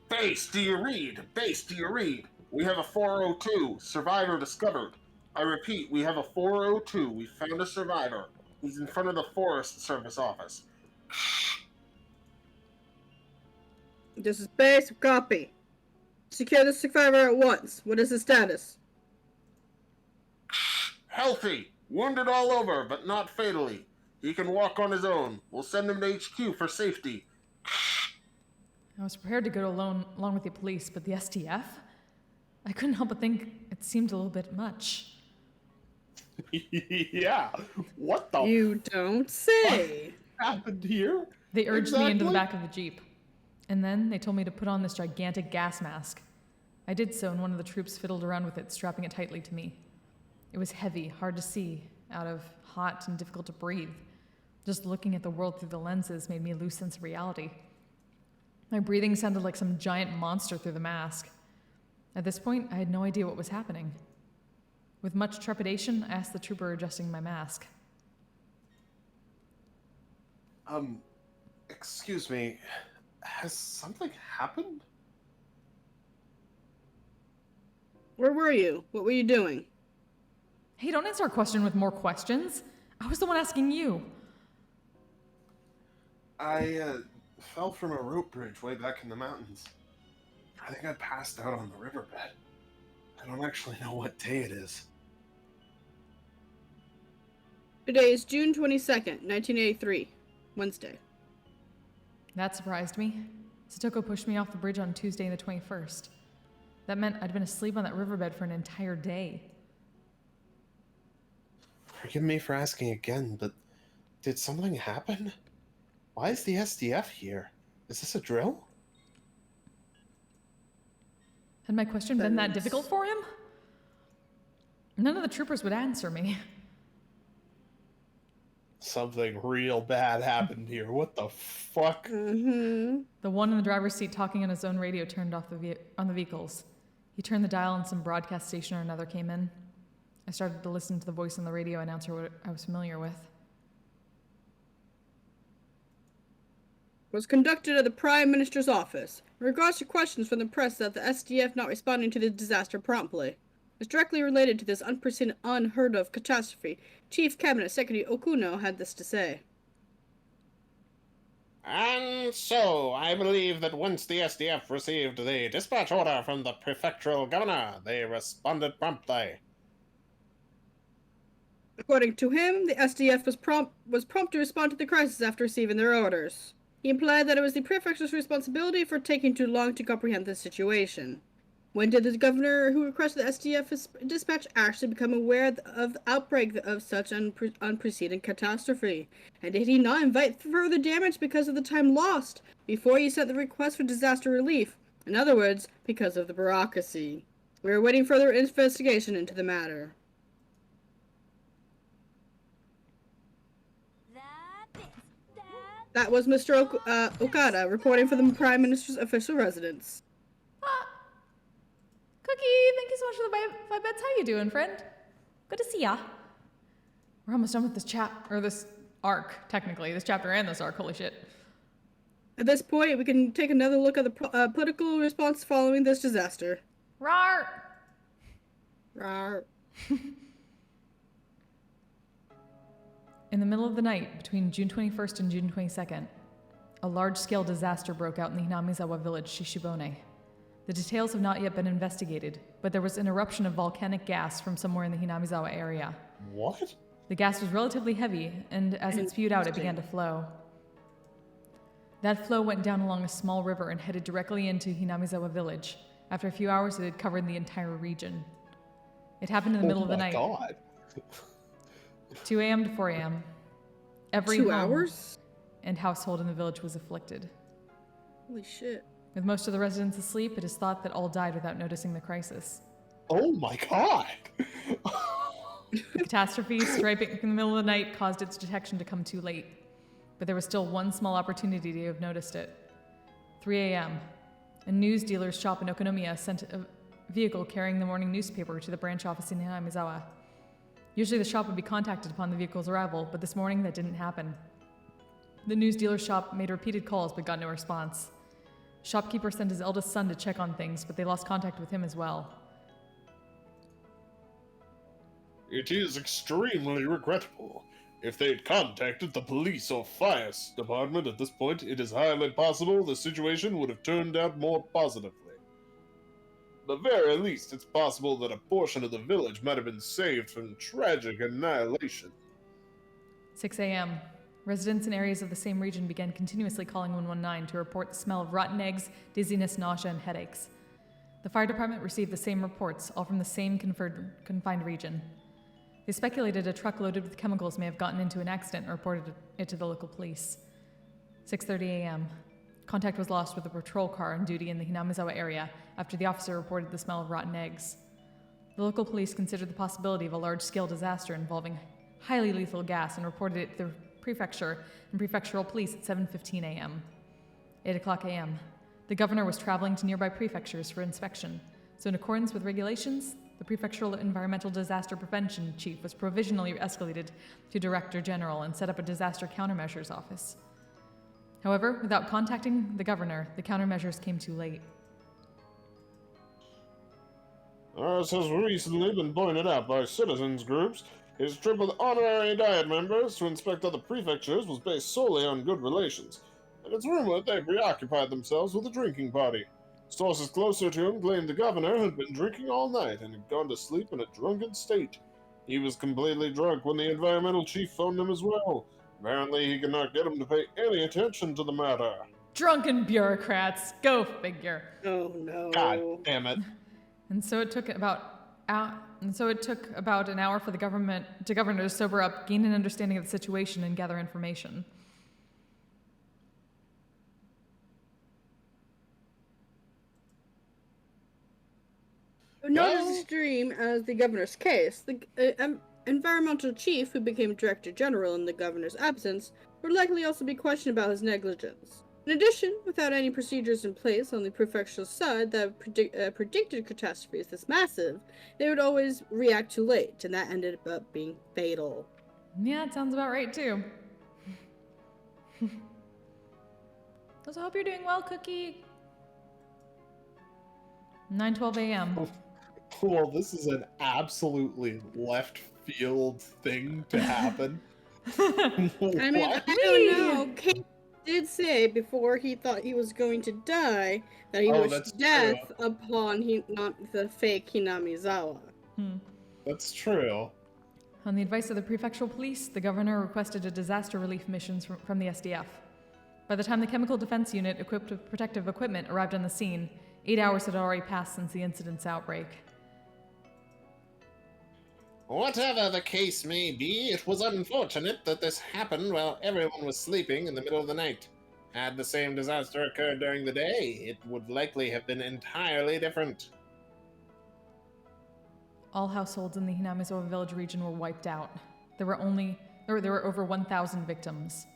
[SPEAKER 6] Base, do you read? Base, do you read? We have a 402. Survivor discovered. I repeat, we have a 402. We found a survivor. He's in front of the Forest Service office.
[SPEAKER 3] This is base, copy. Secure the survivor at once. What is his status?
[SPEAKER 6] Healthy. Wounded all over, but not fatally. He can walk on his own. We'll send him to HQ for safety.
[SPEAKER 2] I was prepared to go along with the police, but the SDF? I couldn't help but think it seemed a little bit much.
[SPEAKER 4] Yeah, what the
[SPEAKER 3] You don't say.
[SPEAKER 4] happened here?
[SPEAKER 2] They urged me into the
[SPEAKER 4] Exactly.
[SPEAKER 2] back of the Jeep. And then they told me to put on this gigantic gas mask. I did so, and one of the troops fiddled around with it, strapping it tightly to me. It was heavy, hard to see, out of hot and difficult to breathe. Just looking at the world through the lenses made me lose sense of reality. My breathing sounded like some giant monster through the mask. At this point, I had no idea what was happening. With much trepidation, I asked the trooper adjusting my mask.
[SPEAKER 4] Excuse me, has something happened?
[SPEAKER 3] Where were you? What were you doing?
[SPEAKER 2] Hey, don't answer a question with more questions. I was the one asking you.
[SPEAKER 4] I, fell from a rope bridge way back in the mountains. I think I passed out on the riverbed. I don't actually know what day it is.
[SPEAKER 3] Today is June 22nd, 1983. Wednesday.
[SPEAKER 2] That surprised me. Satoko pushed me off the bridge on Tuesday the 21st. That meant I'd been asleep on that riverbed for an entire day.
[SPEAKER 4] Forgive me for asking again, but did something happen? Why is the SDF here? Is this a drill?
[SPEAKER 2] Had my question been that
[SPEAKER 3] Thanks.
[SPEAKER 2] difficult for him? None of the troopers would answer me.
[SPEAKER 4] Something real bad happened here. What the fuck?
[SPEAKER 3] Mm-hmm.
[SPEAKER 2] The one in the driver's seat talking on his own radio turned off on the vehicles. He turned the dial and some broadcast station or another came in. I started to listen to the voice on the radio announcer what I was familiar with.
[SPEAKER 3] Was conducted at the Prime Minister's office. In regards to questions from the press that the SDF not responding to the disaster promptly. Is directly related to this unprecedented, unheard of catastrophe. Chief Cabinet Secretary Okuno had this to say.
[SPEAKER 7] And so, I believe that once the SDF received the dispatch order from the prefectural governor, they responded promptly.
[SPEAKER 3] According to him, the SDF was prompt to respond to the crisis after receiving their orders. He implied that it was the prefecture's responsibility for taking too long to comprehend the situation. When did the governor who requested the SDF dispatch actually become aware of the outbreak of such unprecedented catastrophe? And did he not invite further damage because of the time lost before he sent the request for disaster relief? In other words, because of the bureaucracy. We are awaiting further investigation into the matter. That was Mr. Okada reporting for the Prime Minister's official residence.
[SPEAKER 2] Cookie, thank you so much for the 5 bets. How you doing, friend? Good to see ya. We're almost done with this arc, technically. This chapter and this arc, holy shit.
[SPEAKER 3] At this point, we can take another look at the political response following this disaster.
[SPEAKER 2] Rawr!
[SPEAKER 3] Rawr.
[SPEAKER 2] In the middle of the night, between June 21st and June 22nd, a large-scale disaster broke out in the Hinamizawa village, Shishibone. The details have not yet been investigated, but there was an eruption of volcanic gas from somewhere in the Hinamizawa area.
[SPEAKER 4] What?
[SPEAKER 2] The gas was relatively heavy, and as it spewed out, it began to flow. That flow went down along a small river and headed directly into Hinamizawa village. After a few hours, it had covered the entire region. It happened in the middle of the night.
[SPEAKER 4] Oh my god.
[SPEAKER 2] 2 a.m. to 4 a.m. Every
[SPEAKER 3] 2
[SPEAKER 2] home
[SPEAKER 3] hours?
[SPEAKER 2] and household in the village was afflicted.
[SPEAKER 3] Holy shit.
[SPEAKER 2] With most of the residents asleep, it is thought that all died without noticing the crisis.
[SPEAKER 4] Oh my god.
[SPEAKER 2] The catastrophe, striking in the middle of the night, caused its detection to come too late. But there was still one small opportunity to have noticed it. 3 a.m. A news dealer's shop in Okonomiya sent a vehicle carrying the morning newspaper to the branch office in Hinamizawa. Usually the shop would be contacted upon the vehicle's arrival, but this morning that didn't happen. The news dealer's shop made repeated calls but got no response. Shopkeeper sent his eldest son to check on things, but they lost contact with him as well.
[SPEAKER 4] It is extremely regrettable. If they'd contacted the police or fire department at this point, it is highly possible the situation would have turned out more positively. At the very least, it's possible that a portion of the village might have been saved from tragic annihilation.
[SPEAKER 2] 6 a.m. Residents in areas of the same region began continuously calling 119 to report the smell of rotten eggs, dizziness, nausea, and headaches. The fire department received the same reports, all from the same confined region. They speculated a truck loaded with chemicals may have gotten into an accident and reported it to the local police. 6:30 a.m. Contact was lost with a patrol car on duty in the Hinamizawa area after the officer reported the smell of rotten eggs. The local police considered the possibility of a large-scale disaster involving highly lethal gas and reported it to the prefecture and prefectural police at 7:15 a.m. 8 o'clock a.m. The governor was traveling to nearby prefectures for inspection, so in accordance with regulations, the prefectural environmental disaster prevention chief was provisionally escalated to Director General and set up a disaster countermeasures office. However, without contacting the governor, the countermeasures came too late.
[SPEAKER 6] As has recently been pointed out by citizens groups, his trip with honorary diet members to inspect other prefectures was based solely on good relations, and it's rumored they preoccupied themselves with a drinking party. Sources closer to him claimed the governor had been drinking all night and had gone to sleep in a drunken state. He was completely drunk when the environmental chief phoned him as well. Apparently, he could not get him to pay any attention to the matter.
[SPEAKER 2] Drunken bureaucrats, go figure.
[SPEAKER 3] Oh no.
[SPEAKER 4] God damn it.
[SPEAKER 2] And so it took about an hour for the governor to sober up, gain an understanding of the situation, and gather information.
[SPEAKER 3] Not as extreme as the governor's case, the environmental chief, who became director general in the governor's absence, would likely also be questioned about his negligence. In addition, without any procedures in place on the prefectural side that predicted catastrophes this massive, they would always react too late, and that ended up being fatal.
[SPEAKER 2] Yeah, it sounds about right, too. Also, hope you're doing well, Cookie. 9:12 a.m.
[SPEAKER 4] Well, this is an absolutely left field thing to happen.
[SPEAKER 3] I mean,
[SPEAKER 4] What?
[SPEAKER 3] I don't know. Kate did say before he thought he was going to die that he wished
[SPEAKER 4] that's
[SPEAKER 3] death upon the fake Hinamizawa.
[SPEAKER 4] That's true.
[SPEAKER 2] On the advice of the prefectural police, the governor requested a disaster relief mission from the SDF. By the time the chemical defense unit equipped with protective equipment arrived on the scene, 8 hours had already passed since the incident's outbreak.
[SPEAKER 7] Whatever the case may be, it was unfortunate that this happened while everyone was sleeping in the middle of the night. Had the same disaster occurred during the day, it would likely have been entirely different.
[SPEAKER 2] All households in the Hinamizawa village region were wiped out. There were over 1,000 victims.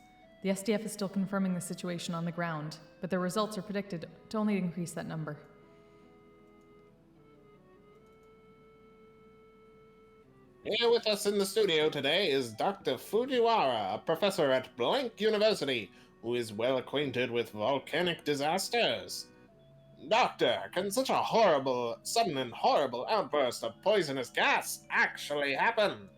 [SPEAKER 2] The SDF is still confirming the situation on the ground, but their results are predicted to only increase that number.
[SPEAKER 7] Here with us in the studio today is Dr. Fujiwara, a professor at Blank University, who is well acquainted with volcanic disasters. Doctor, can such a sudden and horrible outburst of poisonous gas actually happen?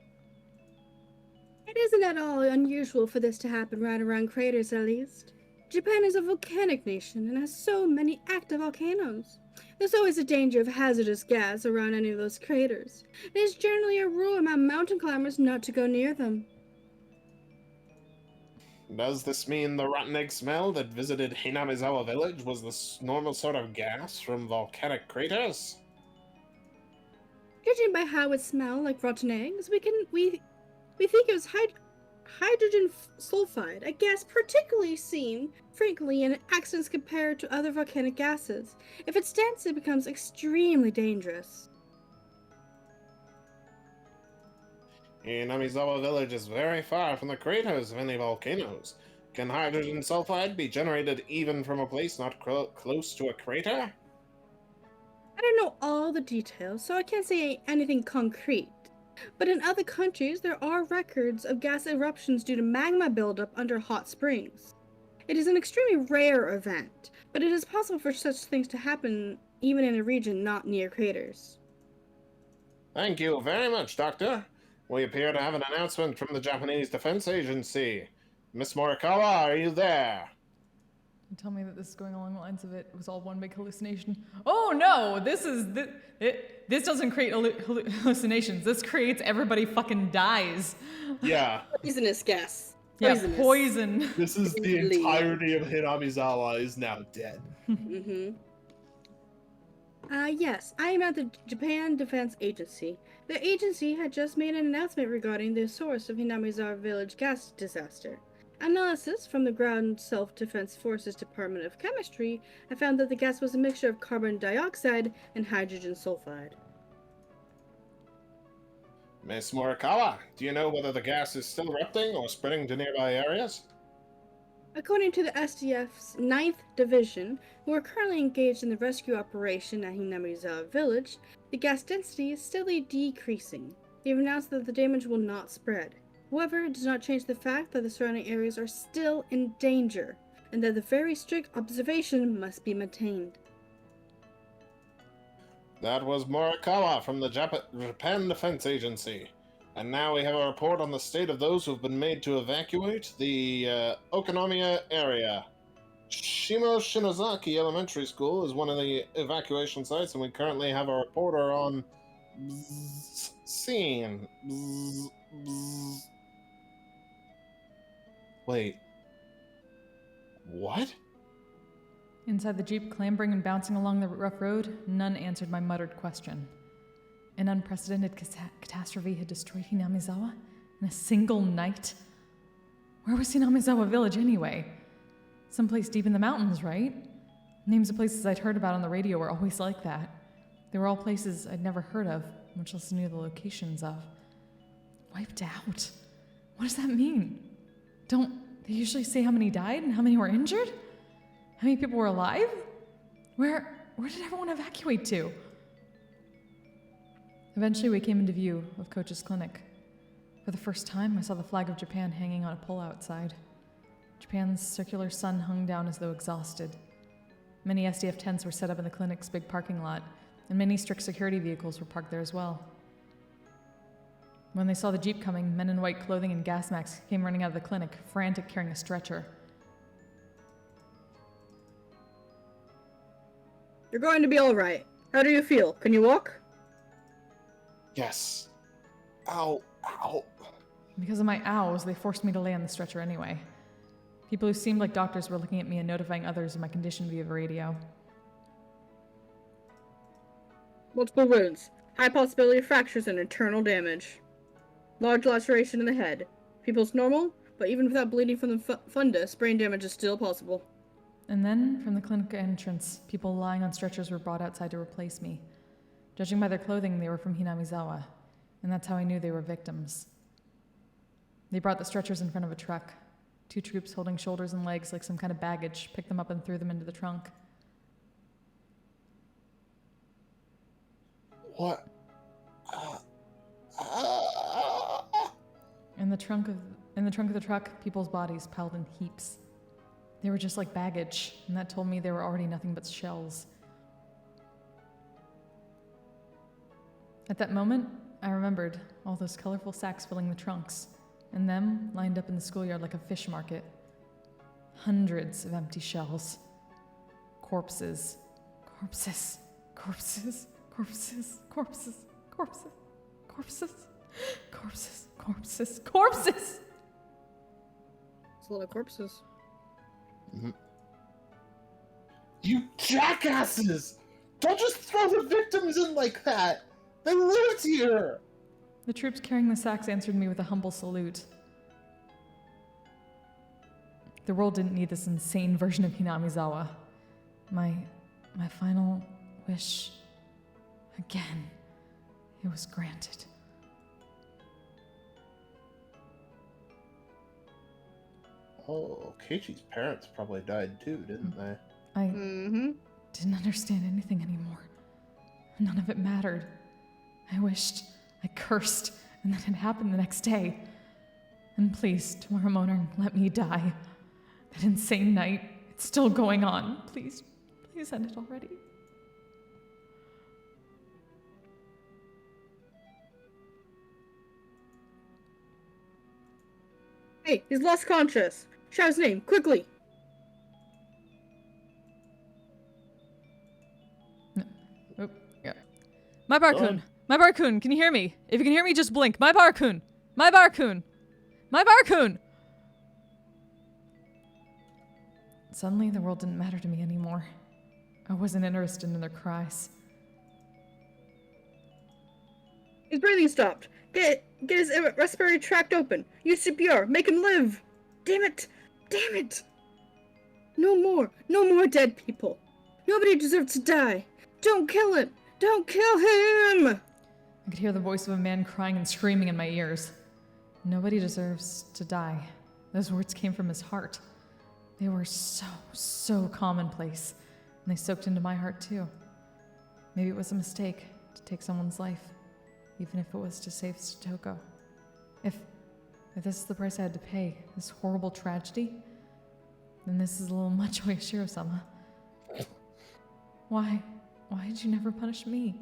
[SPEAKER 3] It isn't at all unusual for this to happen right around craters, at least. Japan is a volcanic nation and has so many active volcanoes. There's always a danger of hazardous gas around any of those craters. It is generally a rule among mountain climbers not to go near them.
[SPEAKER 7] Does this mean the rotten egg smell that visited Hinamizawa village was the normal sort of gas from volcanic craters?
[SPEAKER 3] Judging by how it smelled like rotten eggs, we think it was hydrogen sulfide, a gas particularly seen frequently in accidents compared to other volcanic gases. If it stands, it becomes extremely dangerous.
[SPEAKER 7] Hinamizawa village is very far from the craters of any volcanoes. Can hydrogen sulfide be generated even from a place not close to a crater?
[SPEAKER 3] I don't know all the details, so I can't say anything concrete. But in other countries, there are records of gas eruptions due to magma buildup under hot springs. It is an extremely rare event, but it is possible for such things to happen even in a region not near craters.
[SPEAKER 7] Thank you very much, Doctor. We appear to have an announcement from the Japanese Defense Agency. Miss Morikawa, are you there?
[SPEAKER 2] Tell me that this is going along the lines of it was all one big hallucination. Oh no, this doesn't create hallucinations. This creates everybody fucking dies.
[SPEAKER 4] Yeah.
[SPEAKER 3] Poisonous gas.
[SPEAKER 2] Yeah, poison.
[SPEAKER 4] This is the entirety of Hinamizawa is now dead.
[SPEAKER 3] Yes, I am at the Japan Defense Agency. The agency had just made an announcement regarding the source of Hinamizawa village gas disaster. Analysis from the Ground Self-Defense Forces Department of Chemistry have found that the gas was a mixture of carbon dioxide and hydrogen sulfide.
[SPEAKER 7] Miss Morikawa, do you know whether the gas is still erupting or spreading to nearby areas?
[SPEAKER 3] According to the SDF's 9th Division, who are currently engaged in the rescue operation at Hinamizawa village, the gas density is steadily decreasing. They have announced that the damage will not spread. However, it does not change the fact that the surrounding areas are still in danger, and that the very strict observation must be maintained.
[SPEAKER 7] That was Morikawa from the Japan Defense Agency. And now we have a report on the state of those who have been made to evacuate the Okonomiya area. Shimo Shinozaki Elementary School is one of the evacuation sites, and we currently have a reporter on scene. Wait. What?
[SPEAKER 2] Inside the jeep, clambering and bouncing along the rough road, none answered my muttered question. An unprecedented catastrophe had destroyed Hinamizawa in a single night? Where was Hinamizawa village anyway? Someplace deep in the mountains, right? Names of places I'd heard about on the radio were always like that. They were all places I'd never heard of, much less knew the locations of. Wiped out? What does that mean? Don't they usually say how many died and how many were injured? How many people were alive? Where did everyone evacuate to? Eventually, we came into view of Coach's clinic. For the first time, I saw the flag of Japan hanging on a pole outside. Japan's circular sun hung down as though exhausted. Many SDF tents were set up in the clinic's big parking lot, and many strict security vehicles were parked there as well. When they saw the Jeep coming, men in white clothing and gas masks came running out of the clinic, frantic, carrying a stretcher.
[SPEAKER 3] You're going to be alright. How do you feel? Can you walk?
[SPEAKER 4] Yes. Ow. Ow.
[SPEAKER 2] Because of my owls, they forced me to lay on the stretcher anyway. People who seemed like doctors were looking at me and notifying others of my condition via the radio.
[SPEAKER 3] Multiple wounds. High possibility of fractures and internal damage. Large laceration in the head. People's normal, but even without bleeding from the fundus, brain damage is still possible.
[SPEAKER 2] And then, from the clinic entrance, people lying on stretchers were brought outside to replace me. Judging by their clothing, they were from Hinamizawa, and that's how I knew they were victims. They brought the stretchers in front of a truck. 2 troops holding shoulders and legs like some kind of baggage picked them up and threw them into the trunk.
[SPEAKER 4] What?
[SPEAKER 2] In the trunk of the truck, people's bodies piled in heaps. They were just like baggage, and that told me they were already nothing but shells. At that moment, I remembered all those colorful sacks filling the trunks, and them lined up in the schoolyard like a fish market. Hundreds of empty shells. Corpses. Corpses. Corpses. Corpses. Corpses. Corpses. Corpses. Corpses. Corpses. Corpses!
[SPEAKER 3] It's a lot of corpses.
[SPEAKER 4] Mm-hmm. You jackasses! Don't just throw the victims in like that! They lived here!
[SPEAKER 2] The troops carrying the sacks answered me with a humble salute. The world didn't need this insane version of Hinamizawa. My final wish, again, it was granted.
[SPEAKER 4] Oh, Keiichi's parents probably died too, didn't they?
[SPEAKER 2] I
[SPEAKER 3] Mm-hmm.
[SPEAKER 2] didn't understand anything anymore. None of it mattered. I wished, I cursed, and then it happened the next day. And please, tomorrow morning, let me die. That insane night, it's still going on. Please end it already.
[SPEAKER 3] Hey, he's lost conscious. Shout his name, quickly!
[SPEAKER 2] Oh, yeah. My Barkun! My Barkun, can you hear me? If you can hear me, just blink. My Barkun! My Barkun! My Barkun! Suddenly, the world didn't matter to me anymore. I wasn't interested in their cries.
[SPEAKER 3] His breathing stopped. Get his respiratory tract open. Use CPR. Make him live. Damn it! Damn it! No more dead people. Nobody deserves to die. Don't kill him. Don't kill him!
[SPEAKER 2] I could hear the voice of a man crying and screaming in my ears. Nobody deserves to die. Those words came from his heart. They were so commonplace, and they soaked into my heart too. Maybe it was a mistake to take someone's life, even if it was to save Satoko. If this is the price I had to pay, this horrible tragedy, then this is a little much, Oyashiro-sama. Why did you never punish me?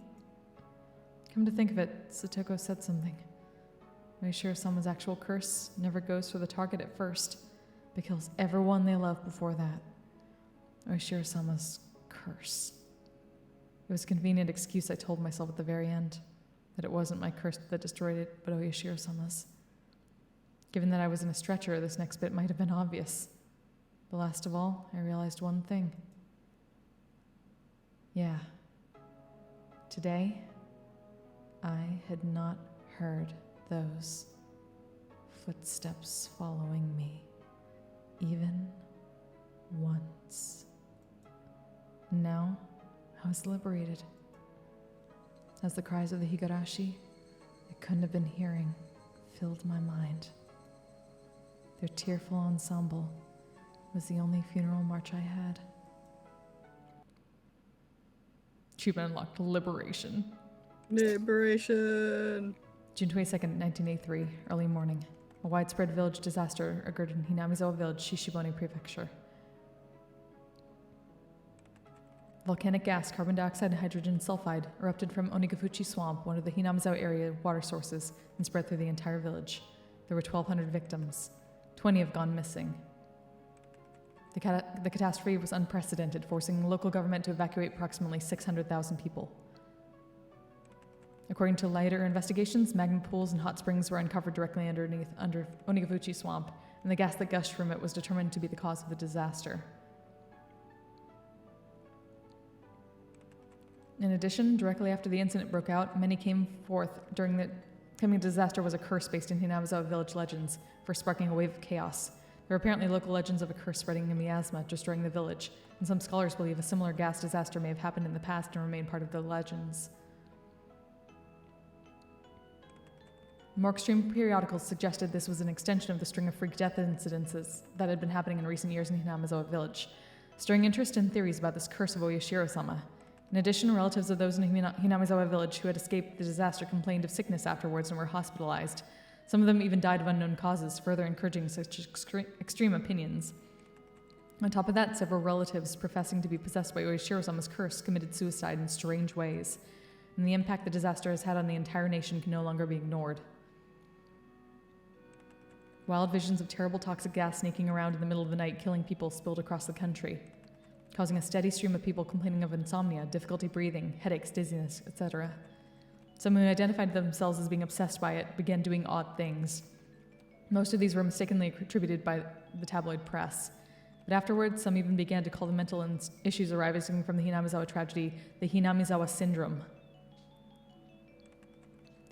[SPEAKER 2] Come to think of it, Satoko said something. Oyashiro-sama's actual curse never goes for the target at first, but kills everyone they love before that. Oyashiro-sama's curse. It was a convenient excuse I told myself at the very end, that it wasn't my curse that destroyed it, but Oyashiro-sama's. Given that I was in a stretcher, this next bit might have been obvious. But last of all, I realized one thing. Yeah. Today, I had not heard those footsteps following me, even once. Now, I was liberated. As the cries of the Higurashi, I couldn't have been hearing, filled my mind. Their tearful ensemble was the only funeral march I had. Achievement unlocked. Liberation.
[SPEAKER 3] Liberation.
[SPEAKER 2] June 22nd, 1983, early morning. A widespread village disaster occurred in Hinamizawa Village, Shishibone Prefecture. Volcanic gas, carbon dioxide, and hydrogen sulfide erupted from Onigafuchi Swamp, one of the Hinamizawa area water sources, and spread through the entire village. There were 1,200 victims. 20 have gone missing. The catastrophe was unprecedented, forcing the local government to evacuate approximately 600,000 people. According to later investigations, magma pools and hot springs were uncovered directly under Onigafuchi Swamp, and the gas that gushed from it was determined to be the cause of the disaster. In addition, directly after the incident broke out, many came forth during the coming disaster was a curse based in Hinamizawa village legends for sparking a wave of chaos. There are apparently local legends of a curse spreading a miasma destroying the village, and some scholars believe a similar gas disaster may have happened in the past and remain part of the legends. More extreme periodicals suggested this was an extension of the string of freak death incidences that had been happening in recent years in Hinamizawa village, stirring interest and theories about this curse of Oyashiro-sama. In addition, relatives of those in Hinamizawa village who had escaped the disaster complained of sickness afterwards and were hospitalized. Some of them even died of unknown causes, further encouraging such extreme opinions. On top of that, several relatives professing to be possessed by Oyashiro-sama's curse committed suicide in strange ways, and the impact the disaster has had on the entire nation can no longer be ignored. Wild visions of terrible toxic gas sneaking around in the middle of the night, killing people, spilled across the country, causing a steady stream of people complaining of insomnia, difficulty breathing, headaches, dizziness, etc. Some who identified themselves as being obsessed by it began doing odd things. Most of these were mistakenly attributed by the tabloid press. But afterwards, some even began to call the mental issues arising from the Hinamizawa tragedy the Hinamizawa syndrome.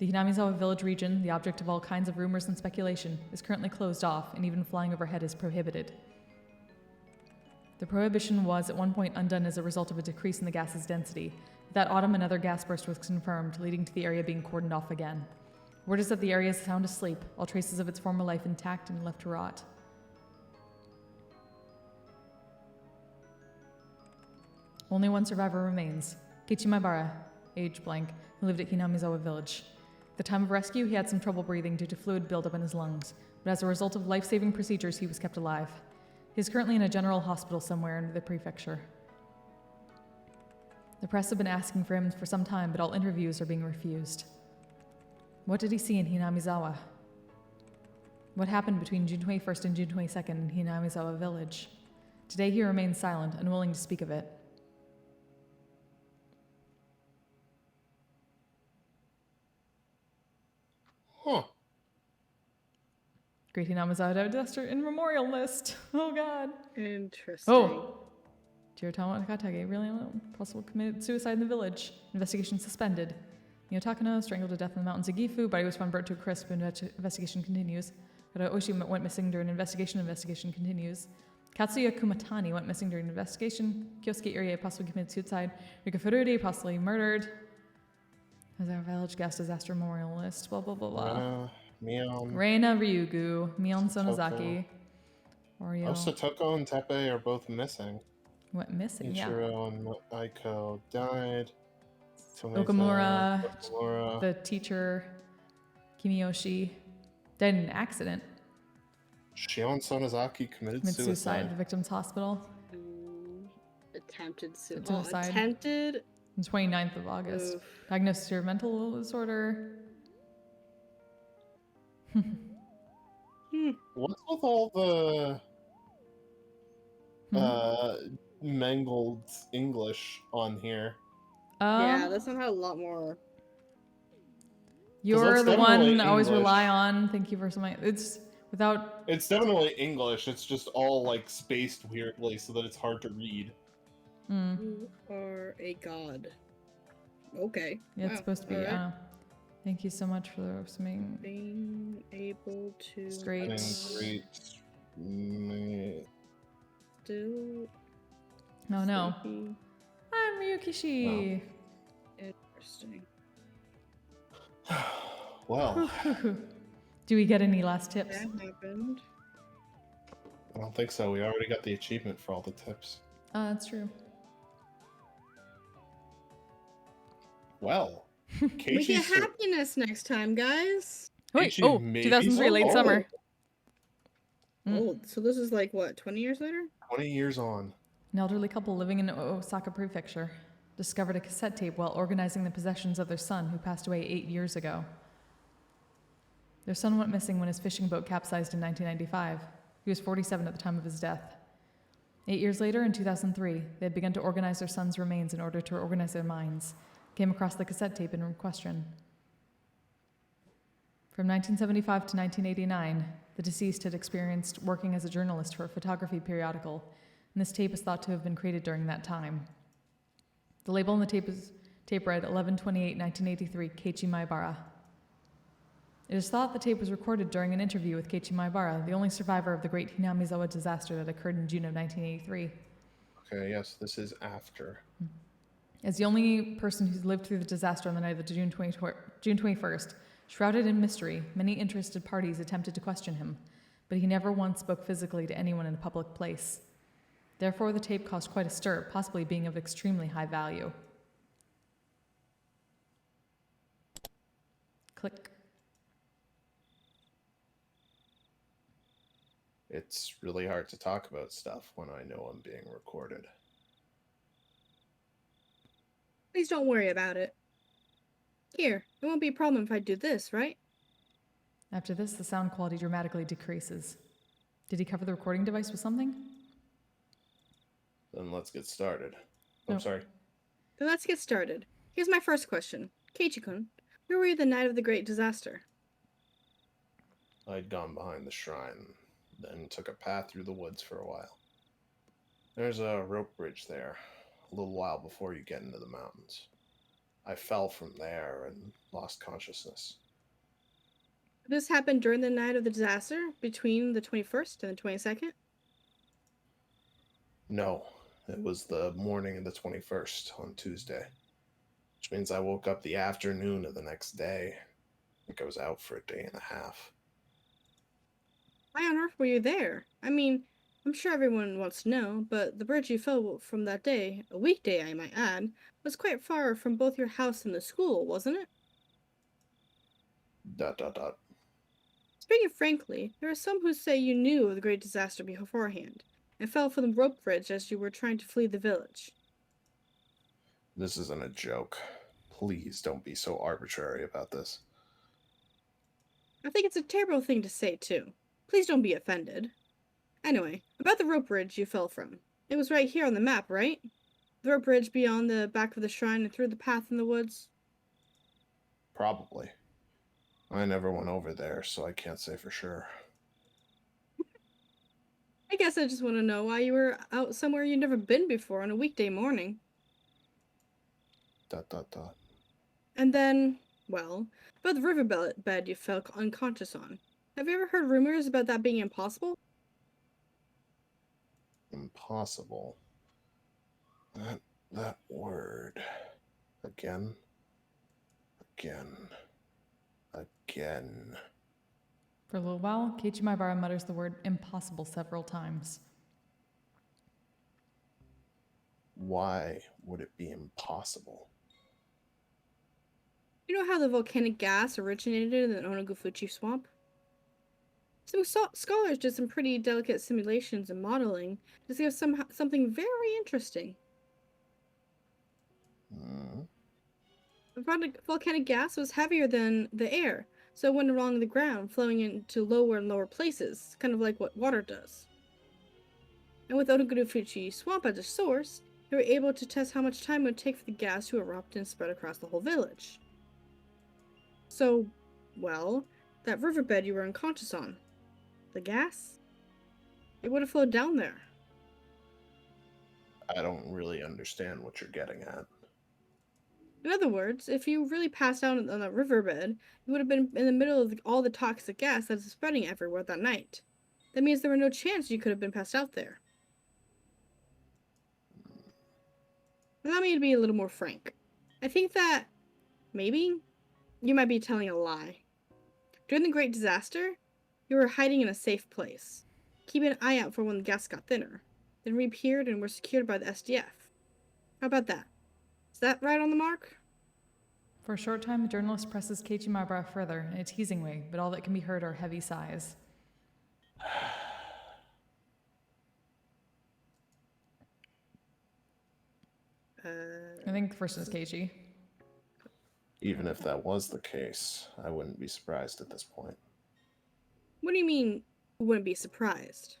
[SPEAKER 2] The Hinamizawa village region, the object of all kinds of rumors and speculation, is currently closed off, and even flying overhead is prohibited. The prohibition was at one point undone as a result of a decrease in the gas's density. That autumn, another gas burst was confirmed, leading to the area being cordoned off again. Word is that the area is sound asleep, all traces of its former life intact and left to rot. Only one survivor remains, Keiichi Maibara, age blank, who lived at Hinamizawa village. At the time of rescue, he had some trouble breathing due to fluid buildup in his lungs, but as a result of life-saving procedures, he was kept alive. He is currently in a general hospital somewhere in the prefecture. The press have been asking for him for some time, but all interviews are being refused. What did he see in Hinamizawa? What happened between June 21st and June 22nd in Hinamizawa village? Today he remains silent, unwilling to speak of it.
[SPEAKER 7] Huh.
[SPEAKER 2] Great Hinamizawa disaster in memorial list. Oh god.
[SPEAKER 3] Interesting.
[SPEAKER 2] Oh! Jirotama Nakatage, really alone. Possible committed suicide in the village. Investigation suspended. Takano strangled to death in the mountains of Gifu. Body was found burnt to a crisp. Investigation continues. Oshi went missing during investigation. Investigation continues. Katsuya Kumatani went missing during investigation. Kyosuke Irie possibly committed suicide. Rika Furude possibly murdered. As our village gas disaster memorial list. Blah blah blah blah. Reina Ryugu, Mion Sonozaki, Oreo.
[SPEAKER 7] Satoko and Teppei are both missing.
[SPEAKER 2] Went missing,
[SPEAKER 7] Ichiro and Aiko died.
[SPEAKER 2] Okamura, the teacher, Kimiyoshi, died in an accident.
[SPEAKER 7] Shion Sonozaki committed suicide
[SPEAKER 2] at the victim's hospital.
[SPEAKER 3] Attempted
[SPEAKER 2] suicide.
[SPEAKER 3] Attempted?
[SPEAKER 2] On 29th of August.
[SPEAKER 3] Oof.
[SPEAKER 2] Diagnosed with mental disorder.
[SPEAKER 7] What's with all the mangled English on here?
[SPEAKER 3] Yeah, that's somehow a lot more.
[SPEAKER 2] You're the one I always
[SPEAKER 7] English.
[SPEAKER 2] rely on. Thank you for something. It's
[SPEAKER 7] definitely English. It's just all like spaced weirdly so that it's hard to read.
[SPEAKER 3] You are a god. Okay.
[SPEAKER 2] Yeah, it's supposed to be.
[SPEAKER 3] Right.
[SPEAKER 2] Thank you so much for something.
[SPEAKER 3] Being able to.
[SPEAKER 2] Straight.
[SPEAKER 3] Still.
[SPEAKER 2] Oh no.
[SPEAKER 3] Sleepy.
[SPEAKER 2] I'm Ryukishi.
[SPEAKER 3] Wow. Interesting.
[SPEAKER 7] Well,
[SPEAKER 2] do we get any last tips?
[SPEAKER 3] That happened.
[SPEAKER 7] I don't think so. We already got the achievement for all the tips.
[SPEAKER 2] That's true.
[SPEAKER 4] Well,
[SPEAKER 3] We
[SPEAKER 4] Keiichi
[SPEAKER 3] get happiness next time, guys.
[SPEAKER 2] Wait,
[SPEAKER 4] Keiichi
[SPEAKER 2] oh,
[SPEAKER 4] may
[SPEAKER 2] 2003, late
[SPEAKER 4] be
[SPEAKER 2] summer. Mm.
[SPEAKER 3] Oh, so this is like what, 20 years later?
[SPEAKER 4] 20 years on.
[SPEAKER 2] An elderly couple living in Osaka Prefecture discovered a cassette tape while organizing the possessions of their son, who passed away 8 years ago. Their son went missing when his fishing boat capsized in 1995. He was 47 at the time of his death. 8 years later, in 2003, they had begun to organize their son's remains in order to organize their minds. Came across the cassette tape in question. From 1975 to 1989, the deceased had experienced working as a journalist for a photography periodical, and this tape is thought to have been created during that time. The label on the tape read 11/28/1983, Keiichi Maibara. It is thought the tape was recorded during an interview with Keiichi Maibara, the only survivor of the Great Hinamizawa disaster that occurred in June of 1983.
[SPEAKER 4] Okay, yes, this is after.
[SPEAKER 2] As the only person who lived through the disaster on the night of June 21st, shrouded in mystery, many interested parties attempted to question him, but he never once spoke physically to anyone in a public place. Therefore, the tape caused quite a stir, possibly being of extremely high value. Click.
[SPEAKER 4] It's really hard to talk about stuff when I know I'm being recorded.
[SPEAKER 3] Please don't worry about it. Here, it won't be a problem if I do this, right?
[SPEAKER 2] After this, the sound quality dramatically decreases. Did he cover the recording device with something?
[SPEAKER 4] Then let's get started.
[SPEAKER 2] No.
[SPEAKER 4] I'm sorry.
[SPEAKER 3] Then let's get started. Here's my first question. Keiichi-kun, where were you the night of the great disaster?
[SPEAKER 4] I'd gone behind the shrine, then took a path through the woods for a while. There's a rope bridge there, a little while before you get into the mountains. I fell from there and lost consciousness.
[SPEAKER 3] This happened during the night of the disaster, between the 21st and the 22nd?
[SPEAKER 4] No, it was the morning of the 21st on Tuesday, which means I woke up the afternoon of the next day. I think I was out for a day and a half.
[SPEAKER 3] Why on earth were you there? I mean, I'm sure everyone wants to know, but the bridge you fell from that day, a weekday I might add, was quite far from both your house and the school, wasn't it? ... Speaking frankly, there are some who say you knew of the great disaster beforehand, and fell from the rope bridge as you were trying to flee the village.
[SPEAKER 4] This isn't a joke. Please don't be so arbitrary about this.
[SPEAKER 3] I think it's a terrible thing to say, too. Please don't be offended. Anyway, about the rope bridge you fell from. It was right here on the map, right? The rope bridge beyond the back of the shrine and through the path in the woods?
[SPEAKER 4] Probably. I never went over there, so I can't say for sure.
[SPEAKER 3] I guess I just want to know why you were out somewhere you'd never been before on a weekday morning. ... And then, well, about the riverbed you fell unconscious on. Have you ever heard rumors about that being impossible?
[SPEAKER 4] Impossible. That word. Again.
[SPEAKER 2] For a little while, Keiichi Maibara mutters the word impossible several times.
[SPEAKER 4] Why would it be impossible?
[SPEAKER 3] You know how the volcanic gas originated in the Onogufuchi swamp? Some scholars did some pretty delicate simulations and modeling to see something very interesting. The volcanic gas was heavier than the air, so it went along the ground, flowing into lower and lower places, kind of like what water does. And with Onogufuchi swamp as a source, they were able to test how much time it would take for the gas to erupt and spread across the whole village. So, well, that riverbed you were unconscious on, the gas, it would have flowed down there.
[SPEAKER 4] I don't really understand what you're getting at.
[SPEAKER 3] In other words, if you really passed out on that riverbed, you would have been in the middle of all the toxic gas that is spreading everywhere that night. That means there were no chance you could have been passed out there. Allow me to be a little more frank. I think that maybe you might be telling a lie. During the Great Disaster, you were hiding in a safe place, keeping an eye out for when the gas got thinner, then reappeared and were secured by the SDF. How about that? Is that right on the mark?
[SPEAKER 2] For a short time, the journalist presses Keiichi Maibara further in a teasing way, but all that can be heard are heavy sighs. I think the first is Keiichi.
[SPEAKER 7] Even if that was the case, I wouldn't be surprised at this point.
[SPEAKER 3] What do you mean, wouldn't be surprised?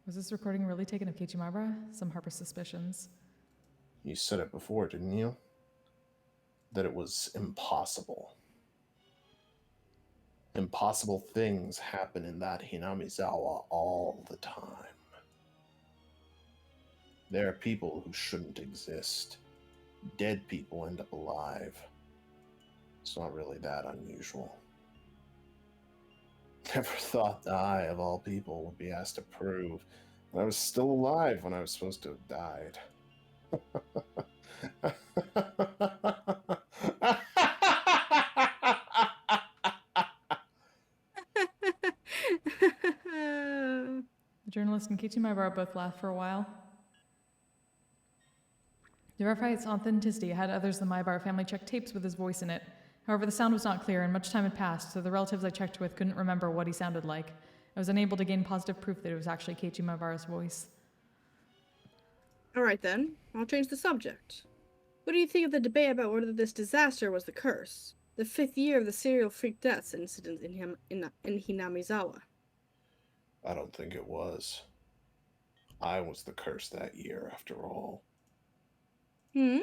[SPEAKER 2] Was this recording really taken of Keiichi Maibara? Some harbor suspicions.
[SPEAKER 7] You said it before, didn't you? That it was impossible. Impossible things happen in that Hinamizawa all the time. There are people who shouldn't exist. Dead people end up alive. It's not really that unusual. Never thought that I, of all people, would be asked to prove that I was still alive when I was supposed to have died.
[SPEAKER 2] The journalist and Keiichi Maibara both laughed for a while. To verify its authenticity, I had others in the Maibara family check tapes with his voice in it. However, the sound was not clear, and much time had passed, so the relatives I checked with couldn't remember what he sounded like. I was unable to gain positive proof that it was actually Keiichi Maibara's voice.
[SPEAKER 3] Alright then, I'll change the subject. What do you think of the debate about whether this disaster was the curse? The 5th year of the serial freak deaths incident in Hinamizawa.
[SPEAKER 7] I don't think it was. I was the curse that year, after all.
[SPEAKER 3] What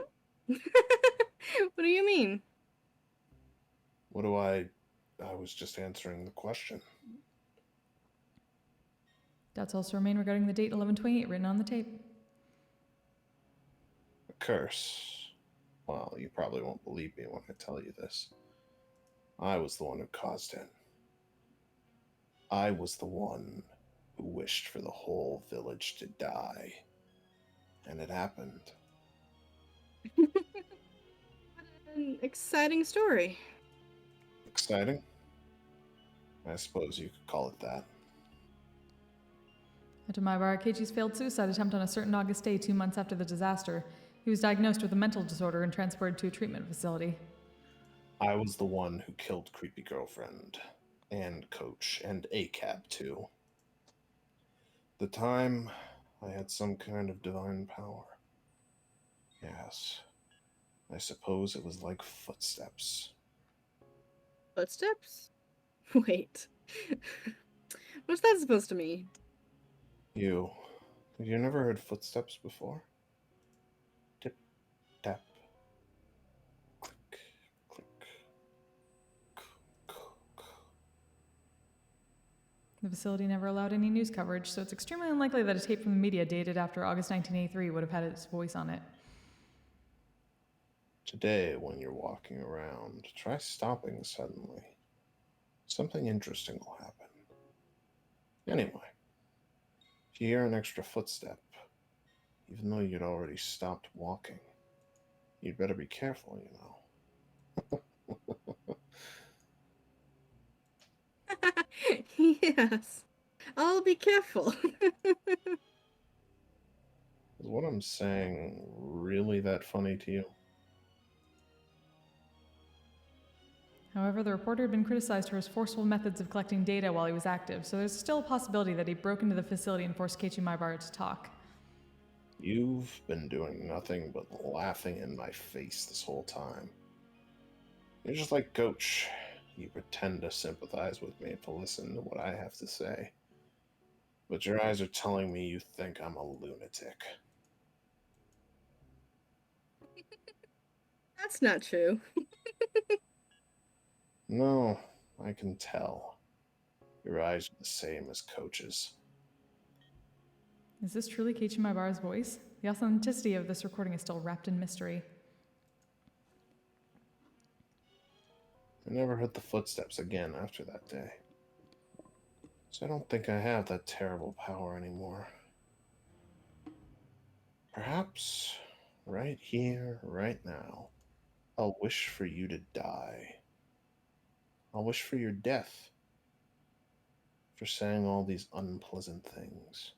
[SPEAKER 3] do you mean?
[SPEAKER 7] What do I was just answering the question.
[SPEAKER 2] Doubts also remain regarding the date 11/28 written on the tape.
[SPEAKER 7] A curse. Well, you probably won't believe me when I tell you this. I was the one who caused it. I was the one who wished for the whole village to die. And it happened.
[SPEAKER 3] What an exciting story.
[SPEAKER 7] Exciting? I suppose you could call it that.
[SPEAKER 2] After Maibara, Keiichi's failed suicide attempt on a certain August day 2 months after the disaster, he was diagnosed with a mental disorder and transported to a treatment facility.
[SPEAKER 7] I was the one who killed Creepy Girlfriend, and Coach, and ACAB too. The time, I had some kind of divine power. Yes, I suppose it was like footsteps.
[SPEAKER 3] Footsteps? Wait. What's that supposed to mean?
[SPEAKER 7] Have you never heard footsteps before? Tip, tap, click, click,
[SPEAKER 2] The facility never allowed any news coverage, so it's extremely unlikely that a tape from the media dated after August 1983 would have had its voice on it.
[SPEAKER 7] Today, when you're walking around, try stopping suddenly. Something interesting will happen. Anyway, if you hear an extra footstep, even though you'd already stopped walking, you'd better be careful, you know.
[SPEAKER 3] Yes. I'll be careful.
[SPEAKER 7] Is what I'm saying really that funny to you?
[SPEAKER 2] However, the reporter had been criticized for his forceful methods of collecting data while he was active, so there's still a possibility that he broke into the facility and forced Keiichi Maibara to talk.
[SPEAKER 7] You've been doing nothing but laughing in my face this whole time. You're just like Coach. You pretend to sympathize with me to listen to what I have to say. But your eyes are telling me you think I'm a lunatic.
[SPEAKER 3] That's not true.
[SPEAKER 7] No, I can tell. Your eyes are the same as Coach's.
[SPEAKER 2] Is this truly Keiichi Maibara's voice? The authenticity of this recording is still wrapped in mystery.
[SPEAKER 7] I never heard the footsteps again after that day. So I don't think I have that terrible power anymore. Perhaps, right here, right now, I'll wish for you to die. I'll wish for your death. For saying all these unpleasant things.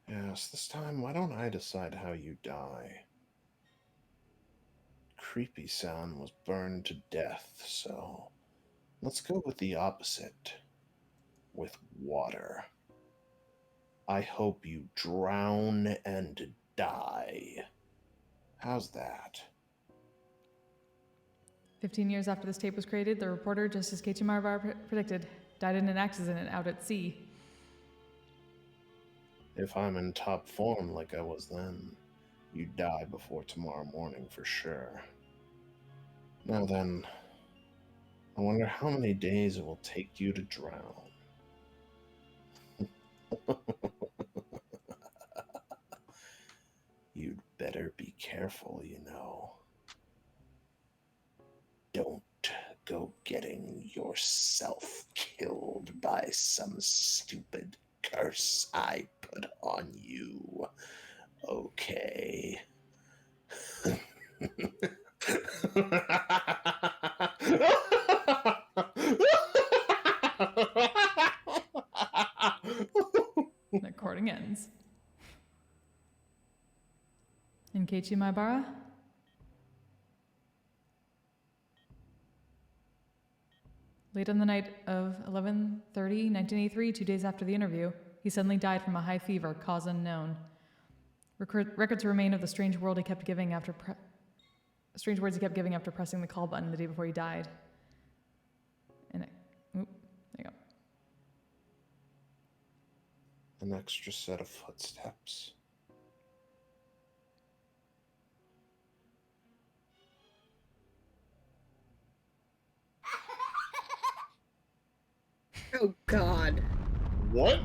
[SPEAKER 7] Yes, this time, why don't I decide how you die? creepy sound was burned to death, so let's go with the opposite. With water. I hope you drown and die. How's that?
[SPEAKER 2] 15 years after this tape was created, the reporter, just as Keiichi Maebara predicted, died in an accident out at sea.
[SPEAKER 7] If I'm in top form like I was then, you die before tomorrow morning for sure. Now then, I wonder how many days it will take you to drown. You'd better be careful, you know. Don't go getting yourself killed by some stupid curse I put on you. Okay.
[SPEAKER 2] Recording ends. And Keiichi Maebara? Late on the night of 11/30, 1983, 2 days after the interview, he suddenly died from a high fever, cause unknown. Records remain of the strange words he kept giving after pressing the call button the day before he died. And there you go.
[SPEAKER 7] An extra set of footsteps.
[SPEAKER 3] Oh God.
[SPEAKER 7] What?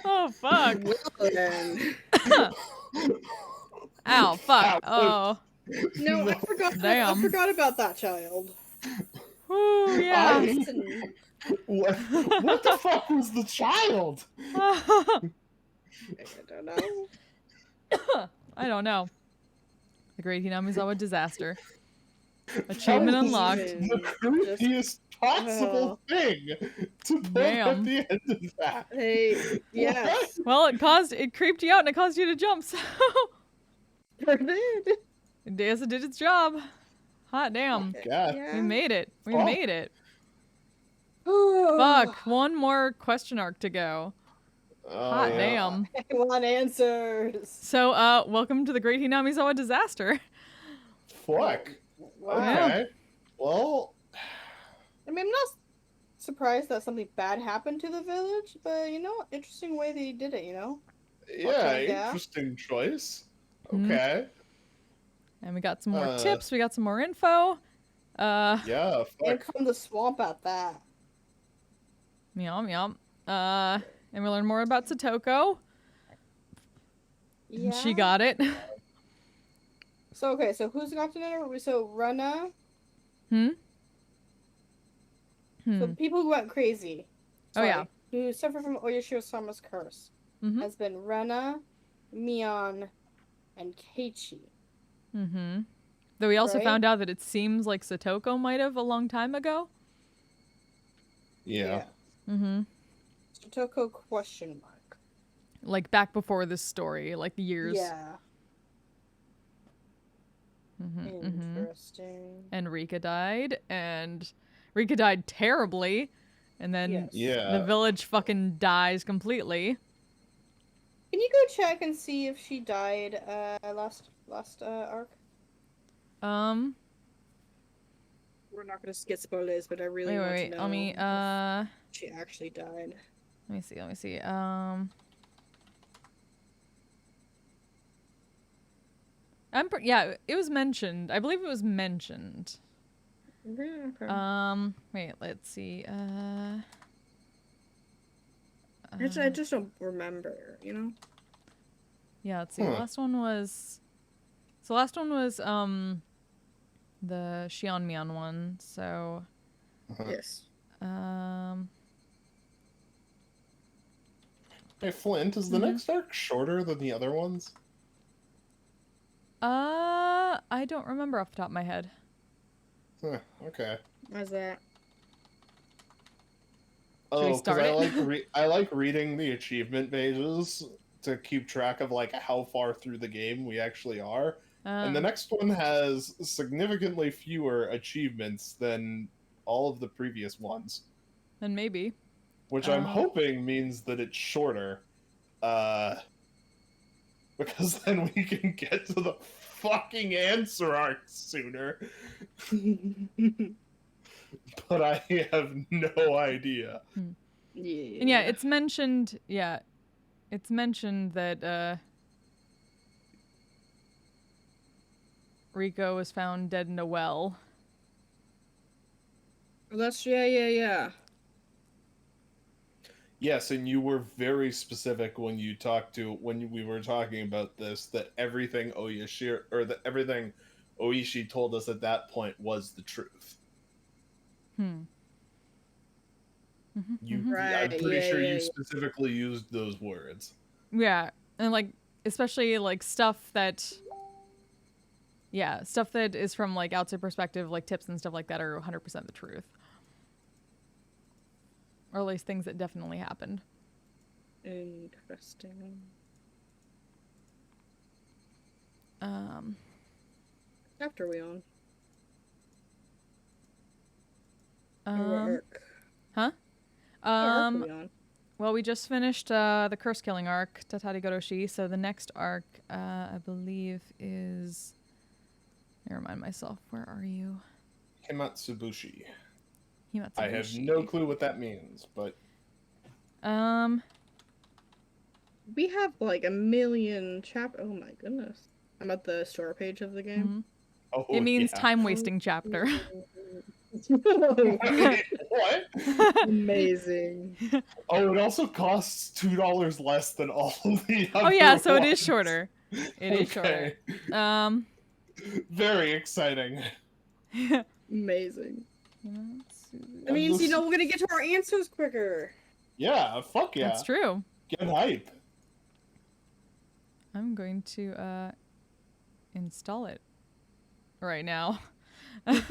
[SPEAKER 2] Oh fuck!
[SPEAKER 3] Well then.
[SPEAKER 2] Ow! Fuck! Oh!
[SPEAKER 3] No, I forgot. I
[SPEAKER 2] Damn.
[SPEAKER 3] forgot about that child.
[SPEAKER 2] Ooh, yeah.
[SPEAKER 3] Listen,
[SPEAKER 7] What the fuck was the child?
[SPEAKER 3] I don't know.
[SPEAKER 2] I don't know. The Great Hinamizawa disaster. Achievement
[SPEAKER 7] That was
[SPEAKER 2] unlocked.
[SPEAKER 7] The creepiest possible thing to put
[SPEAKER 2] Damn.
[SPEAKER 7] at the end of that.
[SPEAKER 3] Hey, yes.
[SPEAKER 2] Well, it creeped you out and it caused you to jump, so.
[SPEAKER 3] Sure did.
[SPEAKER 2] Yes, it did its job. Hot damn.
[SPEAKER 7] God.
[SPEAKER 2] We made it. We
[SPEAKER 7] Oh.
[SPEAKER 2] made it.
[SPEAKER 3] Oh,
[SPEAKER 2] Fuck. One more question arc to go.
[SPEAKER 7] Oh,
[SPEAKER 2] Hot
[SPEAKER 7] yeah.
[SPEAKER 2] damn.
[SPEAKER 3] I want answers.
[SPEAKER 2] So, welcome to the Great Hinamizawa disaster.
[SPEAKER 7] Fuck.
[SPEAKER 3] Wow.
[SPEAKER 7] Okay. Well,
[SPEAKER 3] I mean, I'm not surprised that something bad happened to the village, but you know, interesting way they did it. You know.
[SPEAKER 7] yeah,
[SPEAKER 3] Yeah.
[SPEAKER 7] interesting choice.
[SPEAKER 2] Mhm.
[SPEAKER 7] Okay.
[SPEAKER 2] And we got some more
[SPEAKER 7] Uh,
[SPEAKER 2] tips. We got some more info.
[SPEAKER 7] Yeah,
[SPEAKER 3] And
[SPEAKER 7] fuck.
[SPEAKER 3] from the swamp at that.
[SPEAKER 2] Yum, yum. And we learned more about Satoko.
[SPEAKER 3] Yeah.
[SPEAKER 2] She got it.
[SPEAKER 3] So okay, so who's got to know? So Rana. So people who went crazy.
[SPEAKER 2] Oh, yeah.
[SPEAKER 3] Who suffered from Oyashiro-sama's curse
[SPEAKER 2] Mm-hmm.
[SPEAKER 3] has been Rana, Mion, and Keiichi.
[SPEAKER 2] Mm-hmm. Though we also
[SPEAKER 3] Right?
[SPEAKER 2] found out that it seems like Satoko might have a long time ago.
[SPEAKER 7] Yeah.
[SPEAKER 2] Mm-hmm.
[SPEAKER 3] Satoko question mark.
[SPEAKER 2] Like back before this story, like years.
[SPEAKER 3] Yeah.
[SPEAKER 2] Mm-hmm. Mm-hmm.
[SPEAKER 3] Interesting.
[SPEAKER 2] And Rika died, and Rika died terribly, and then
[SPEAKER 3] Yes.
[SPEAKER 7] Yeah.
[SPEAKER 2] the village fucking dies completely.
[SPEAKER 3] Can you go check and see if she died last arc? We're not gonna get spoilers, but I really want to know
[SPEAKER 2] Let me
[SPEAKER 3] if she actually died.
[SPEAKER 2] let me see. Yeah, it was mentioned. I believe it was mentioned.
[SPEAKER 3] Okay.
[SPEAKER 2] Wait, let's see.
[SPEAKER 3] I just don't remember, you know?
[SPEAKER 2] Yeah, let's see. The last one was the Xianmian one. So
[SPEAKER 3] Yes.
[SPEAKER 7] Hey, Flint, is the next arc shorter than the other ones?
[SPEAKER 2] I don't remember off the top of my head.
[SPEAKER 7] Huh, okay.
[SPEAKER 3] Why's that?
[SPEAKER 2] Should we
[SPEAKER 7] Oh, because
[SPEAKER 2] start
[SPEAKER 7] I
[SPEAKER 2] it?
[SPEAKER 7] like I like reading the achievement pages
[SPEAKER 4] to keep track of like how far through the game we actually are. And the
[SPEAKER 2] Um,
[SPEAKER 4] next one has significantly fewer achievements than all of the previous ones,
[SPEAKER 2] then maybe.
[SPEAKER 4] which I'm hoping means that it's shorter. Because then we can get to the fucking answer arc sooner. But I have no idea.
[SPEAKER 3] Yeah.
[SPEAKER 2] And yeah, it's mentioned. Yeah, it's mentioned that Rico was found dead in a well.
[SPEAKER 3] Oh, that's yeah.
[SPEAKER 4] Yes, and you were very specific when we were talking about this, that everything everything Oishi told us at that point was the truth.
[SPEAKER 2] Hmm.
[SPEAKER 3] Right.
[SPEAKER 4] I'm pretty sure you
[SPEAKER 3] yeah.
[SPEAKER 4] specifically used those words.
[SPEAKER 2] Yeah, and like especially like stuff that is from like outside perspective, like tips and stuff like that are 100% the truth. Or at least things that definitely happened.
[SPEAKER 3] Interesting. Chapter are we on? Or what arc?
[SPEAKER 2] Huh?
[SPEAKER 3] What arc are we on?
[SPEAKER 2] Well, we just finished the curse killing arc, Tatari Goroshi, so the next arc, I believe, is... Let me remind myself, where are you?
[SPEAKER 4] Himatsubushi.
[SPEAKER 2] Himatsubushi.
[SPEAKER 4] I have no clue what that means, but...
[SPEAKER 3] We have like a million Oh my goodness. I'm at the store page of the game.
[SPEAKER 4] Oh,
[SPEAKER 2] It means
[SPEAKER 4] yeah.
[SPEAKER 2] time-wasting chapter.
[SPEAKER 4] What?
[SPEAKER 3] Amazing.
[SPEAKER 4] Oh, it also costs $2 less than all of the other
[SPEAKER 2] Oh yeah, so it is
[SPEAKER 4] ones.
[SPEAKER 2] shorter. It is shorter.
[SPEAKER 4] Very exciting.
[SPEAKER 3] Amazing.
[SPEAKER 2] Himatsubushi.
[SPEAKER 3] That means, we're gonna get to our answers quicker.
[SPEAKER 4] Yeah, fuck yeah.
[SPEAKER 2] That's true.
[SPEAKER 4] Get hype.
[SPEAKER 2] I'm going to install it right now. It's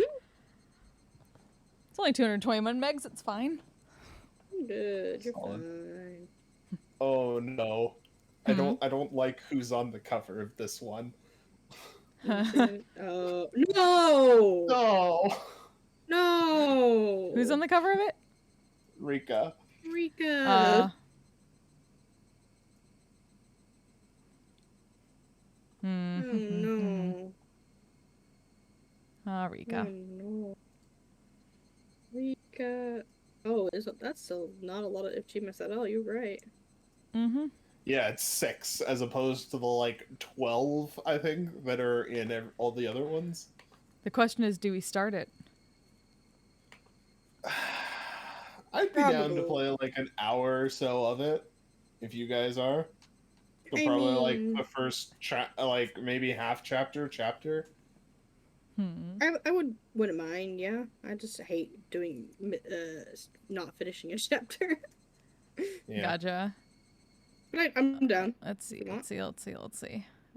[SPEAKER 2] only 221 megs, it's fine.
[SPEAKER 3] Good, you're
[SPEAKER 4] Solid.
[SPEAKER 3] fine.
[SPEAKER 4] Oh no. I don't like who's on the cover of this one.
[SPEAKER 3] No!
[SPEAKER 4] No.
[SPEAKER 3] No!
[SPEAKER 2] Who's on the cover of it?
[SPEAKER 4] Rika.
[SPEAKER 3] Rika! Oh no.
[SPEAKER 2] Rika.
[SPEAKER 3] Oh no. Rika. Oh, that's still not a lot of achievements at all, you're right.
[SPEAKER 4] Yeah, it's 6 as opposed to the like 12, I think, that are in all the other ones.
[SPEAKER 2] The question is, do we start it?
[SPEAKER 4] I'd be down to play like an hour or so of it, if you guys are. So probably like the first like maybe half chapter.
[SPEAKER 3] I wouldn't mind, yeah. I just hate doing not finishing a chapter.
[SPEAKER 4] Yeah.
[SPEAKER 2] Gotcha.
[SPEAKER 3] But I'm down.
[SPEAKER 2] Let's see. All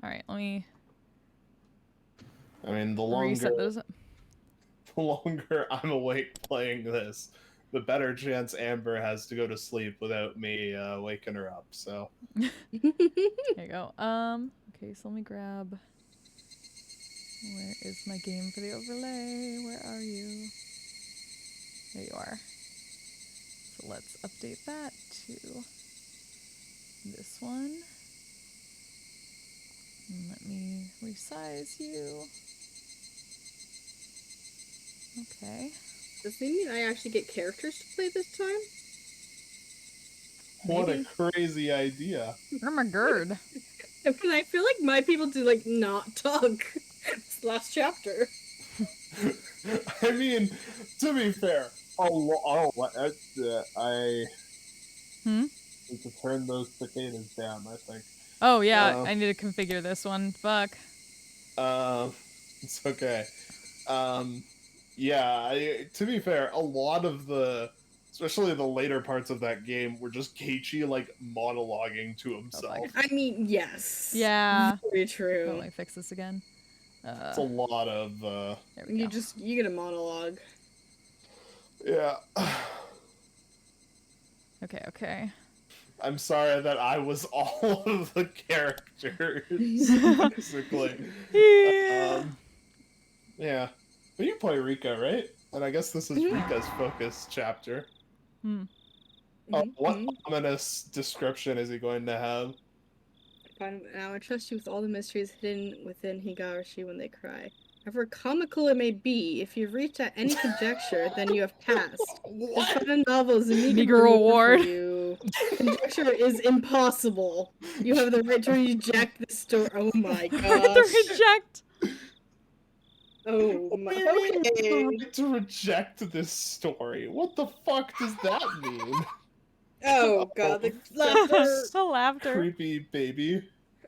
[SPEAKER 2] right, let me
[SPEAKER 4] I mean,
[SPEAKER 2] reset those up.
[SPEAKER 4] the longer I'm awake playing this, the better chance Amber has to go to sleep without me waking her up. So
[SPEAKER 2] There you go. Okay, so let me grab. Where is my game for the overlay? Where are you? There you are. So let's update that to this one. And let me resize you. Okay.
[SPEAKER 3] Does this mean I actually get characters to play this time?
[SPEAKER 4] what a crazy idea.
[SPEAKER 2] Oh my god.
[SPEAKER 3] Because I feel like my people do like not talk this last chapter.
[SPEAKER 4] I mean, to be fair, I need to turn those cicadas down, I think.
[SPEAKER 2] Oh yeah, I need to configure this one. Fuck.
[SPEAKER 4] It's okay. Yeah, to be fair, a lot of especially the later parts of that game, were just Keiichi like monologuing to himself.
[SPEAKER 3] I mean, yes.
[SPEAKER 2] Yeah.
[SPEAKER 3] Very true.
[SPEAKER 2] Let me fix this again.
[SPEAKER 4] It's a lot of
[SPEAKER 2] there we go.
[SPEAKER 3] You get a monologue.
[SPEAKER 4] Yeah.
[SPEAKER 2] Okay.
[SPEAKER 4] I'm sorry that I was all of the characters, basically.
[SPEAKER 2] Yeah.
[SPEAKER 4] Yeah. But you play Rika, right? And I guess this is
[SPEAKER 3] Mhm.
[SPEAKER 4] Rika's focus chapter.
[SPEAKER 2] Hmm.
[SPEAKER 4] Oh, what
[SPEAKER 3] Mhm.
[SPEAKER 4] ominous description is he going to have?
[SPEAKER 3] Fine, now I trust you with all the mysteries hidden within Higurashi when they cry. However comical it may be, if you've reached out any conjecture, then you have passed. This
[SPEAKER 4] What?
[SPEAKER 3] fun novel is a meager
[SPEAKER 2] Meager
[SPEAKER 3] reward
[SPEAKER 2] reward.
[SPEAKER 3] for you. Conjecture is impossible. You have the right to reject this story. Oh my
[SPEAKER 2] The
[SPEAKER 3] gosh.
[SPEAKER 2] reject.
[SPEAKER 3] Oh
[SPEAKER 4] What
[SPEAKER 3] my.
[SPEAKER 4] do you mean you have the
[SPEAKER 3] Okay.
[SPEAKER 4] right to reject this story? What the fuck does that mean?
[SPEAKER 3] Oh god, the laughter.
[SPEAKER 2] The laughter.
[SPEAKER 4] Creepy baby.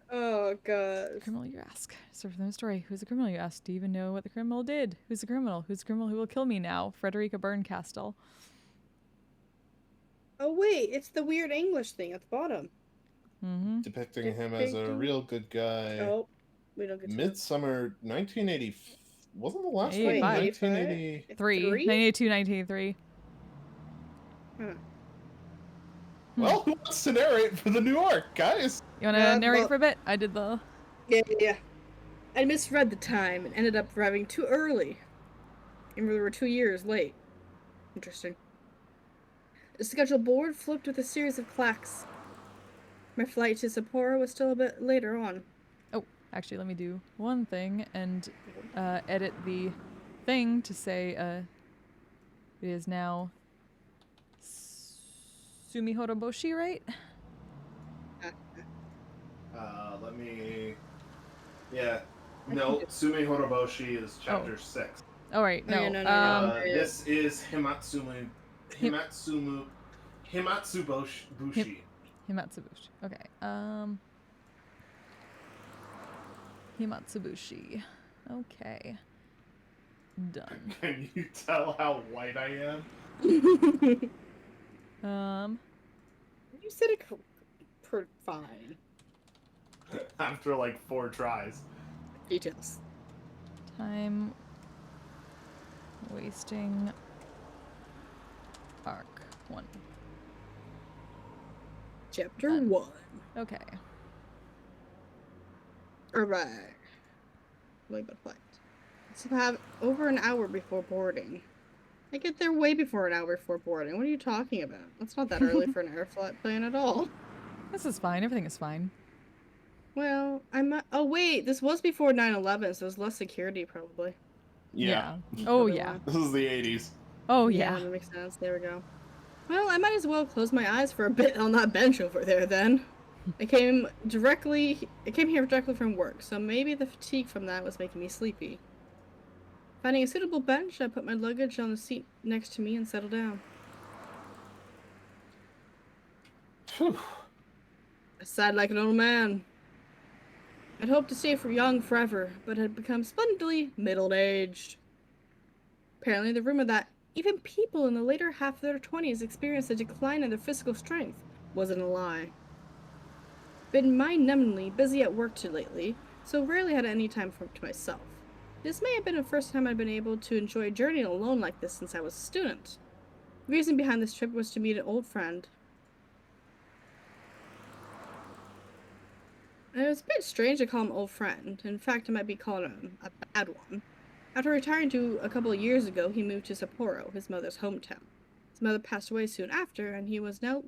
[SPEAKER 3] Oh god.
[SPEAKER 2] Criminal, you ask. Serve them a story. Who's the criminal, you ask? Do you even know what the criminal did? Who's the criminal? Who's the criminal who will kill me now? Frederica Berncastle.
[SPEAKER 3] Oh wait, it's the weird English thing at the bottom.
[SPEAKER 2] Mm-hmm.
[SPEAKER 4] Depicting him as a real good guy.
[SPEAKER 3] Oh, we don't get to
[SPEAKER 4] Midsummer 1980. Wasn't the last one
[SPEAKER 2] 85.
[SPEAKER 4] 1980?
[SPEAKER 2] 1982, 1983.
[SPEAKER 3] Huh.
[SPEAKER 4] Well, who wants to narrate for the New York, guys?
[SPEAKER 2] You want to narrate for a bit? I did the...
[SPEAKER 3] Yeah. I misread the time and ended up arriving too early. And we were 2 years late. Interesting. The schedule board flipped with a series of clacks. My flight to Sapporo was still a bit later on.
[SPEAKER 2] Oh, actually, let me do one thing and edit the thing to say it is now Sumihoroboshi, right?
[SPEAKER 4] Let me. Yeah. No, Sume Horoboshi is chapter 6.
[SPEAKER 2] Oh, right.
[SPEAKER 3] Oh,
[SPEAKER 2] No.
[SPEAKER 3] yeah, no.
[SPEAKER 4] This is Himatsumu. Himatsubushi.
[SPEAKER 2] Himatsubushi. Okay. Himatsubushi. Okay. Done.
[SPEAKER 4] Can you tell how white I am?
[SPEAKER 3] You said it fine.
[SPEAKER 4] After like 4 tries.
[SPEAKER 3] Details.
[SPEAKER 2] Time wasting arc 1.
[SPEAKER 3] Chapter
[SPEAKER 2] Done.
[SPEAKER 3] 1.
[SPEAKER 2] Okay.
[SPEAKER 3] Alright. Way about flight. So have over an hour before boarding. I get there way before an hour before boarding. What are you talking about? That's not that early for an airplane at all.
[SPEAKER 2] This is fine. Everything is fine.
[SPEAKER 3] Well, oh wait, this was before 9/11, so there's less security probably.
[SPEAKER 2] Yeah. Oh,
[SPEAKER 3] Probably
[SPEAKER 2] yeah.
[SPEAKER 3] why.
[SPEAKER 4] This is the 80s.
[SPEAKER 2] Oh, yeah.
[SPEAKER 3] That makes sense. There we go. Well, I might as well close my eyes for a bit on that bench over there then. I came here directly from work, so maybe the fatigue from that was making me sleepy. Finding a suitable bench, I put my luggage on the seat next to me and settled down.
[SPEAKER 4] Whew.
[SPEAKER 3] I sighed like an old man. I'd hoped to stay young forever, but had become splendidly middle-aged. Apparently, the rumor that even people in the later half of their 20s experienced a decline in their physical strength wasn't a lie. Been mind-numbingly busy at work lately, so rarely had any time to myself. This may have been the first time I'd been able to enjoy journeying alone like this since I was a student. The reason behind this trip was to meet an old friend. And it was a bit strange to call him old friend. In fact, I might be calling him a bad one. After retiring a couple of years ago, he moved to Sapporo, his mother's hometown. His mother passed away soon after, and he was now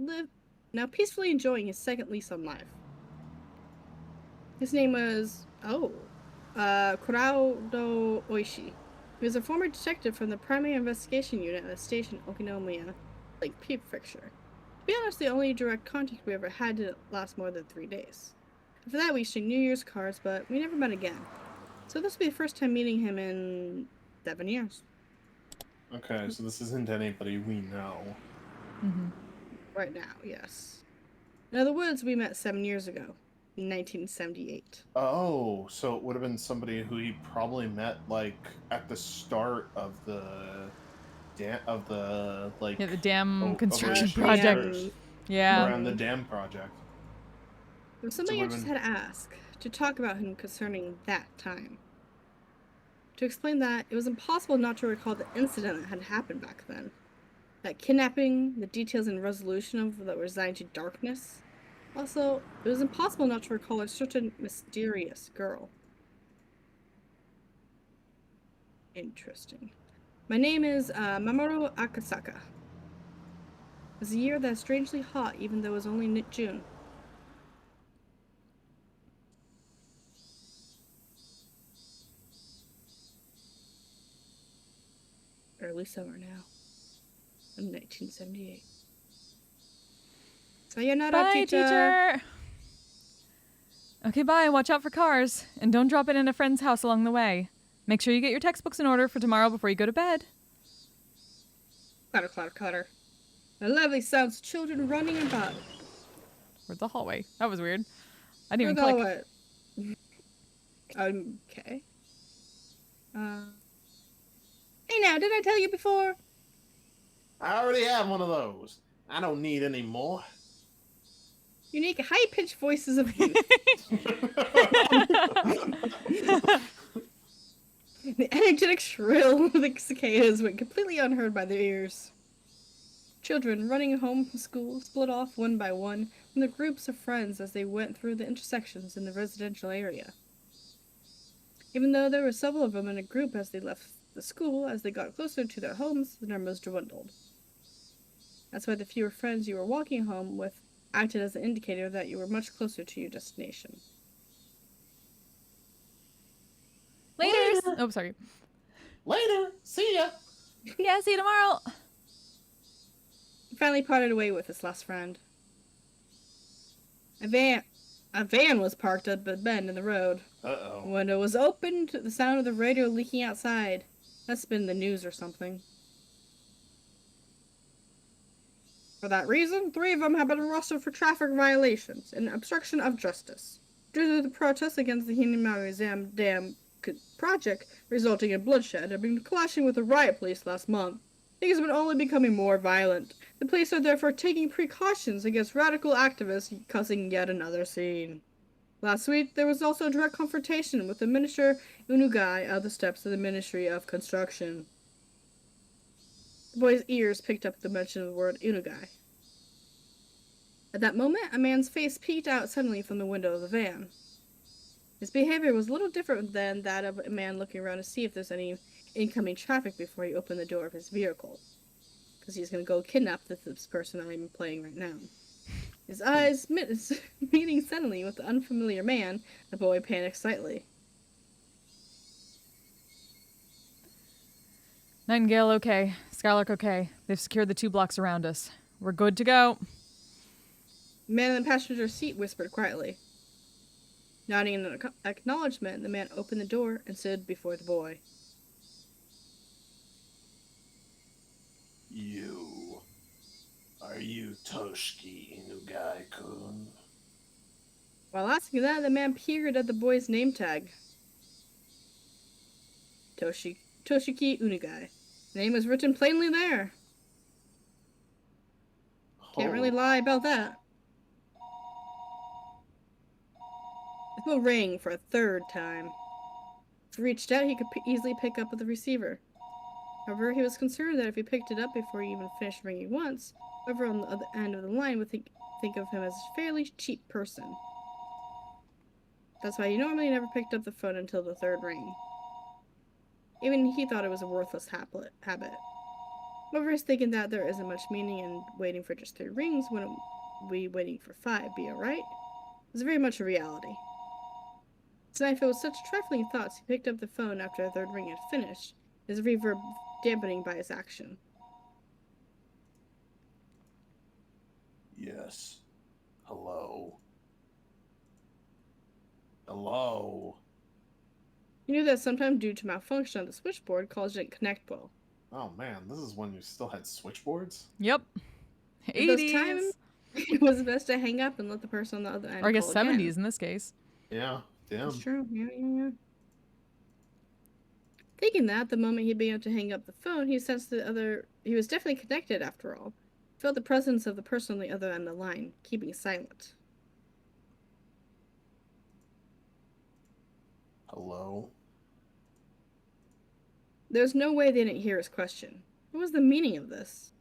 [SPEAKER 3] peacefully enjoying his second lease on life. His name was Kurado Oishi. He was a former detective from the Primary Investigation Unit at the station Okinomiya, Lake Prefecture. To be honest, the only direct contact we ever had didn't last more than 3 days. After that, we exchanged New Year's cards, but we never met again. So this will be the first time meeting him in 7 years.
[SPEAKER 4] Okay, so this isn't anybody we know.
[SPEAKER 2] Mm-hmm.
[SPEAKER 3] Right now, yes. In other words, we met 7 years ago, in 1978.
[SPEAKER 4] Oh, so it would have been somebody who he probably met like at the start of the
[SPEAKER 2] the dam construction
[SPEAKER 4] Operation
[SPEAKER 2] project.
[SPEAKER 4] First.
[SPEAKER 2] Yeah.
[SPEAKER 4] Around the dam project.
[SPEAKER 3] There was something I just had to ask, to talk about him concerning that time. To explain that, it was impossible not to recall the incident that had happened back then. That kidnapping, the details and resolution of that were resigned to darkness. Also, it was impossible not to recall a certain mysterious girl. Interesting. My name is Mamoru Akasaka. It was a year that was strangely hot, even though it was only June. Early summer now. In 1978. Sayonara,
[SPEAKER 2] Bye,
[SPEAKER 3] teacher.
[SPEAKER 2] teacher! Okay, bye. Watch out for cars. And don't drop it in a friend's house along the way. Make sure you get your textbooks in order for tomorrow before you go to bed.
[SPEAKER 3] Clatter, clatter, clatter. A lovely sounds of children running about.
[SPEAKER 2] Where's the hallway? That was weird. I didn't even
[SPEAKER 3] Where's
[SPEAKER 2] click.
[SPEAKER 3] all what? Okay. Hey now, did I tell you before?
[SPEAKER 7] I already have one of those. I don't need any more.
[SPEAKER 3] Unique high-pitched voices of youth. The energetic shrill of the cicadas went completely unheard by their ears. Children running home from school split off one by one from their groups of friends as they went through the intersections in the residential area. Even though there were several of them in a group as they left the school, as they got closer to their homes, the numbers dwindled. That's why the fewer friends you were walking home with acted as an indicator that you were much closer to your destination.
[SPEAKER 2] Later! Oh, sorry.
[SPEAKER 7] Later. See ya.
[SPEAKER 2] Yeah, see you tomorrow.
[SPEAKER 3] He finally parted away with his last friend. A van was parked at a bend in the road.
[SPEAKER 7] Uh-oh.
[SPEAKER 3] The window was opened, the sound of the radio leaking outside. Must have been the news or something. For that reason, 3 of them have been arrested for traffic violations and obstruction of justice. Due to the protests against the Higurashi Dam project resulting in bloodshed and been clashing with the riot police last month, things have been only becoming more violent. The police are therefore taking precautions against radical activists causing yet another scene. Last week, there was also a direct confrontation with the Minister Unugai of the steps of the Ministry of Construction. The boy's ears picked up the mention of the word Unugai. At that moment, a man's face peeked out suddenly from the window of the van. His behavior was a little different than that of a man looking around to see if there's any incoming traffic before he opened the door of his vehicle. Because he's going to go kidnap this person I'm playing right now. His eyes meeting suddenly with the unfamiliar man, the boy panicked slightly.
[SPEAKER 2] Nightingale okay. Skylark okay. They've secured the 2 blocks around us. We're good to go.
[SPEAKER 3] The man in the passenger seat whispered quietly. Nodding in acknowledgement, the man opened the door and stood before the boy.
[SPEAKER 7] Are you Toshiki Nugai-kun?
[SPEAKER 3] While asking that, the man peered at the boy's name tag. Toshiki Unugai. The name was written plainly there. Can't really lie about that. The phone rang for a 3rd time. If he reached out, he could easily pick up the receiver. However, he was concerned that if he picked it up before he even finished ringing once, whoever on the other end of the line would think of him as a fairly cheap person. That's why he normally never picked up the phone until the 3rd ring. Even he thought it was a worthless habit. However, he's thinking that there isn't much meaning in waiting for just 3 rings when we waiting for 5, be alright? It's very much a reality. Tonight, with such trifling thoughts, he picked up the phone after the 3rd ring had finished, his reverb dampening by his action.
[SPEAKER 4] Yes. Hello. Hello.
[SPEAKER 3] He knew that sometimes due to malfunction on the switchboard, calls didn't connect well.
[SPEAKER 4] Oh man, this is when you still had switchboards?
[SPEAKER 2] Yep.
[SPEAKER 3] At this
[SPEAKER 2] 80s.
[SPEAKER 3] time, it was best to hang up and let the person on the other end
[SPEAKER 2] Or I guess
[SPEAKER 3] call
[SPEAKER 2] 70s
[SPEAKER 3] again.
[SPEAKER 2] in this case.
[SPEAKER 4] Yeah, damn.
[SPEAKER 3] That's true. Yeah. Thinking that, the moment he began to hang up the phone, he sensed he was definitely connected after all. He felt the presence of the person on the other end of the line, keeping silent.
[SPEAKER 4] Hello?
[SPEAKER 3] There was no way they didn't hear his question. What was the meaning of this?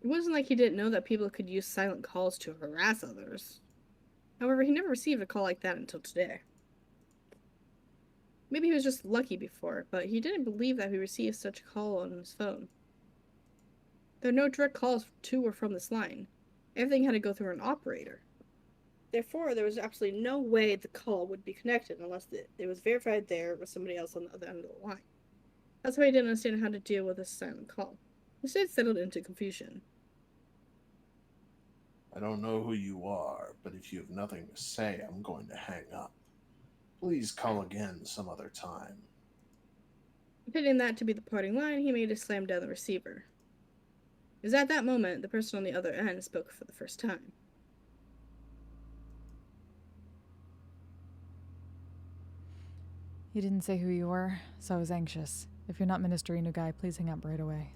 [SPEAKER 3] It wasn't like he didn't know that people could use silent calls to harass others. However, he never received a call like that until today. Maybe he was just lucky before, but he didn't believe that he received such a call on his phone. There are no direct calls to or from this line. Everything had to go through an operator. Therefore, there was absolutely no way the call would be connected unless it was verified there with somebody else on the other end of the line. That's why he didn't understand how to deal with this silent call. Instead, settled into confusion.
[SPEAKER 4] I don't know who you are, but if you have nothing to say, I'm going to hang up. Please call again some other time.
[SPEAKER 3] Intending that to be the parting line, he made to slam down the receiver. It was at that moment the person on the other end spoke for the first time.
[SPEAKER 2] He didn't say who you were, so I was anxious. If you're not Minister Inugai, please hang up right away.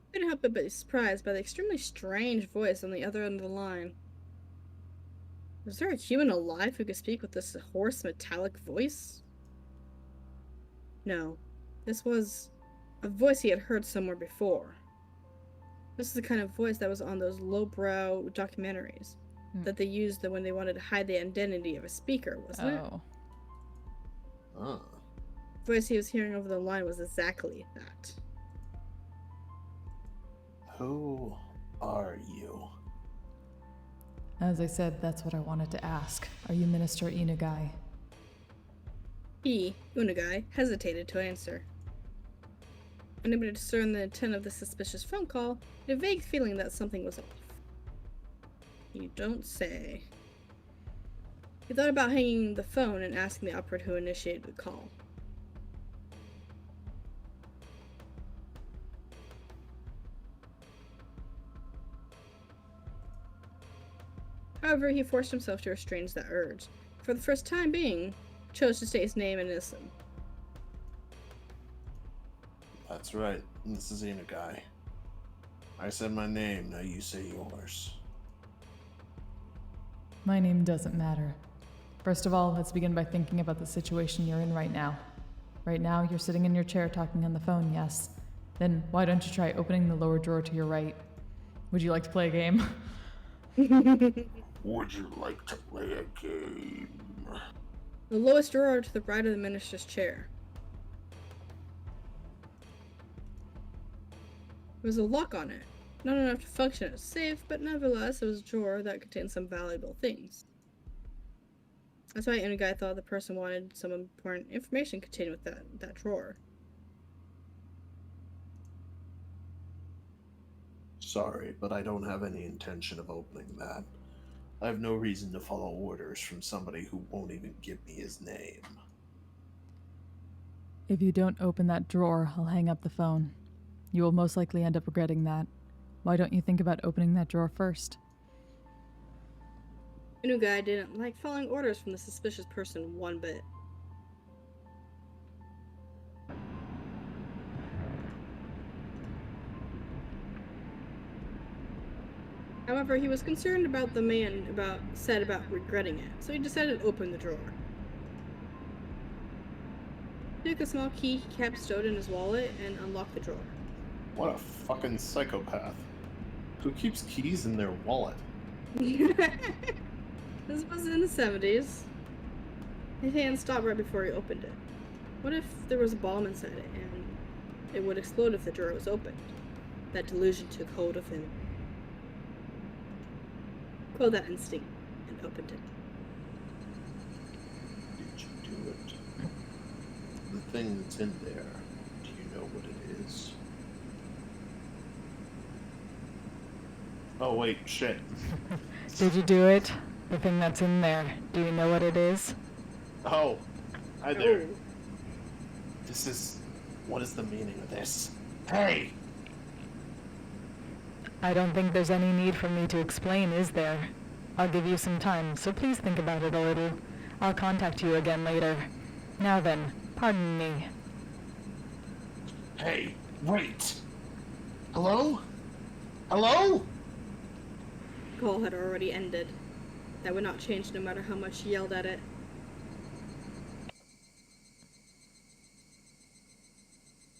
[SPEAKER 3] I couldn't help but be surprised by the extremely strange voice on the other end of the line. Was there a human alive who could speak with this hoarse, metallic voice? No. This was a voice he had heard somewhere before. This is the kind of voice that was on those lowbrow documentaries that they used when they wanted to hide the identity of a speaker, wasn't it?
[SPEAKER 4] Oh.
[SPEAKER 3] The voice he was hearing over the line was exactly that.
[SPEAKER 4] Who are you?
[SPEAKER 2] As I said, that's what I wanted to ask. Are you Minister Inugai?
[SPEAKER 3] He, Unagai, hesitated to answer. Unable to discern the intent of the suspicious phone call, he had a vague feeling that something was off. You don't say. He thought about hanging the phone and asking the operator who initiated the call. However, he forced himself to restrain that urge. For the first time being, chose to state his name and listen.
[SPEAKER 4] That's right. This is Inugai. I said my name, now you say yours.
[SPEAKER 2] My name doesn't matter. First of all, let's begin by thinking about the situation you're in right now. Right now, you're sitting in your chair talking on the phone, yes? Then why don't you try opening the lower drawer to your right? Would you like to play a game?
[SPEAKER 6] Would you like to play a game?
[SPEAKER 3] The lowest drawer to the right of the minister's chair. There was a lock on it. Not enough to function as a safe, but nevertheless it was a drawer that contained some valuable things. That's why Inugai thought the person wanted some important information contained with that drawer.
[SPEAKER 4] Sorry, but I don't have any intention of opening that. I have no reason to follow orders from somebody who won't even give me his name.
[SPEAKER 2] If you don't open that drawer, I'll hang up the phone. You will most likely end up regretting that. Why don't you think about opening that drawer first?
[SPEAKER 3] Inugai didn't like following orders from the suspicious person one bit. However, he was concerned about the man said about regretting it, so he decided to open the drawer. He took a small key he kept stowed in his wallet and unlocked the drawer.
[SPEAKER 4] What a fucking psychopath. Who keeps keys in their wallet?
[SPEAKER 3] This was in the 70s. His hand stopped right before he opened it. What if there was a bomb inside it and it would explode if the drawer was opened? That delusion took hold of him. Quelled that instinct and opened it.
[SPEAKER 4] Did you do it? The thing that's in there, do you know what it is? Oh wait, shit.
[SPEAKER 2] Did you do it? The thing that's in there. Do you know what it is?
[SPEAKER 4] Oh, hi there. What is the meaning of this? Hey!
[SPEAKER 2] I don't think there's any need for me to explain, is there? I'll give you some time, so please think about it a little. I'll contact you again later. Now then, pardon me.
[SPEAKER 4] Hey, wait! Hello? Hello?
[SPEAKER 3] The call had already ended. That would not change no matter how much he yelled at it.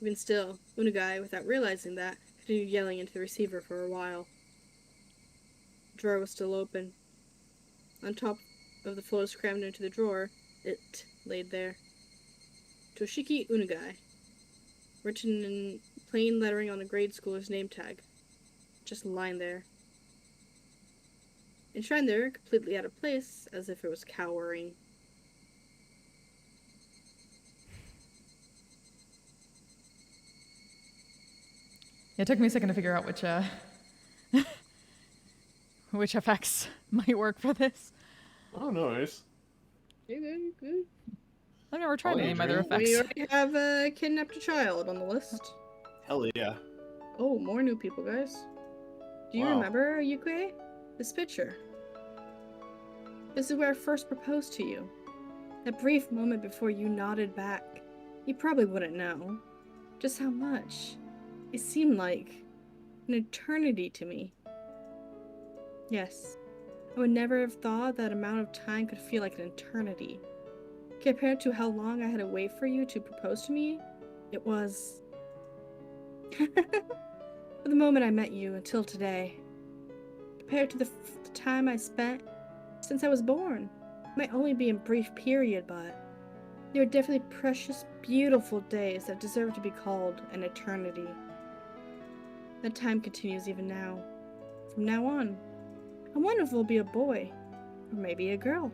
[SPEAKER 3] Even still, Unagai, without realizing that, continued yelling into the receiver for a while. The drawer was still open. On top of the photos crammed into the drawer, it laid there. Toshiki Unagai, written in plain lettering on a grade schooler's name tag. Just lying there. Enshrined there, completely out of place, as if it was cowering.
[SPEAKER 2] It took me a second to figure out which effects might work for this.
[SPEAKER 4] Oh, nice.
[SPEAKER 3] You good.
[SPEAKER 2] I've never tried
[SPEAKER 4] Oh,
[SPEAKER 2] any of my other
[SPEAKER 4] Adrian?
[SPEAKER 3] We
[SPEAKER 2] effects.
[SPEAKER 3] already have kidnapped a child on the list.
[SPEAKER 4] Hell yeah.
[SPEAKER 3] Oh, more new people, guys. Do you
[SPEAKER 4] Wow.
[SPEAKER 3] remember, Yukue? This picture. This is where I first proposed to you. That brief moment before you nodded back. You probably wouldn't know just how much. It seemed like an eternity to me. Yes, I would never have thought that amount of time could feel like an eternity. Compared to how long I had to wait for you to propose to me, it was... From the moment I met you until today. Compared to the time I spent since I was born. It might only be a brief period, but they are definitely precious, beautiful days that deserve to be called an eternity. That time continues even now. From now on, I wonder if it will be a boy, or maybe a girl.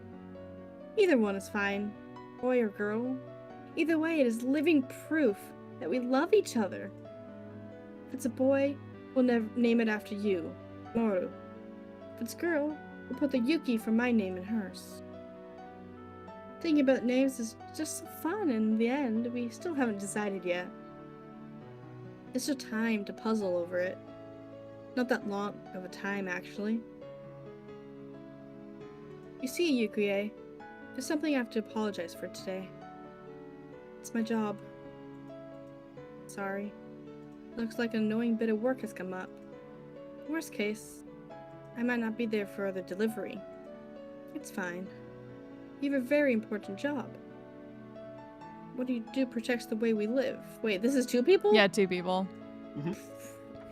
[SPEAKER 3] Either one is fine, boy or girl. Either way, it is living proof that we love each other. If it's a boy, we'll name it after you, Moru. If it's a girl, we'll put the Yuki from my name in hers. Thinking about names is just so fun, and in the end, we still haven't decided yet. It's just time to puzzle over it. Not that long of a time, actually. You see, Yukie, there's something I have to apologize for today. It's my job. Sorry. Looks like an annoying bit of work has come up. Worst case, I might not be there for the delivery. It's fine. You have a very important job. What you do protects the way we live. Wait, this is two people?
[SPEAKER 2] Yeah, 2 people.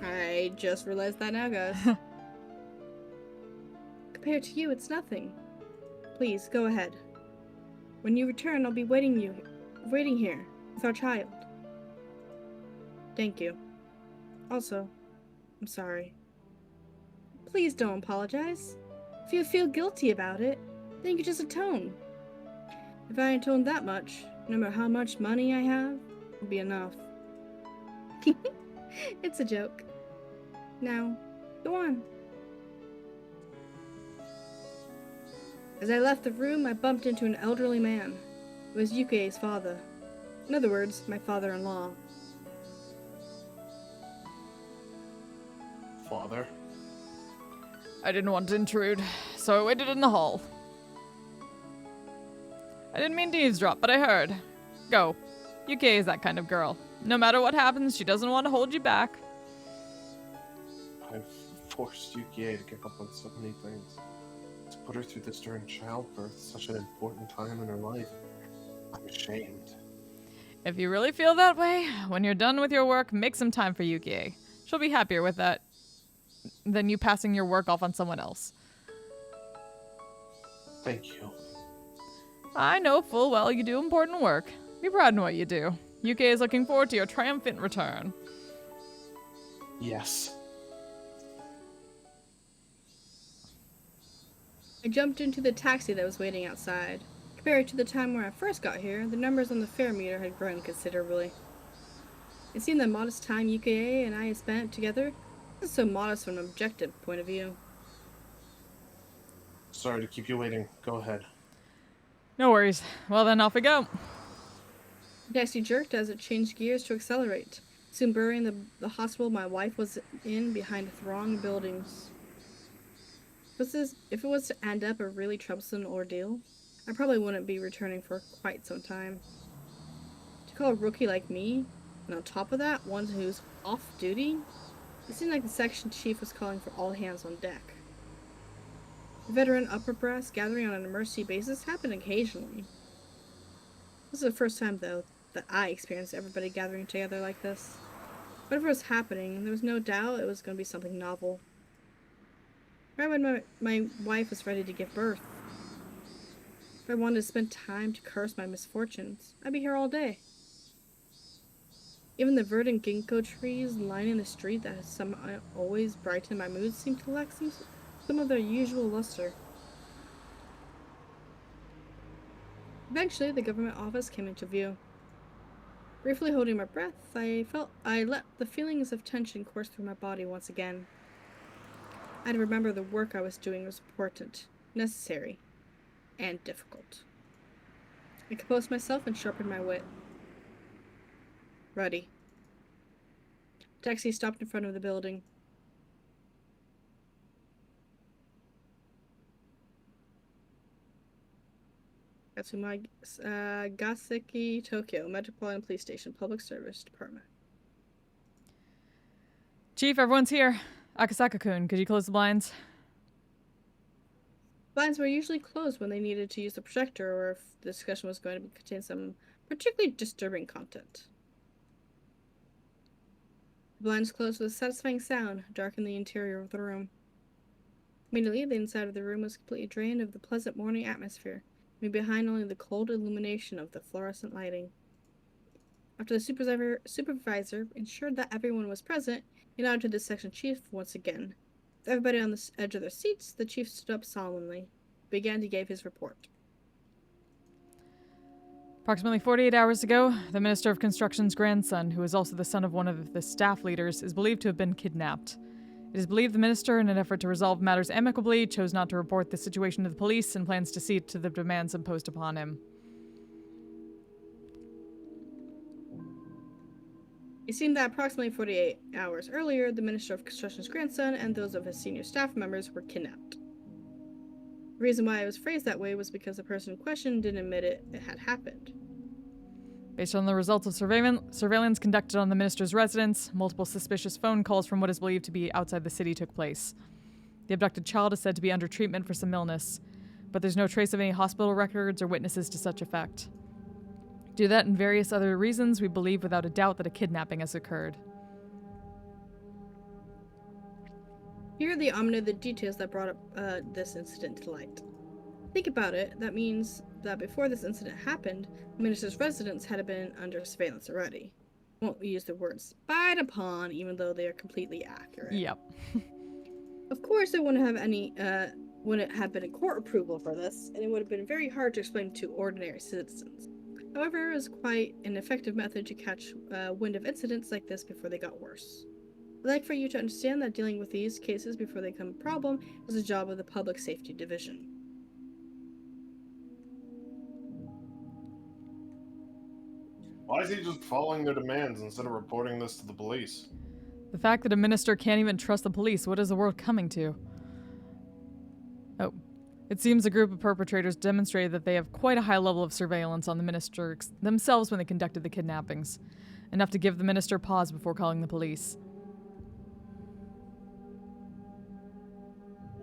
[SPEAKER 3] I just realized that now, guys. Compared to you, it's nothing. Please, go ahead. When you return, I'll be waiting here with our child. Thank you. Also, I'm sorry. Please don't apologize. If you feel guilty about it, then you can just atone. If I atone that much, no matter how much money I have, it'll be enough. It's a joke. Now, go on. As I left the room, I bumped into an elderly man. It was Yuke's father. In other words, my father-in-law.
[SPEAKER 4] Father.
[SPEAKER 2] I didn't want to intrude, so I waited in the hall. I didn't mean to eavesdrop, but I heard. Go. Yuki is that kind of girl. No matter what happens, she doesn't want to hold you back.
[SPEAKER 4] I've forced Yukie to give up on so many things. To put her through this during childbirth, such an important time in her life. I'm ashamed.
[SPEAKER 2] If you really feel that way, when you're done with your work, make some time for Yuki. She'll be happier with that than you passing your work off on someone else.
[SPEAKER 4] Thank you.
[SPEAKER 2] I know full well you do important work. Be proud in what you do. Yuki is looking forward to your triumphant return.
[SPEAKER 4] Yes.
[SPEAKER 3] I jumped into the taxi that was waiting outside. Compared to the time when I first got here, the numbers on the fare meter had grown considerably. It seemed the modest time Yukie and I had spent together wasn't so modest from an objective point of view.
[SPEAKER 4] Sorry to keep you waiting. Go ahead.
[SPEAKER 2] No worries. Well then, off we go.
[SPEAKER 3] The taxi jerked as it changed gears to accelerate, soon burying the hospital my wife was in behind a throng of buildings. If it was to end up a really troublesome ordeal, I probably wouldn't be returning for quite some time. To call a rookie like me, and on top of that, one who's off duty, it seemed like the section chief was calling for all hands on deck. The veteran upper brass gathering on an emergency basis happened occasionally. This is the first time, though, that I experienced everybody gathering together like this. Whatever was happening, there was no doubt it was going to be something novel. Right when my wife was ready to give birth. If I wanted to spend time to curse my misfortunes, I'd be here all day. Even the verdant ginkgo trees lining the street that somehow always brighten my mood seemed to lack some of their usual luster. Eventually, the government office came into view. Briefly holding my breath, I let the feelings of tension course through my body once again. I had to remember the work I was doing was important, necessary, and difficult. I composed myself and sharpened my wit. Ready. Taxi stopped in front of the building. Gaseki, Tokyo, Metropolitan Police Station, Public Service Department.
[SPEAKER 2] Chief, everyone's here. Akasaka-kun, could you close the blinds?
[SPEAKER 3] Blinds were usually closed when they needed to use the projector or if the discussion was going to contain some particularly disturbing content. The blinds closed with a satisfying sound, darkened the interior of the room. Immediately, the inside of the room was completely drained of the pleasant morning atmosphere, leaving behind only the cold illumination of the fluorescent lighting. After the supervisor ensured that everyone was present, he nodded to the section chief once again. With everybody on the edge of their seats, the chief stood up solemnly, began to give his report.
[SPEAKER 2] Approximately 48 hours ago, the Minister of Construction's grandson, who is also the son of one of the staff leaders, is believed to have been kidnapped. It is believed the minister, in an effort to resolve matters amicably, chose not to report the situation to the police and plans to cede to the demands imposed upon him.
[SPEAKER 3] It seemed that approximately 48 hours earlier, the Minister of Construction's grandson and those of his senior staff members were kidnapped. The reason why it was phrased that way was because the person in question didn't admit it had happened.
[SPEAKER 2] Based on the results of surveillance conducted on the minister's residence, multiple suspicious phone calls from what is believed to be outside the city took place. The abducted child is said to be under treatment for some illness, but there's no trace of any hospital records or witnesses to such effect. Due to that and various other reasons, we believe without a doubt that a kidnapping has occurred.
[SPEAKER 3] Here are the ominous details that brought up this incident to light. Think about it, that means that before this incident happened, the minister's residence had been under surveillance already. I won't use the word spied upon, even though they are completely accurate.
[SPEAKER 2] Yep.
[SPEAKER 3] Of course, there wouldn't have been a court approval for this, and it would have been very hard to explain to ordinary citizens. However, it was quite an effective method to catch wind of incidents like this before they got worse. I'd like for you to understand that dealing with these cases before they become a problem is the job of the Public Safety Division.
[SPEAKER 7] Why is he just following their demands instead of reporting this to the police?
[SPEAKER 2] The fact that a minister can't even trust the police, what is the world coming to? Oh. It seems a group of perpetrators demonstrated that they have quite a high level of surveillance on the minister themselves when they conducted the kidnappings, enough to give the minister pause before calling the police.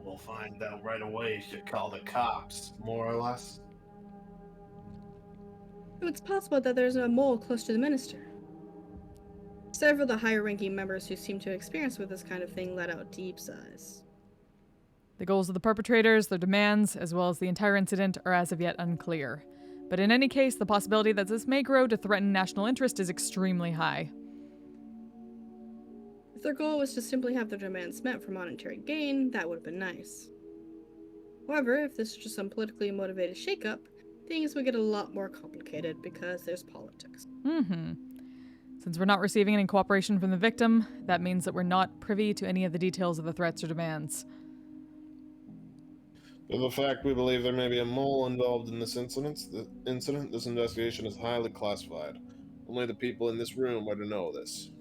[SPEAKER 7] We'll find out right away if you call the cops, more or less.
[SPEAKER 3] So it's possible that there's a mole close to the minister. Several of the higher-ranking members who seem to experience with this kind of thing let out deep sighs.
[SPEAKER 2] The goals of the perpetrators, their demands, as well as the entire incident are as of yet unclear. But in any case, the possibility that this may grow to threaten national interest is extremely high.
[SPEAKER 3] If their goal was to simply have their demands met for monetary gain, that would have been nice. However, if this is just some politically motivated shakeup, things would get a lot more complicated because there's politics.
[SPEAKER 2] Since we're not receiving any cooperation from the victim, that means that we're not privy to any of the details of the threats or demands.
[SPEAKER 7] To the fact we believe there may be a mole involved in this incident, this investigation is highly classified. Only the people in this room are to know this.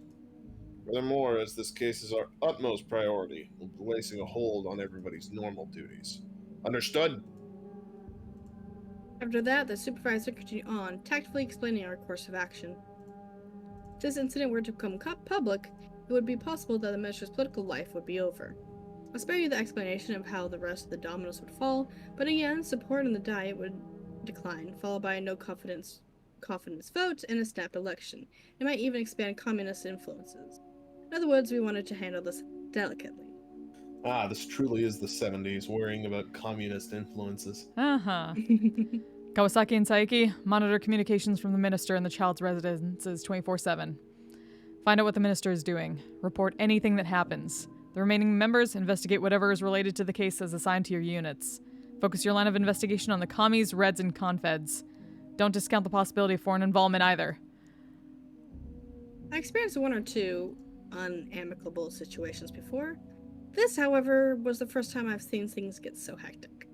[SPEAKER 7] Furthermore, as this case is our utmost priority, we're placing a hold on everybody's normal duties. Understood?
[SPEAKER 3] After that, the supervisor continued on, tactfully explaining our course of action. If this incident were to become public, it would be possible that the minister's political life would be over. I'll spare you the explanation of how the rest of the dominoes would fall, but again, support in the Diet would decline, followed by a no confidence vote and a snap election. It might even expand communist influences. In other words, we wanted to handle this delicately.
[SPEAKER 4] Ah, this truly is the 70s, worrying about communist influences.
[SPEAKER 2] Uh-huh. Kawasaki and Saiki, monitor communications from the minister and the child's residences 24/7. Find out what the minister is doing. Report anything that happens. The remaining members investigate whatever is related to the case as assigned to your units. Focus your line of investigation on the commies, Reds, and Confeds. Don't discount the possibility of foreign involvement either.
[SPEAKER 3] I experienced one or two unamicable situations before. This, however, was the first time I've seen things get so hectic.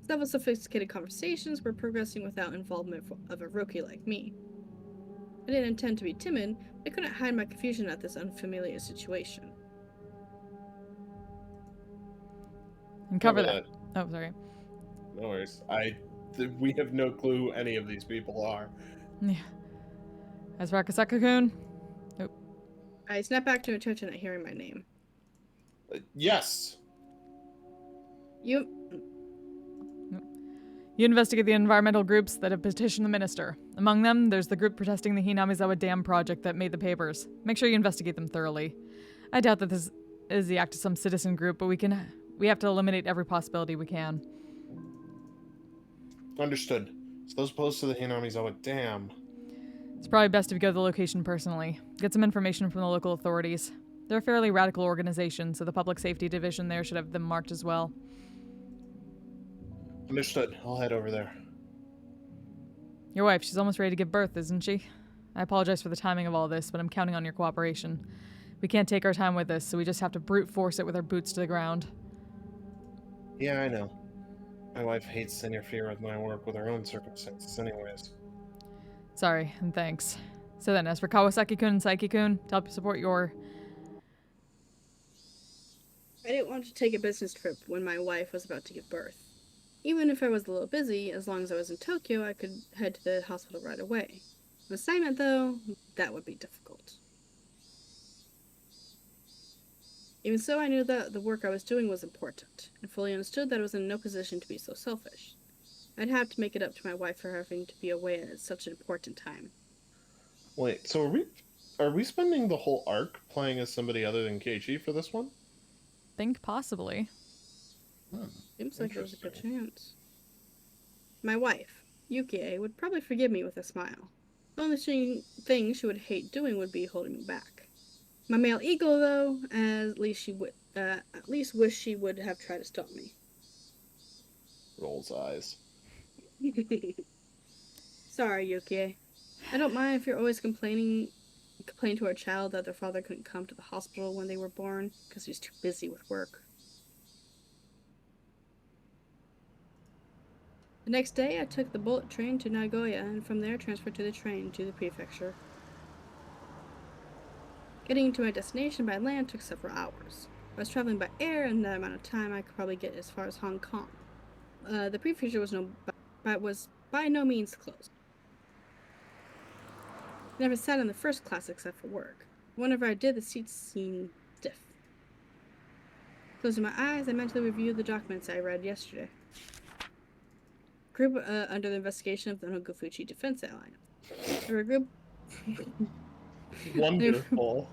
[SPEAKER 3] Several sophisticated conversations were progressing without involvement of a rookie like me. I didn't intend to be timid, but I couldn't hide my confusion at this unfamiliar situation.
[SPEAKER 2] And cover that. Oh, sorry.
[SPEAKER 4] No worries. We have no clue who any of these people are.
[SPEAKER 2] Yeah. As for Akasaka-kun,
[SPEAKER 3] I snapped back to attention at hearing my name.
[SPEAKER 4] Yes.
[SPEAKER 3] You
[SPEAKER 2] investigate the environmental groups that have petitioned the minister. Among them, there's the group protesting the Hinamizawa Dam project that made the papers. Make sure you investigate them thoroughly. I doubt that this is the act of some citizen group, but we have to eliminate every possibility we can.
[SPEAKER 4] Understood. So those opposed to the Hinamizawa Dam.
[SPEAKER 2] It's probably best if you go to the location personally. Get some information from the local authorities. They're a fairly radical organization, so the public safety division there should have them marked as well.
[SPEAKER 4] Understood. I'll head over there.
[SPEAKER 2] Your wife, she's almost ready to give birth, isn't she? I apologize for the timing of all this, but I'm counting on your cooperation. We can't take our time with this, so we just have to brute force it with our boots to the ground.
[SPEAKER 4] Yeah, I know. My wife hates to interfere with my work with her own circumstances anyways.
[SPEAKER 2] Sorry, and thanks. So then, as for Kawasaki-kun and Saiki-kun, to help you support your...
[SPEAKER 3] I didn't want to take a business trip when my wife was about to give birth. Even if I was a little busy, as long as I was in Tokyo, I could head to the hospital right away. An assignment, though, that would be difficult. Even so, I knew that the work I was doing was important, and fully understood that I was in no position to be so selfish. I'd have to make it up to my wife for having to be away at such an important time.
[SPEAKER 4] Wait, so are we spending the whole arc playing as somebody other than Keiichi for this one?
[SPEAKER 2] Think possibly.
[SPEAKER 3] Seems like there was a good chance. My wife, Yukie, would probably forgive me with a smile. The only thing she would hate doing would be holding me back. My male ego, though, at least wish she would have tried to stop me.
[SPEAKER 4] Rolls eyes.
[SPEAKER 3] Sorry, Yukie. I don't mind if you're always complain to our child that their father couldn't come to the hospital when they were born because he's too busy with work. The next day, I took the bullet train to Nagoya and from there transferred to the train to the prefecture. Getting to my destination by land took several hours. If I was traveling by air in that amount of time, I could probably get as far as Hong Kong. The prefecture was by no means closed. I never sat in the first class except for work. Whenever I did, the seats seemed stiff. Closing my eyes, I mentally reviewed the documents I read yesterday. Group under the investigation of the Nogufuchi Defense Alliance. They were a group...
[SPEAKER 4] Wonderful.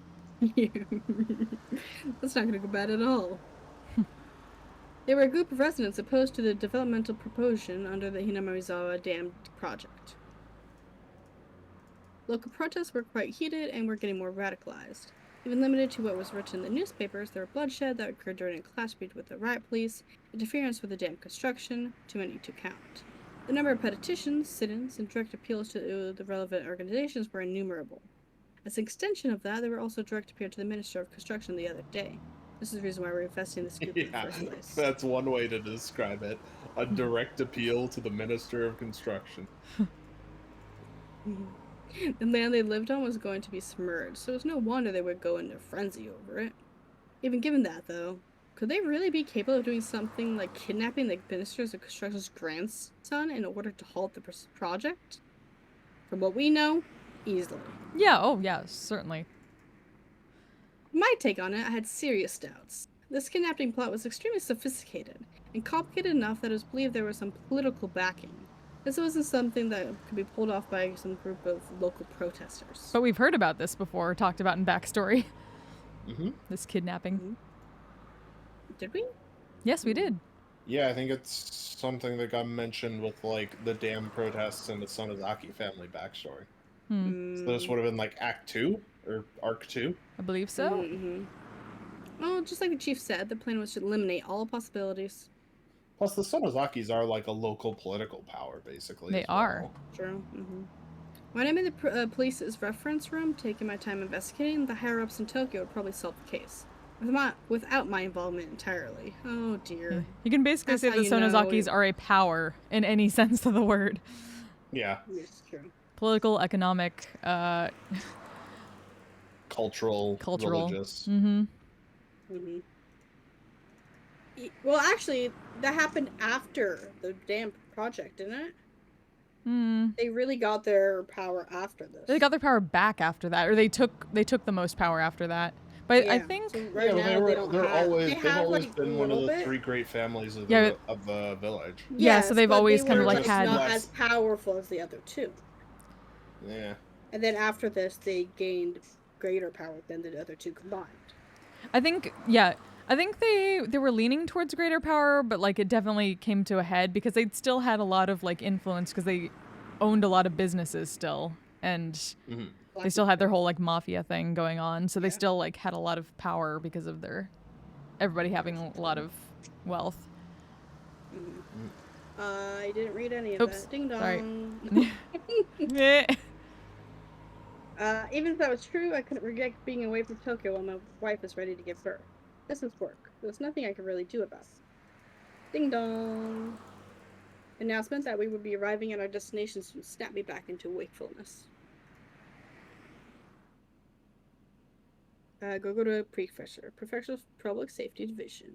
[SPEAKER 3] That's not going to go bad at all. They were a group of residents opposed to the developmental proposition under the Hinamizawa Dam project. Local protests were quite heated and were getting more radicalized. Even limited to what was written in the newspapers, there were bloodshed that occurred during a clash with the riot police, interference with the dam construction, too many to count. The number of petitions, sit-ins, and direct appeals to the relevant organizations were innumerable. As an extension of that, there were also direct appeals to the Minister of Construction the other day. This is the reason why we're investing in this group in the first place.
[SPEAKER 4] That's one way to describe it. A direct appeal to the Minister of Construction.
[SPEAKER 3] The land they lived on was going to be submerged, so it was no wonder they would go into a frenzy over it. Even given that, though, could they really be capable of doing something like kidnapping the Minister of Construction's grandson in order to halt the project? From what we know, easily.
[SPEAKER 2] Yeah, certainly.
[SPEAKER 3] My take on it, I had serious doubts. This kidnapping plot was extremely sophisticated, and complicated enough that it was believed there was some political backing. This wasn't something that could be pulled off by some group of local protesters.
[SPEAKER 2] But we've heard about this before, talked about in backstory.
[SPEAKER 7] Mm-hmm.
[SPEAKER 2] This kidnapping.
[SPEAKER 3] Mhm. Did we?
[SPEAKER 2] Yes, we did.
[SPEAKER 7] Yeah, I think it's something that got mentioned with like the dam protests and the Sonozaki family backstory. So this would have been like Act 2 or Arc 2.
[SPEAKER 2] I believe so.
[SPEAKER 3] Mm-hmm. Well, just like the chief said, the plan was to eliminate all possibilities.
[SPEAKER 7] Plus, the Sonozakis are like a local political power, basically.
[SPEAKER 2] They
[SPEAKER 7] as well.
[SPEAKER 2] are.
[SPEAKER 3] True. Mm-hmm. When I'm in the police's reference room, taking my time investigating, the higher-ups in Tokyo would probably solve the case. Without my involvement entirely. Oh, dear.
[SPEAKER 2] You can basically
[SPEAKER 3] That's
[SPEAKER 2] say
[SPEAKER 3] how
[SPEAKER 2] the
[SPEAKER 3] you know
[SPEAKER 2] Sonozakis
[SPEAKER 3] it-
[SPEAKER 2] are a power in any sense of the word.
[SPEAKER 7] Yeah,
[SPEAKER 3] Yes, true.
[SPEAKER 2] Political, economic,
[SPEAKER 7] cultural, religious.
[SPEAKER 2] Mm-hmm.
[SPEAKER 3] Mm-hmm. Well, actually, that happened after the dam project, didn't it? They really got their power after this.
[SPEAKER 2] They got their power back after that, or they took the most power after that. But I
[SPEAKER 3] Yeah,
[SPEAKER 2] think
[SPEAKER 3] so right now they don't have.
[SPEAKER 7] They've always
[SPEAKER 3] like,
[SPEAKER 7] been
[SPEAKER 3] a
[SPEAKER 7] one of
[SPEAKER 3] little
[SPEAKER 7] the
[SPEAKER 3] bit.
[SPEAKER 7] three great families of
[SPEAKER 2] Yeah,
[SPEAKER 7] the village.
[SPEAKER 2] Yeah, so they've
[SPEAKER 3] but
[SPEAKER 2] always
[SPEAKER 3] they
[SPEAKER 2] kind of,
[SPEAKER 3] were
[SPEAKER 2] like,
[SPEAKER 3] just
[SPEAKER 2] had-
[SPEAKER 3] not
[SPEAKER 7] less-
[SPEAKER 3] as powerful as the other two.
[SPEAKER 7] Yeah.
[SPEAKER 3] And then after this, they gained greater power than the other two combined.
[SPEAKER 2] I think they were leaning towards greater power, but like it definitely came to a head because they still had a lot of like influence because they owned a lot of businesses still, and
[SPEAKER 7] Mm-hmm.
[SPEAKER 2] they still had their whole like mafia thing going on. So they still like had a lot of power because of everybody having a lot of wealth.
[SPEAKER 3] I didn't read any of
[SPEAKER 2] Oops,
[SPEAKER 3] that. Ding dong.
[SPEAKER 2] sorry. Eh.
[SPEAKER 3] Even if that was true, I couldn't reject being away from Tokyo while my wife is ready to give birth. This is work. There's nothing I could really do about it. Ding dong. Announcement that we would be arriving at our destination soon snapped me back into wakefulness. Go to Prefecture. Prefecture of Public Safety Division.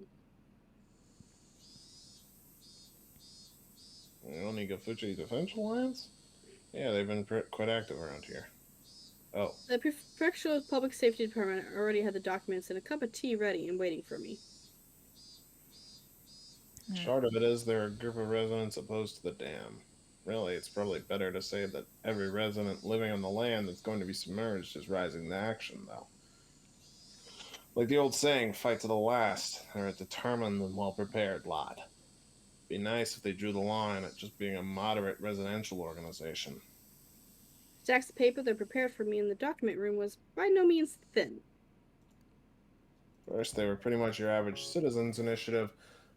[SPEAKER 7] Onigafuchi Defense Alliance? Yeah, they've been quite active around here. Oh.
[SPEAKER 3] The Prefectural Public Safety Department already had the documents and a cup of tea ready and waiting for me.
[SPEAKER 7] Short of it is, there are a group of residents opposed to the dam. Really, it's probably better to say that every resident living on the land that's going to be submerged is rising to action, though. Like the old saying, fight to the last. They're a determined and well-prepared lot. Be nice if they drew the line at just being a moderate residential organization.
[SPEAKER 3] Stacks of paper that prepared for me in the document room was by no means thin.
[SPEAKER 7] First, they were pretty much your average citizens initiative,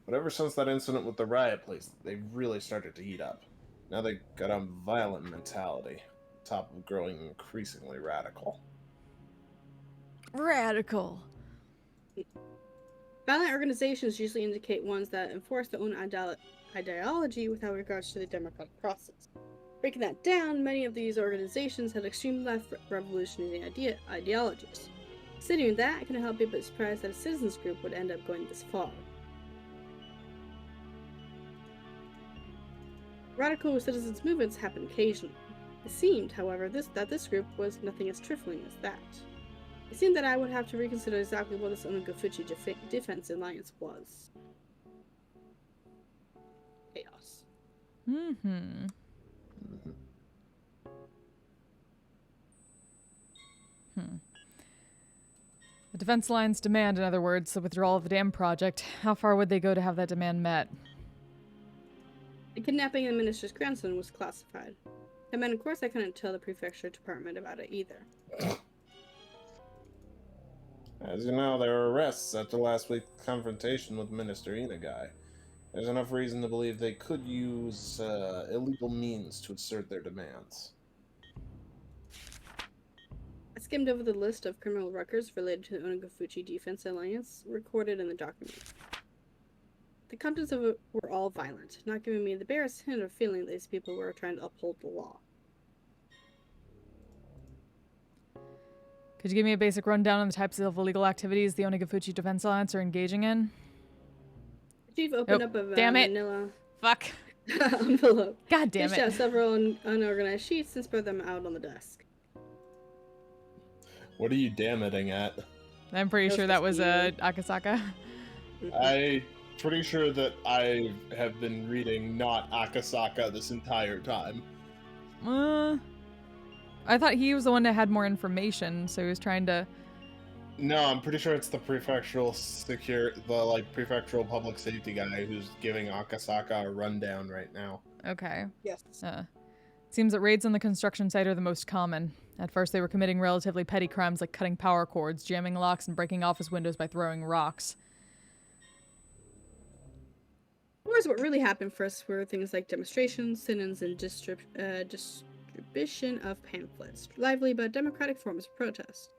[SPEAKER 7] but ever since that incident with the riot police, they've really started to heat up. Now they got a violent mentality, on top of growing increasingly radical.
[SPEAKER 5] Radical.
[SPEAKER 3] Violent organizations usually indicate ones that enforce their own ideology without regards to the democratic process. Breaking that down, many of these organizations had extreme left revolutionary ideologies. Considering that, I couldn't help but be surprised that a citizens group would end up going this far. Radical citizens movements happen occasionally. It seemed, however, that this group was nothing as trifling as that. It seemed that I would have to reconsider exactly what this Onigafuchi Defense Alliance was. Chaos.
[SPEAKER 2] Mm-hmm. The defense line's demand, in other words, the withdrawal of the dam project. How far would they go to have that demand met?
[SPEAKER 3] The kidnapping of the minister's grandson was classified. I mean, of course, I couldn't tell the prefecture department about it either.
[SPEAKER 7] As you know, there were arrests after last week's confrontation with Minister Inagai. There's enough reason to believe they could use illegal means to assert their demands.
[SPEAKER 3] I skimmed over the list of criminal records related to the Onigafuchi Defense Alliance recorded in the document. The contents of it were all violent, not giving me the barest hint of feeling that these people were trying to uphold the law.
[SPEAKER 2] Could you give me a basic rundown on the types of illegal activities the Onigafuchi Defense Alliance are engaging in?
[SPEAKER 3] The chief opened
[SPEAKER 2] Nope.
[SPEAKER 3] up a
[SPEAKER 2] Damn it.
[SPEAKER 3] manila
[SPEAKER 2] Fuck.
[SPEAKER 3] envelope,
[SPEAKER 2] God damn
[SPEAKER 3] fished out
[SPEAKER 2] it.
[SPEAKER 3] several unorganized sheets, and spread them out on the desk.
[SPEAKER 7] What are you damning at?
[SPEAKER 2] I'm pretty
[SPEAKER 3] That was
[SPEAKER 2] sure that
[SPEAKER 3] supposed
[SPEAKER 2] was
[SPEAKER 3] to be
[SPEAKER 2] Akasaka.
[SPEAKER 7] I pretty sure that I have been reading not Akasaka this entire time.
[SPEAKER 2] I thought he was the one that had more information, so he was trying to...
[SPEAKER 7] No, I'm pretty sure it's the prefectural prefectural public safety guy who's giving Akasaka a rundown right now.
[SPEAKER 2] Okay.
[SPEAKER 3] Yes.
[SPEAKER 2] Seems that raids on the construction site are the most common. At first, they were committing relatively petty crimes like cutting power cords, jamming locks, and breaking office windows by throwing rocks.
[SPEAKER 3] Of course, what really happened first were things like demonstrations, sit-ins, and distribution of pamphlets. Lively but democratic forms of protest.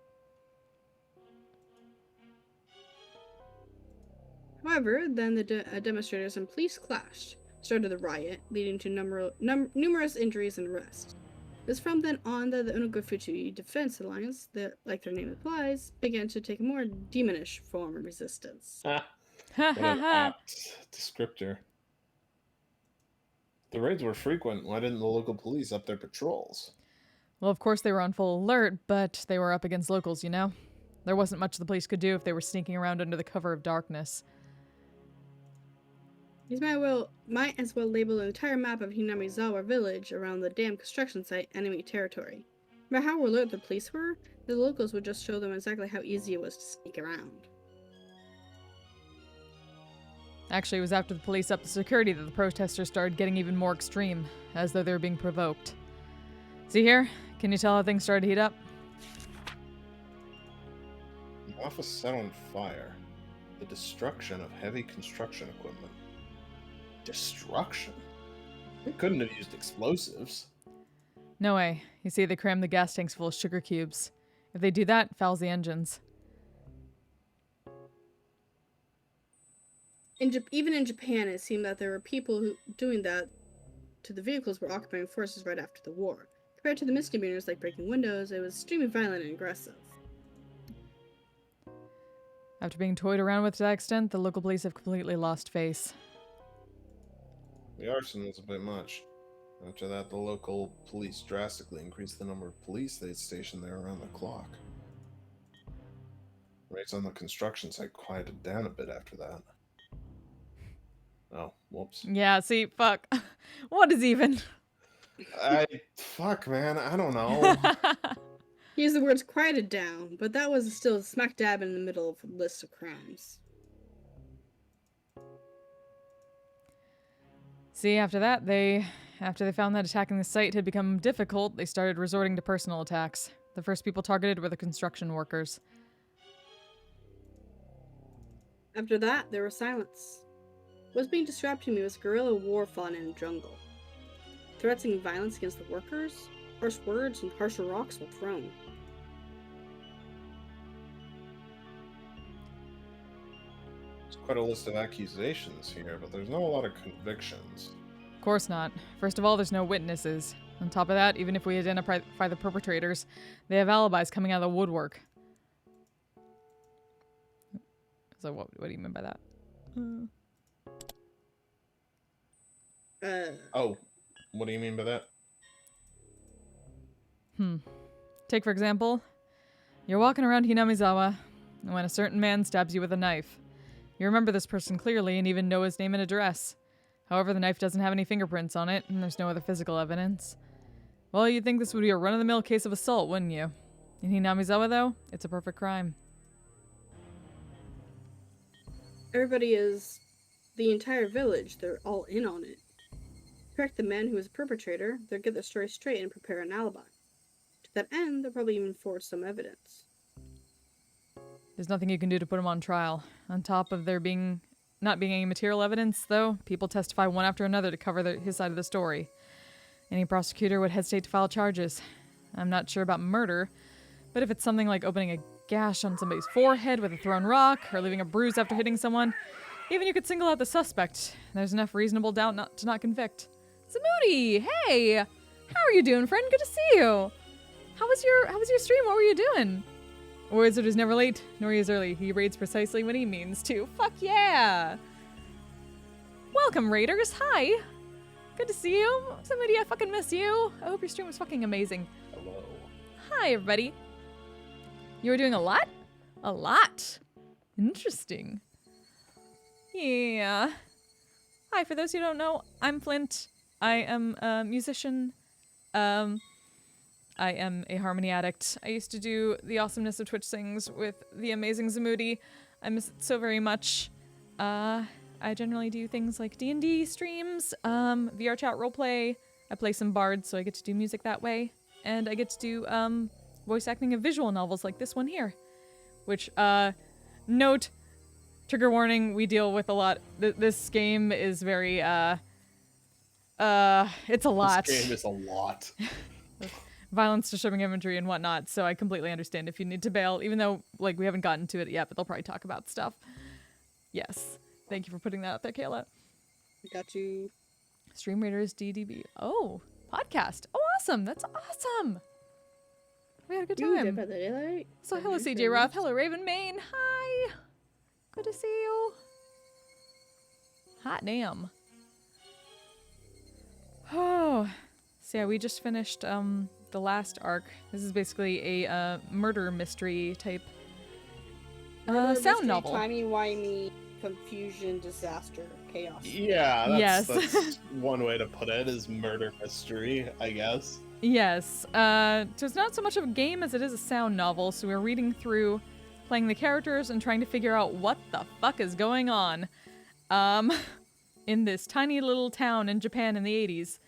[SPEAKER 3] However, then the demonstrators and police clashed, started the riot, leading to numerous injuries and arrests. It was from then on that the Unogofuchi Defense Alliance, that, like their name implies, began to take a more demonish form of resistance.
[SPEAKER 2] Ha
[SPEAKER 7] What
[SPEAKER 2] ha
[SPEAKER 7] an
[SPEAKER 2] ha!
[SPEAKER 7] apt descriptor. The raids were frequent. Why didn't the local police up their patrols?
[SPEAKER 2] Well, of course they were on full alert, but they were up against locals, you know? There wasn't much the police could do if they were sneaking around under the cover of darkness.
[SPEAKER 3] These might as well label an entire map of Hinamizawa village around the damn construction site enemy territory. No matter how alert the police were, the locals would just show them exactly how easy it was to sneak around.
[SPEAKER 2] Actually, it was after the police upped the security that the protesters started getting even more extreme, as though they were being provoked. See here? Can you tell how things started to heat up?
[SPEAKER 7] The office set on fire. The destruction of heavy construction equipment. Destruction? They couldn't have used explosives.
[SPEAKER 2] No way. You see, they crammed the gas tanks full of sugar cubes. If they do that, it fouls the engines.
[SPEAKER 3] Even in Japan, it seemed that there were people who doing that to the vehicles were occupying forces right after the war. Compared to the misdemeanors like breaking windows, it was extremely violent and aggressive.
[SPEAKER 2] After being toyed around with to that extent, the local police have completely lost face.
[SPEAKER 7] The arson was a bit much. After that, the local police drastically increased the number of police they stationed there around the clock. Raids on the construction site quieted down a bit after that. Oh, whoops.
[SPEAKER 2] Yeah, see, fuck. What is even?
[SPEAKER 7] Fuck, man, I don't know.
[SPEAKER 3] He used the words quieted down, but that was still smack dab in the middle of a list of crimes.
[SPEAKER 2] See, after they found that attacking the site had become difficult, they started resorting to personal attacks. The first people targeted were the construction workers.
[SPEAKER 3] After that, there was silence. What was being described to me was guerrilla war fought in a jungle. Threatening violence against the workers, harsh words and harsher rocks were thrown.
[SPEAKER 7] There's quite a list of accusations here, but there's not a lot of convictions.
[SPEAKER 2] Of course not. First of all, there's no witnesses. On top of that, even if we identify the perpetrators, they have alibis coming out of the woodwork. So what do you mean by that?
[SPEAKER 7] Oh, what do you mean by that?
[SPEAKER 2] Take, for example, you're walking around Hinamizawa, and when a certain man stabs you with a knife. You remember this person clearly and even know his name and address. However, the knife doesn't have any fingerprints on it, and there's no other physical evidence. Well, you'd think this would be a run-of-the-mill case of assault, wouldn't you? In Hinamizawa, though, it's a perfect crime.
[SPEAKER 3] Everybody is the entire village. They're all in on it. Correct the man who is a perpetrator, they'll get their story straight and prepare an alibi. To that end, they'll probably even forge some evidence.
[SPEAKER 2] There's nothing you can do to put him on trial. On top of there not being any material evidence, though, people testify one after another to cover his side of the story. Any prosecutor would hesitate to file charges. I'm not sure about murder, but if it's something like opening a gash on somebody's forehead with a thrown rock, or leaving a bruise after hitting someone, even you could single out the suspect. There's enough reasonable doubt to not convict. Samudi, hey! How are you doing, friend? Good to see you! How was your stream? What were you doing? A wizard is never late, nor he is early. He raids precisely when he means to. Fuck yeah! Welcome, raiders. Hi! Good to see you. Samudi, I fucking miss you. I hope your stream was fucking amazing.
[SPEAKER 7] Hello.
[SPEAKER 2] Hi, everybody. You were doing a lot? A lot. Interesting. Yeah. Hi, for those who don't know, I'm Flint. I am a musician. I am a harmony addict. I used to do the awesomeness of Twitch Sings with the amazing Zamudi. I miss it so very much. I generally do things like D&D streams, VR chat roleplay. I play some bards, so I get to do music that way. And I get to do voice acting of visual novels like this one here. Which, note, trigger warning, we deal with a lot. This game is very, it's a lot.
[SPEAKER 4] This game is a lot.
[SPEAKER 2] Violence, disturbing imagery, and whatnot, so I completely understand if you need to bail, even though, like, we haven't gotten to it yet, but they'll probably talk about stuff. Yes. Thank you for putting that out there, Kayla.
[SPEAKER 3] Got you.
[SPEAKER 2] Stream Raiders DDB. Oh, podcast. Oh, awesome. That's awesome. We had a good time.
[SPEAKER 3] Dead by Daylight.
[SPEAKER 2] So hello, CJ Roth. Hello, Raven Main. Hi. Good to see you. Hot damn. Oh. So yeah, we just finished the last arc. This is basically a murder mystery type sound novel.
[SPEAKER 3] Timey-wimey, confusion, disaster, chaos.
[SPEAKER 7] Yeah, that's
[SPEAKER 2] Yes.
[SPEAKER 7] one way to put it, is murder mystery, I guess.
[SPEAKER 2] Yes. So it's not so much of a game as it is a sound novel. So we're reading through, playing the characters, and trying to figure out what the fuck is going on in this tiny little town in Japan in the 80s.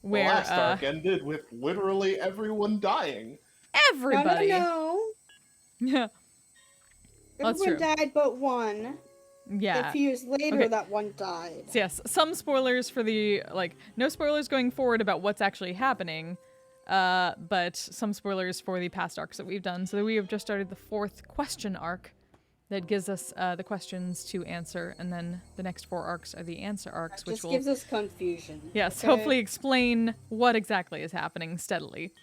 [SPEAKER 2] Where,
[SPEAKER 7] the last arc ended with literally everyone dying.
[SPEAKER 2] everybody.
[SPEAKER 3] No.
[SPEAKER 2] Yeah. That's
[SPEAKER 3] Everyone
[SPEAKER 2] true.
[SPEAKER 3] died but one.
[SPEAKER 2] Yeah.
[SPEAKER 3] A few years later,
[SPEAKER 2] Okay.
[SPEAKER 3] that one died.
[SPEAKER 2] So yes, some spoilers for the, like, no spoilers going forward about what's actually happening, but some spoilers for the past arcs that we've done. So we have just started the 4th question arc that gives us the questions to answer, and then the next 4 arcs are the answer arcs,
[SPEAKER 3] That
[SPEAKER 2] which
[SPEAKER 3] just
[SPEAKER 2] will,
[SPEAKER 3] gives us confusion.
[SPEAKER 2] yes,
[SPEAKER 3] okay?
[SPEAKER 2] hopefully explain what exactly is happening steadily,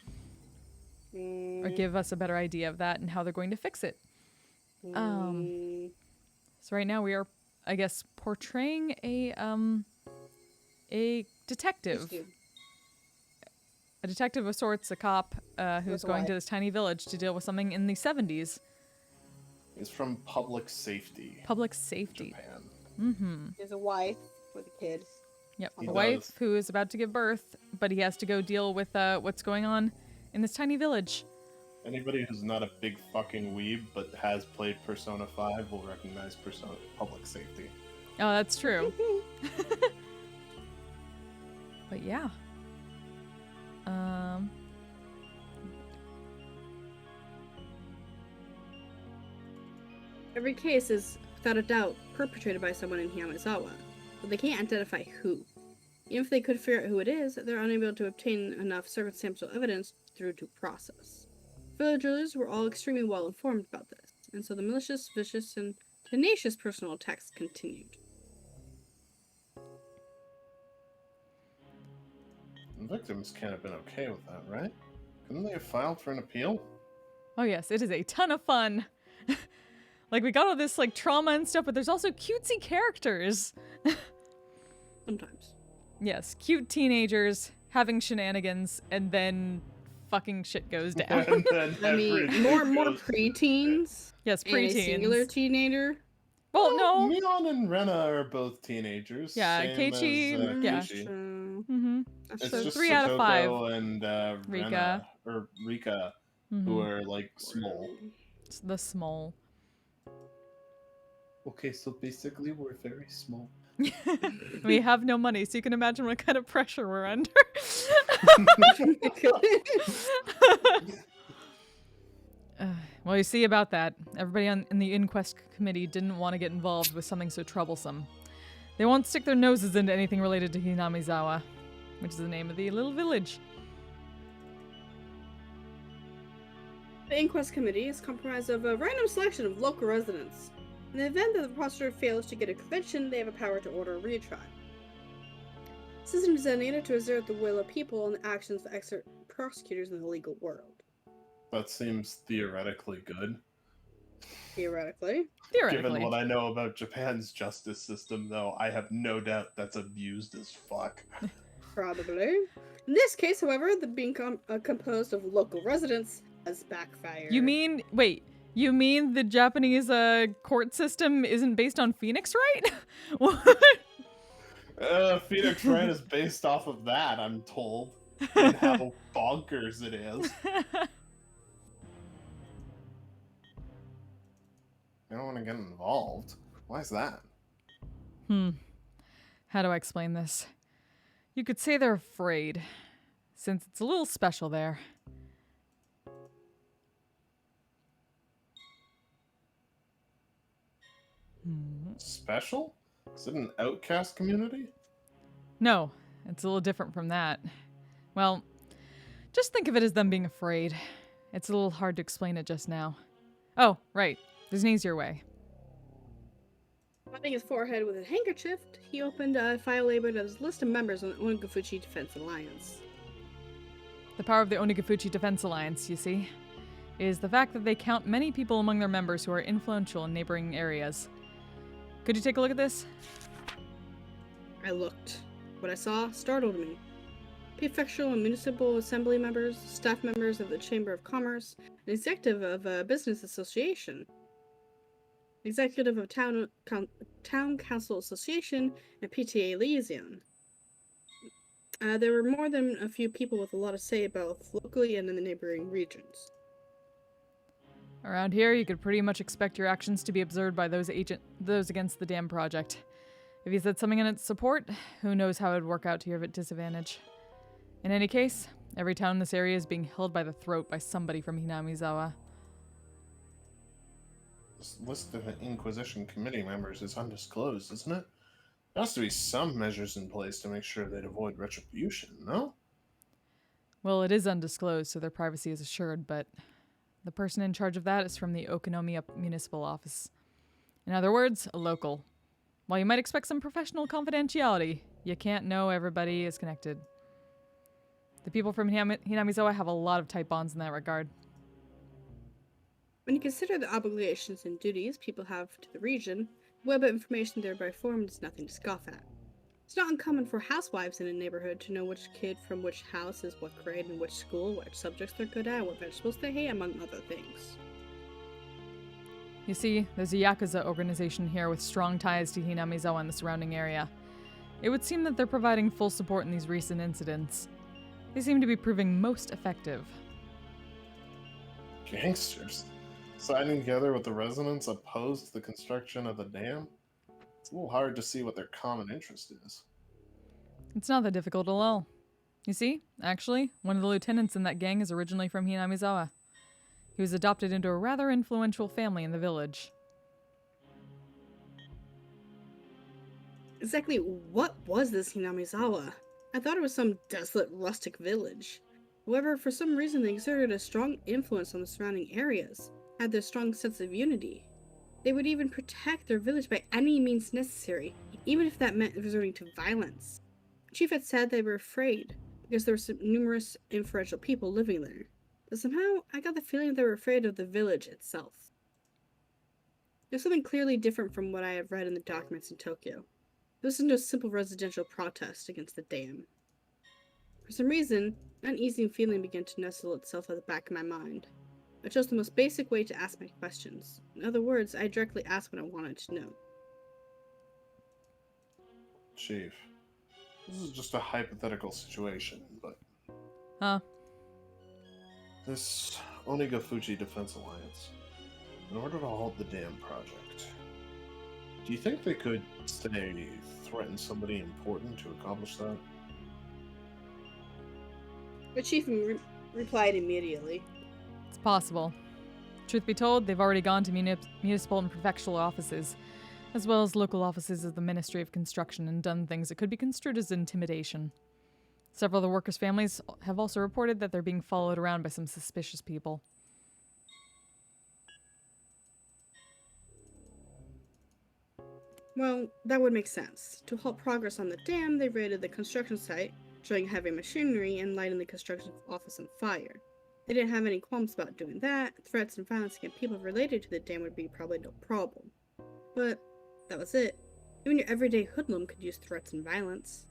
[SPEAKER 2] or give us a better idea of that and how they're going to fix it. So right now we are, I guess, portraying a detective. A detective of sorts, a cop, who's going to this tiny village to deal with something in the 70s.
[SPEAKER 4] It's from public safety.
[SPEAKER 2] Public safety.
[SPEAKER 4] Japan.
[SPEAKER 2] Mm-hmm.
[SPEAKER 3] There's a wife with a kid.
[SPEAKER 2] Yep.
[SPEAKER 3] He
[SPEAKER 2] A wife
[SPEAKER 4] does.
[SPEAKER 2] who is about to give birth, but he has to go deal with what's going on in this tiny village.
[SPEAKER 4] Anybody who's not a big fucking weeb but has played Persona 5 will recognize Persona Public Safety.
[SPEAKER 2] Oh, that's true. But yeah.
[SPEAKER 3] Every case is, without a doubt, perpetrated by someone in Hiyamazawa, but they can't identify who. Even if they could figure out who it is, they're unable to obtain enough circumstantial evidence through due process. Villagers were all extremely well informed about this, and so the malicious, vicious, and tenacious personal attacks continued.
[SPEAKER 4] The victims can't have been okay with that, right? Couldn't they have filed for an appeal?
[SPEAKER 2] Oh yes, it is a ton of fun. Like, we got all this, like, trauma and stuff, but there's also cutesy characters.
[SPEAKER 3] Sometimes.
[SPEAKER 2] Yes, cute teenagers having shenanigans, and then fucking shit goes down.
[SPEAKER 4] And then
[SPEAKER 3] I mean,
[SPEAKER 4] everything
[SPEAKER 3] more
[SPEAKER 4] goes-
[SPEAKER 3] preteens.
[SPEAKER 2] Yes,
[SPEAKER 3] And a singular
[SPEAKER 2] preteens.
[SPEAKER 3] teenager.
[SPEAKER 2] Well, no.
[SPEAKER 4] Mion and Rena are both teenagers.
[SPEAKER 2] Yeah,
[SPEAKER 4] same
[SPEAKER 2] Keiichi,
[SPEAKER 4] as,
[SPEAKER 2] yeah.
[SPEAKER 4] Keiichi.
[SPEAKER 3] True.
[SPEAKER 2] Mm-hmm.
[SPEAKER 3] That's
[SPEAKER 4] It's
[SPEAKER 2] So
[SPEAKER 4] just
[SPEAKER 2] 3 out of 5.
[SPEAKER 4] Satoko and
[SPEAKER 2] Rika.
[SPEAKER 4] Rika, who
[SPEAKER 2] Mm-hmm.
[SPEAKER 4] are like small.
[SPEAKER 2] It's the small.
[SPEAKER 4] Okay, so basically we're very small.
[SPEAKER 2] We have no money, so you can imagine what kind of pressure we're under. Well, you see about that. Everybody in the inquest committee didn't want to get involved with something so troublesome. They won't stick their noses into anything related to Hinamizawa, which is the name of the little village.
[SPEAKER 3] The inquest committee is comprised of a random selection of local residents. In the event that the prosecutor fails to get a conviction, they have a power to order a retrial. The system is designated to exert the will of people and the actions of expert prosecutors in the legal world.
[SPEAKER 4] That seems theoretically good.
[SPEAKER 3] Theoretically.
[SPEAKER 2] Theoretically.
[SPEAKER 4] Given what I know about Japan's justice system, though, I have no doubt that's abused as fuck.
[SPEAKER 3] Probably. In this case, however, the being composed of local residents has backfired.
[SPEAKER 2] You mean You mean the Japanese court system isn't based on Phoenix, right? What?
[SPEAKER 4] Phoenix Wright is based off of that, I'm told. And how bonkers it is. I don't want to get involved. Why is that?
[SPEAKER 2] How do I explain this? You could say they're afraid, since it's a little special there.
[SPEAKER 4] Special? Is it an outcast community?
[SPEAKER 2] No, it's a little different from that. Well, just think of it as them being afraid. It's a little hard to explain it just now. Oh, right. There's an easier way.
[SPEAKER 3] Wiping his forehead with a handkerchief, he opened a file labeled as list of members on the Onigafuchi Defense Alliance.
[SPEAKER 2] The power of the Onigafuchi Defense Alliance, you see, is the fact that they count many people among their members who are influential in neighboring areas. Could you take a look at this?
[SPEAKER 3] I looked. What I saw startled me. Prefectural and municipal assembly members, staff members of the Chamber of Commerce, an executive of a business association, executive of town council association, and PTA liaison. There were more than a few people with a lot to say both locally and in the neighboring regions.
[SPEAKER 2] Around here, you could pretty much expect your actions to be observed by those against the dam project. If you said something in its support, who knows how it would work out to your disadvantage. In any case, every town in this area is being held by the throat by somebody from Hinamizawa.
[SPEAKER 4] This list of Inquisition committee members is undisclosed, isn't it? There has to be some measures in place to make sure they'd avoid retribution, no?
[SPEAKER 2] Well, it is undisclosed, so their privacy is assured, but the person in charge of that is from the Okonomiya Municipal Office. In other words, a local. While you might expect some professional confidentiality, you can't know everybody is connected. The people from Hinamizawa have a lot of tight bonds in that regard.
[SPEAKER 3] When you consider the obligations and duties people have to the region, the web of information thereby formed is nothing to scoff at. It's not uncommon for housewives in a neighborhood to know which kid from which house is what grade and which school, which subjects they're good at, what vegetables they hate, among other things.
[SPEAKER 2] You see, there's a Yakuza organization here with strong ties to Hinamizawa and the surrounding area. It would seem that they're providing full support in these recent incidents. They seem to be proving most effective.
[SPEAKER 4] Gangsters? Siding together with the residents opposed to the construction of the dam? It's a little hard to see what their common interest is.
[SPEAKER 2] It's not that difficult at all. You see, actually, one of the lieutenants in that gang is originally from Hinamizawa. He was adopted into a rather influential family in the village.
[SPEAKER 3] Exactly what was this Hinamizawa? I thought it was some desolate rustic village. However, for some reason they exerted a strong influence on the surrounding areas, had their strong sense of unity. They would even protect their village by any means necessary, even if that meant resorting to violence. The chief had said they were afraid, because there were some numerous influential people living there. But somehow, I got the feeling they were afraid of the village itself. There's something clearly different from what I have read in the documents in Tokyo. This isn't a simple residential protest against the dam. For some reason, an uneasy feeling began to nestle itself at the back of my mind. I chose the most basic way to ask my questions. In other words, I directly asked what I wanted to know.
[SPEAKER 4] Chief, this is just a hypothetical situation, but...
[SPEAKER 2] Huh?
[SPEAKER 4] This Onigafuchi Defense Alliance, in order to halt the dam project, do you think they could, say, threaten somebody important to accomplish that?
[SPEAKER 3] The chief replied immediately.
[SPEAKER 2] It's possible. Truth be told, they've already gone to municipal and prefectural offices, as well as local offices of the Ministry of Construction, and done things that could be construed as intimidation. Several of the workers' families have also reported that they're being followed around by some suspicious people.
[SPEAKER 3] Well, that would make sense. To halt progress on the dam, they raided the construction site, showing heavy machinery and lighting the construction office on fire. They didn't have any qualms about doing that. Threats and violence against people related to the dam would be probably no problem. But that was it. Even your everyday hoodlum could use threats and violence.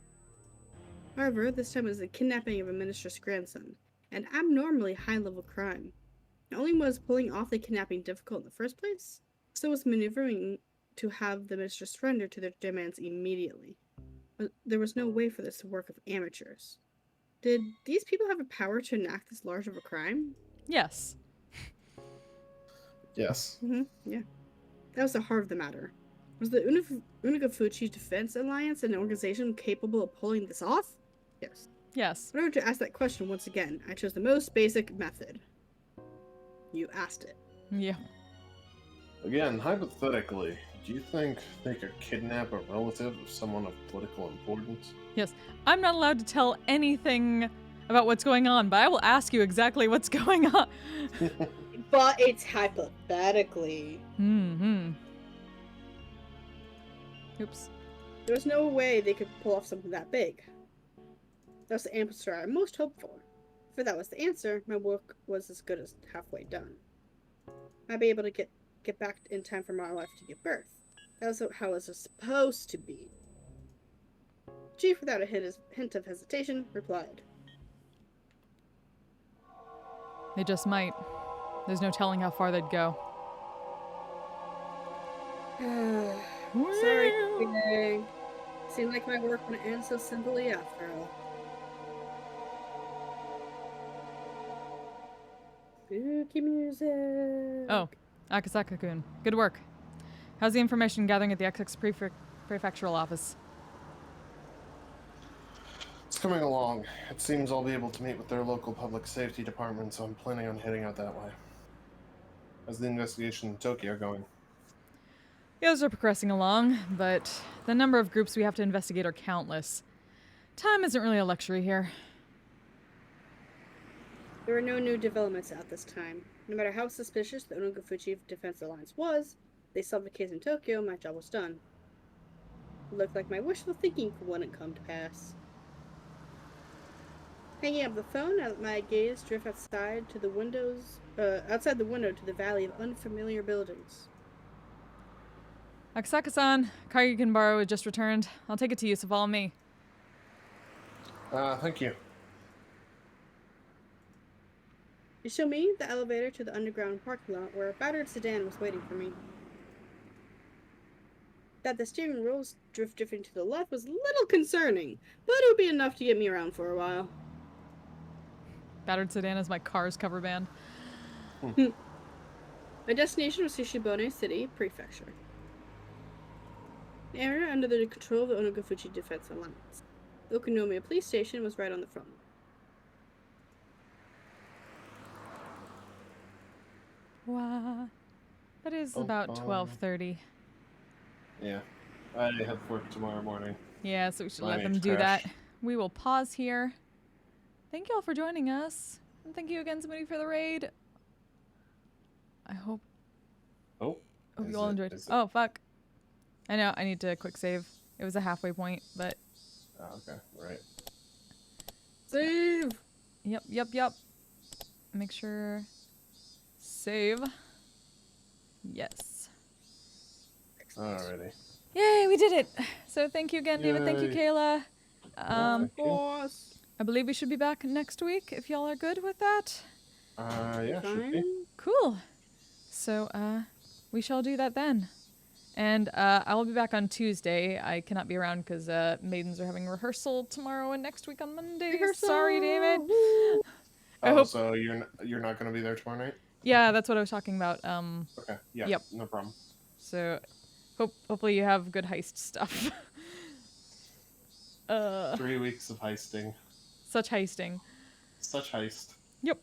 [SPEAKER 3] However, this time it was the kidnapping of a minister's grandson, an abnormally high-level crime. Not only was pulling off the kidnapping difficult in the first place, so was maneuvering to have the mistress surrender to their demands immediately. But there was no way for this to work with amateurs. Did these people have a power to enact this large of a crime?
[SPEAKER 2] Yes.
[SPEAKER 4] Yes.
[SPEAKER 3] Yeah. That was the heart of the matter. Was the Unagafuchi Defense Alliance an organization capable of pulling this off? Yes.
[SPEAKER 2] Yes.
[SPEAKER 3] In order to ask that question once again, I chose the most basic method. You asked it.
[SPEAKER 2] Yeah.
[SPEAKER 4] Again, hypothetically, do you think they could kidnap a relative of someone of political importance?
[SPEAKER 2] Yes. I'm not allowed to tell anything about what's going on, but I will ask you exactly what's going on.
[SPEAKER 3] But it's hypothetically.
[SPEAKER 2] Mm-hmm. Oops.
[SPEAKER 3] There was no way they could pull off something that big. That was the answer I most hoped for. If that was the answer, my work was as good as halfway done. I'd be able to get back in time for my wife to give birth. That was how it was supposed to be. Chief, without a hint of hesitation, replied.
[SPEAKER 2] They just might. There's no telling how far they'd go.
[SPEAKER 3] Sorry, Greg. Seemed like my work wouldn't end so simply after all. Spooky music.
[SPEAKER 2] Oh, Akasaka-kun. Good work. How's the information gathering at the XX prefectural office?
[SPEAKER 4] It's coming along. It seems I'll be able to meet with their local public safety department, so I'm planning on heading out that way. How's the investigation in Tokyo going?
[SPEAKER 2] The others are progressing along, but the number of groups we have to investigate are countless. Time isn't really a luxury here.
[SPEAKER 3] There were no new developments at this time. No matter how suspicious the Onogafuchi Defense Alliance was, they solved the case in Tokyo, my job was done. It looked like my wishful thinking wouldn't come to pass. Hanging up the phone, I let my gaze drift outside the window to the valley of unfamiliar buildings.
[SPEAKER 2] Akasaka-san, car you can borrow has just returned. I'll take it to you, so follow me.
[SPEAKER 4] Thank you.
[SPEAKER 3] It showed me the elevator to the underground parking lot where a battered sedan was waiting for me. That the steering wheel was drifting to the left was a little concerning, but it would be enough to get me around for a while.
[SPEAKER 2] Battered sedan is my car's cover band.
[SPEAKER 3] My destination was Shishibone City Prefecture, an area under the control of the Onogafuchi Defense Alliance. The Okunomiya police station was right on the front.
[SPEAKER 2] Wow. That is about 12:30.
[SPEAKER 4] Yeah. I have work tomorrow morning.
[SPEAKER 2] Yeah, so we should
[SPEAKER 4] I
[SPEAKER 2] let
[SPEAKER 4] need
[SPEAKER 2] them
[SPEAKER 4] to
[SPEAKER 2] do
[SPEAKER 4] crash.
[SPEAKER 2] that. We will pause here. Thank you all for joining us. And thank you again, somebody, for the raid. I hope
[SPEAKER 4] Oh.
[SPEAKER 2] you all enjoyed. Oh, fuck. I know, I need to quick save. It was a halfway point, but...
[SPEAKER 4] Oh, okay, right.
[SPEAKER 3] Save!
[SPEAKER 2] Yep. Make sure... Save. Yes.
[SPEAKER 4] Alrighty.
[SPEAKER 2] Yay, we did it! So thank you again, David. Thank you,
[SPEAKER 4] Yay.
[SPEAKER 2] Kayla.
[SPEAKER 4] Thank you.
[SPEAKER 3] Boss!
[SPEAKER 2] I believe we should be back next week, if y'all are good with that.
[SPEAKER 4] Yeah, should be.
[SPEAKER 2] Cool. So, we shall do that then. And, I will be back on Tuesday. I cannot be around because, Maidens are having rehearsal tomorrow and next week on Monday.
[SPEAKER 3] Rehearsal!
[SPEAKER 2] Sorry, David.
[SPEAKER 3] Woo!
[SPEAKER 2] I
[SPEAKER 4] Oh,
[SPEAKER 2] hope-
[SPEAKER 4] so you're not going to be there tomorrow night?
[SPEAKER 2] Yeah, that's what I was talking about.
[SPEAKER 4] Okay, yeah,
[SPEAKER 2] Yep.
[SPEAKER 4] no problem.
[SPEAKER 2] So, hopefully you have good heist stuff.
[SPEAKER 4] 3 weeks of heisting.
[SPEAKER 2] Such heisting.
[SPEAKER 4] Such heist.
[SPEAKER 2] Yep.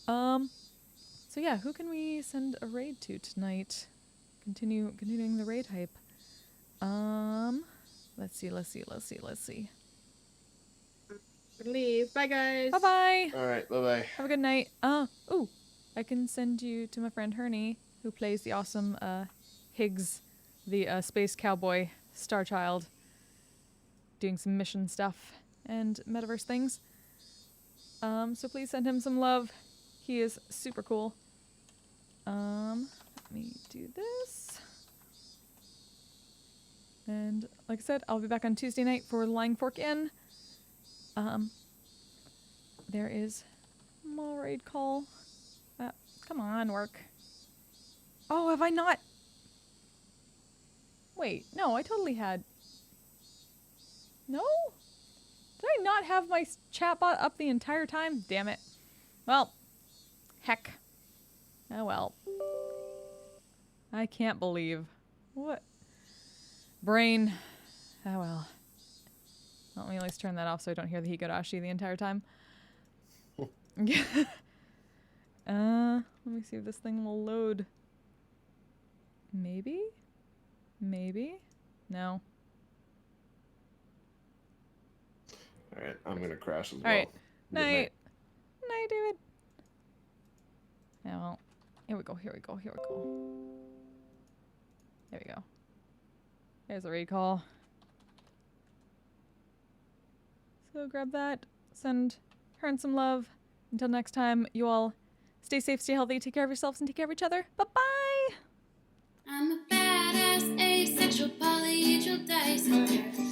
[SPEAKER 2] So yeah, who can we send a raid to tonight? Continuing the raid hype. Let's see.
[SPEAKER 3] Leave. Bye, guys.
[SPEAKER 2] Bye-bye.
[SPEAKER 4] Alright, bye-bye.
[SPEAKER 2] Have a good night. Ooh, I can send you to my friend Herney, who plays the awesome, Higgs, the, space cowboy star child, doing some mission stuff and metaverse things. So please send him some love. He is super cool. Let me do this. And like I said, I'll be back on Tuesday night for Lying Fork Inn. There is more raid call. Come on, work. Oh, have I not? Wait, no, I totally had. No? Did I not have my chatbot up the entire time? Damn it. Well, heck. Oh well. I can't believe. What? Brain. Oh well. Let me at least turn that off so I don't hear the Higurashi the entire time. Let me see if this thing will load. Maybe? Maybe? No.
[SPEAKER 7] Alright, I'm gonna crash as well.
[SPEAKER 2] Alright.
[SPEAKER 7] Good
[SPEAKER 2] Night. Night, David. Yeah, well. Here we go, here we go, here we go. There we go. There's a recall. So grab that. Send her some love. Until next time, you all stay safe, stay healthy, take care of yourselves, and take care of each other. Bye-bye!
[SPEAKER 1] I'm a badass asexual polyhedral dice holder.